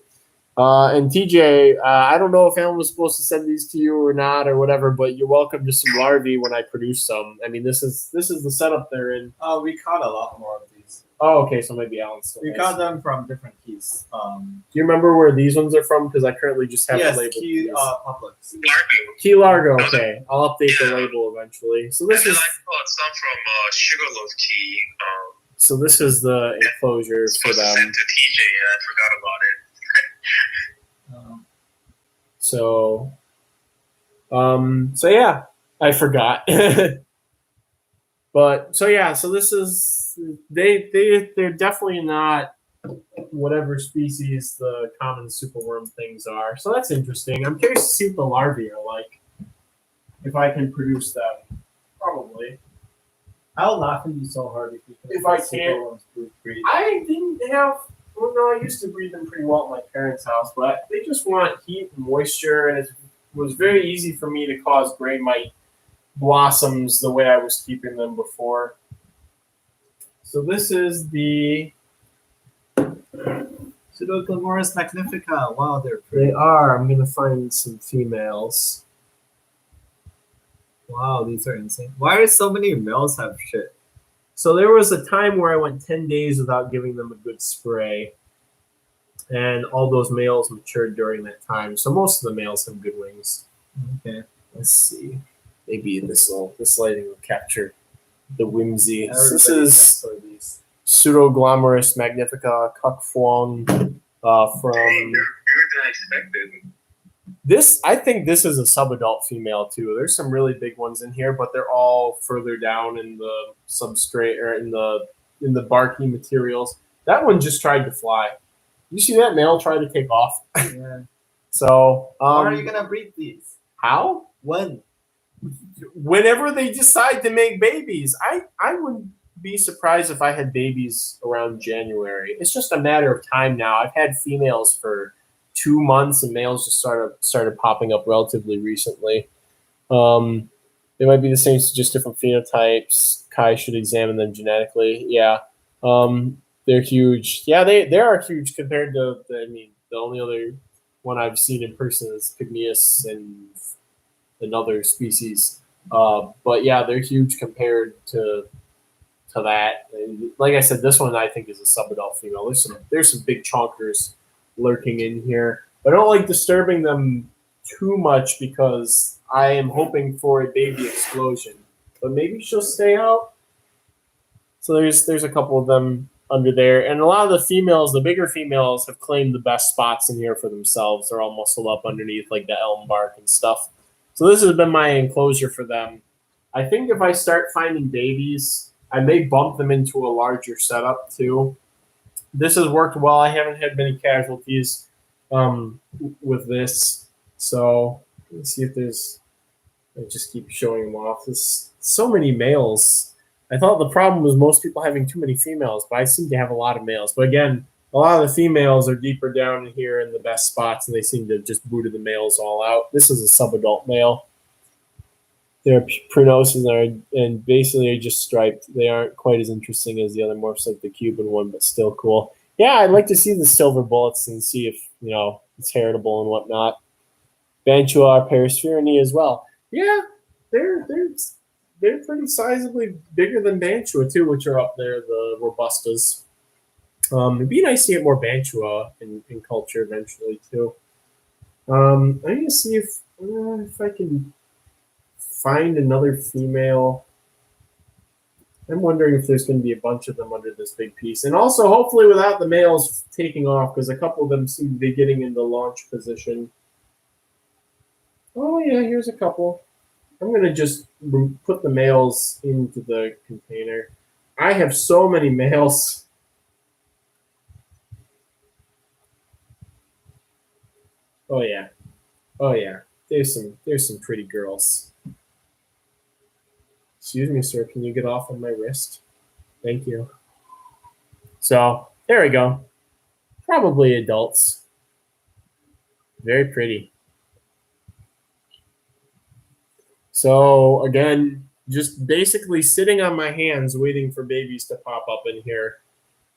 and TJ, I don't know if Alan was supposed to send these to you or not or whatever, but you're welcome to some larvae when I produce some. I mean, this is the setup they're in. Oh, we caught a lot more of these. Oh, okay, so maybe Alan still We has. got them from different keys. Do you remember where these ones are from? Because I currently just have the label. Key Publix. Key Largo, okay. I'll update the label eventually. So this is... I bought some from Sugarloaf Key. So this is the enclosure for them. Sent to TJ, and I forgot about it. So yeah, I forgot. But so yeah, so this is they're definitely not whatever species the common superworm things are. So that's interesting. I'm curious to see what the larvae are like. If I can produce them, probably. I'll laugh at you so hard if I can't. I didn't have. Well, no, I used to breed them pretty well at my parents' house, but they just want heat and moisture, and it was very easy for me to cause gray mite blossoms the way I was keeping them before. So this is the Pseudoglamorous magnifica. Wow, they're pretty. They are. I'm going to find some females. Wow, these are insane. Why do so many males have shit? So there was a time where I went 10 days without giving them a good spray. And all those males matured during that time. So most of the males have good wings. Okay. Let's see. Maybe this lighting will capture the whimsy. So this is Pseudoglamorous magnifica Cuckfuong from... You're than expected. This, I think this is a subadult female too. There's some really big ones in here, but they're all further down in the substrate or in the barky materials. That one just tried to fly. You see that male try to take off? Yeah. So, how are you gonna breed these? How? When? Whenever they decide to make babies. I wouldn't be surprised if I had babies around January. It's just a matter of time now. I've had females for 2 months, and males just started popping up relatively recently. They might be the same, just different phenotypes. Kai should examine them genetically. Yeah, they're huge. Yeah, they are huge compared to. The only other one I've seen in person is Pygmaeus and another species. But yeah, they're huge compared to that. And like I said, this one I think is a subadult female. There's some big chonkers lurking in here, but I don't like disturbing them too much because I am hoping for a baby explosion. But maybe she'll stay out. So there's a couple of them under there, and a lot of the females, the bigger females, have claimed the best spots in here for themselves. They're all muscled up underneath like the elm bark and stuff. So this has been my enclosure for them. I think if I start finding babies, I may bump them into a larger setup too. This has worked well. I haven't had many casualties with this. So let's see if there's. I just keep showing them off. There's so many males. I thought the problem was most people having too many females, but I seem to have a lot of males. But again, a lot of the females are deeper down in here in the best spots, and they seem to have just booted the males all out. This is a subadult male. Their pronoses and basically are just striped. They aren't quite as interesting as the other morphs like the Cuban one, but still cool. Yeah, I'd like to see the silver bullets and see if it's heritable and whatnot. Bantua are Perispherinae as well. Yeah, they're pretty sizably bigger than Bantua too, which are up there, the Robustas. It'd be nice to get more Bantua in culture eventually too. I'm gonna see if I can find another female. I'm wondering if there's going to be a bunch of them under this big piece, and also hopefully without the males taking off, because a couple of them seem to be getting into launch position. Oh yeah, here's a couple. I'm going to just put the males into the container. I have so many males. Oh yeah. Oh yeah. There's some pretty girls. Excuse me, sir. Can you get off on my wrist? Thank you. So there we go. Probably adults. Very pretty. So again, just basically sitting on my hands waiting for babies to pop up in here.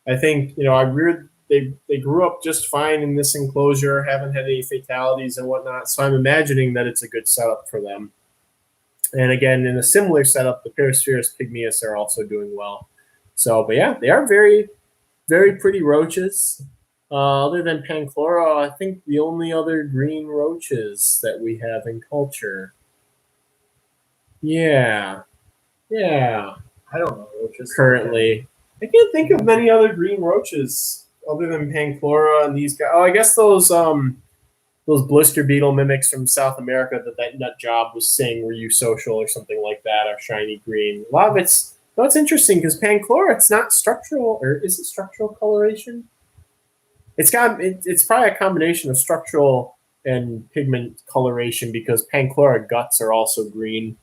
I think, they grew up just fine in this enclosure, haven't had any fatalities and whatnot, so I'm imagining that it's a good setup for them. And again, in a similar setup, the Perispherus pygmaeus are also doing well. So, but yeah, they are very, very pretty roaches. Other than Panchlora, I think the only other green roaches that we have in culture. Yeah. I don't know roaches. Currently, I can't think of many other green roaches other than Panchlora and these guys. Oh, I guess those blister beetle mimics from South America that nut job was saying were eusocial or something like that are shiny green. A lot of it's interesting because Panchlora, it's not structural, or is it structural coloration? It's probably a combination of structural and pigment coloration because Panchlora guts are also green.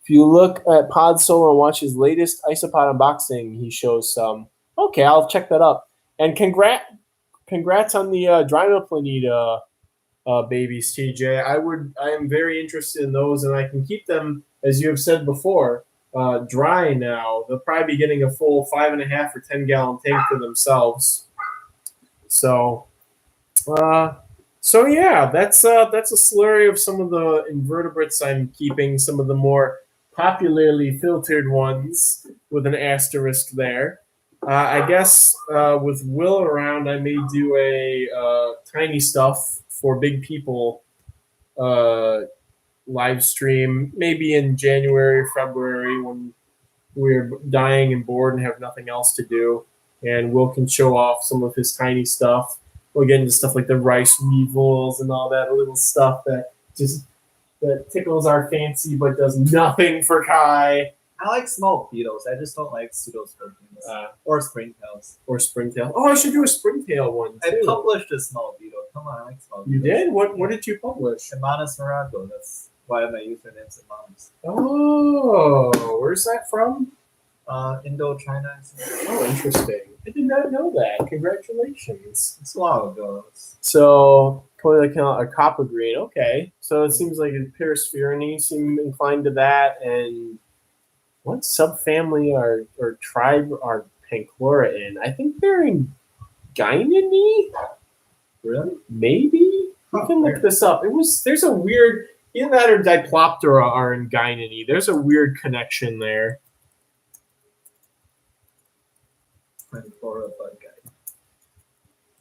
If you look at Pod Solo and watch his latest isopod unboxing, he shows some. Okay, I'll check that up. And congrats on the Drinoplanida babies, TJ. I am very interested in those, and I can keep them, as you have said before, dry now. They'll probably be getting a full 5.5 or 10 gallon tank for themselves. So yeah, that's a slurry of some of the invertebrates I'm keeping, some of the more popularly filtered ones with an asterisk there. I guess with Will around, I may do a tiny stuff for big people live stream, maybe in January or February when we're dying and bored and have nothing else to do. And Will can show off some of his tiny stuff. We'll get into stuff like the rice weevils and all that little stuff that tickles our fancy but does nothing for Kai. I like small beetles. I just don't like pseudoscorpions or springtails. Oh, I should do a springtail one too. I published a small beetle. Come on, I like small beetles. You did? What did you publish? Euthanizing Rodents. why my usernames and moms. Oh, where's that from? Indochina. Oh, interesting. I did not know that. Congratulations. It's a while ago. So, probably like a copper green. Okay. So it seems like a Perispherine seem inclined to that. And what subfamily or tribe are Panchlora in? I think they're in Gynany? Really? Maybe? You can look this up. There's a weird, either that or Diploptera are in Gynany. There's a weird connection there. Panchlora bug guy.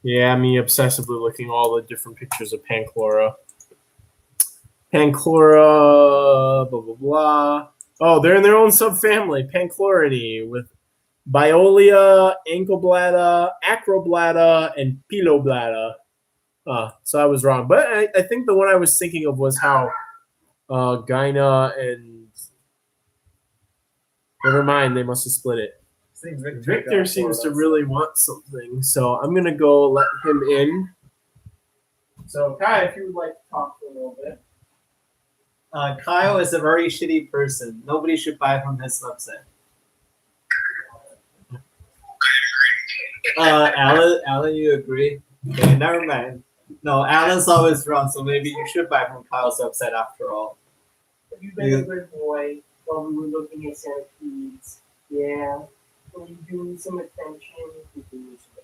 Yeah, me obsessively looking all the different pictures of Panchlora. Panchlora, blah, blah, blah. Oh, they're in their own subfamily, Panchlorinae, with Biolia, Ankleblada, Acroblada, and Piloblada. So I was wrong. But I think the one I was thinking of was how Gyna and... Never mind, they must have split it. Victor seems to really want something, so I'm going to go let him in. So, Kai, if you would like to talk for a little bit. Kyle is a very shitty person. Nobody should buy from his website. Alan, you agree? Okay, never mind. No, Alan's always wrong, so maybe you should buy from Kyle's website after all. You've been a good boy while we were looking at centipedes. Yeah. Will you do me some attention? You do me some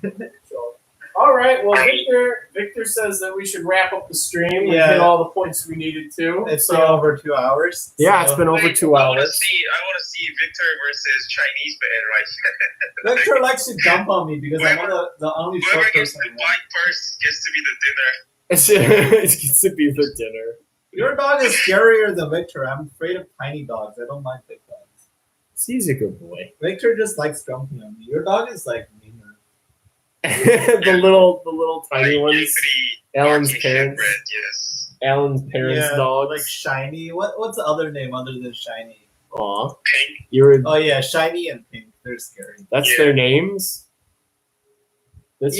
attention. So, all right. Well, Victor says that we should wrap up the stream. We hit all the points we needed to. It's been over 2 hours. Yeah, it's been over 2 hours. I want to see Victor versus Chinese man, right? Victor likes to jump on me because I'm the only short Whoever gets person. the bike first gets to be the dinner. It gets to be the dinner. Your dog is scarier than Victor. I'm afraid of tiny dogs. I don't mind big dogs. He's a good boy. Victor just likes jumping on me. Your dog is like meaner. the little tiny ones. Alan's parents. Yes. Alan's parents' dogs. Like Shiny. What's the other name other than Shiny? Aw. Pink. Oh yeah, Shiny and Pink. They're scary. That's their names? That's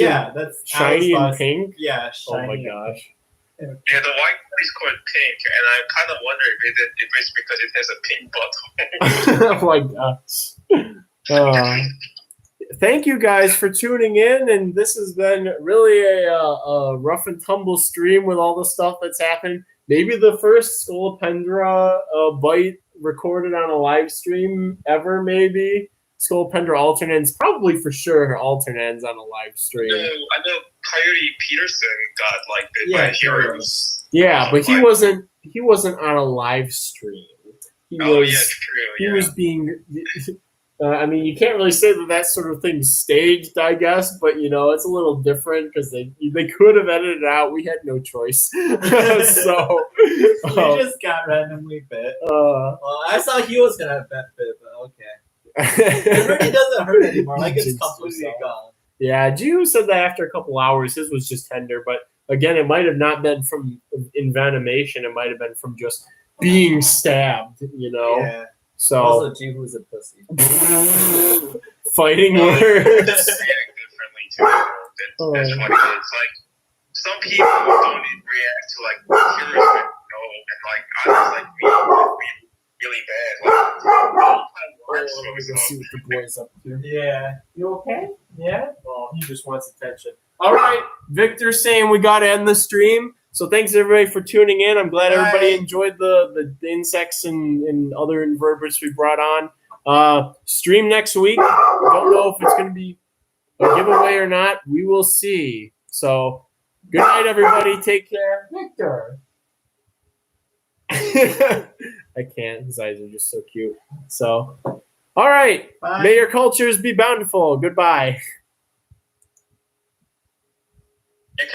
Shiny and Pink? Yeah, Shiny. Oh my gosh. Yeah, the white one is called Pink, and I kind of wonder if it's because it has a pink bottom. Oh my gosh. Thank you guys for tuning in, and this has been really a rough and tumble stream with all the stuff that's happened. Maybe the first Scolopendra bite recorded on a live stream ever, maybe. Scolopendra alternans, probably for sure alternans on a live stream. I know Coyote Peterson got bit by heroes. Yeah, but he wasn't on a live stream. True. He was being. I mean, you can't really say that sort of thing's staged, I guess, but it's a little different because they could have edited it out. We had no choice, so he just got randomly bit. Well, I thought he was gonna have bit, but okay. It really doesn't hurt anymore. It's completely gone. Yeah, Gio said that after a couple hours, his was just tender, but again, it might have not been from envenomation. It might have been from just being stabbed. Yeah. So also, Jihu's a pussy. Fighting words. Differently too. That's funny. It's like some people don't react to heroes, and others really bad. Let me go see what the boy's up to. Yeah. You okay? Yeah? Well, he just wants attention. All right. Victor's saying we got to end the stream. So thanks, everybody, for tuning in. I'm glad everybody enjoyed the insects and other invertebrates we brought on. Stream next week. Don't know if it's going to be a giveaway or not. We will see. So good night, everybody. Take care. Victor. I can't. His eyes are just so cute. So, all right. Bye. May your cultures be bountiful. Goodbye.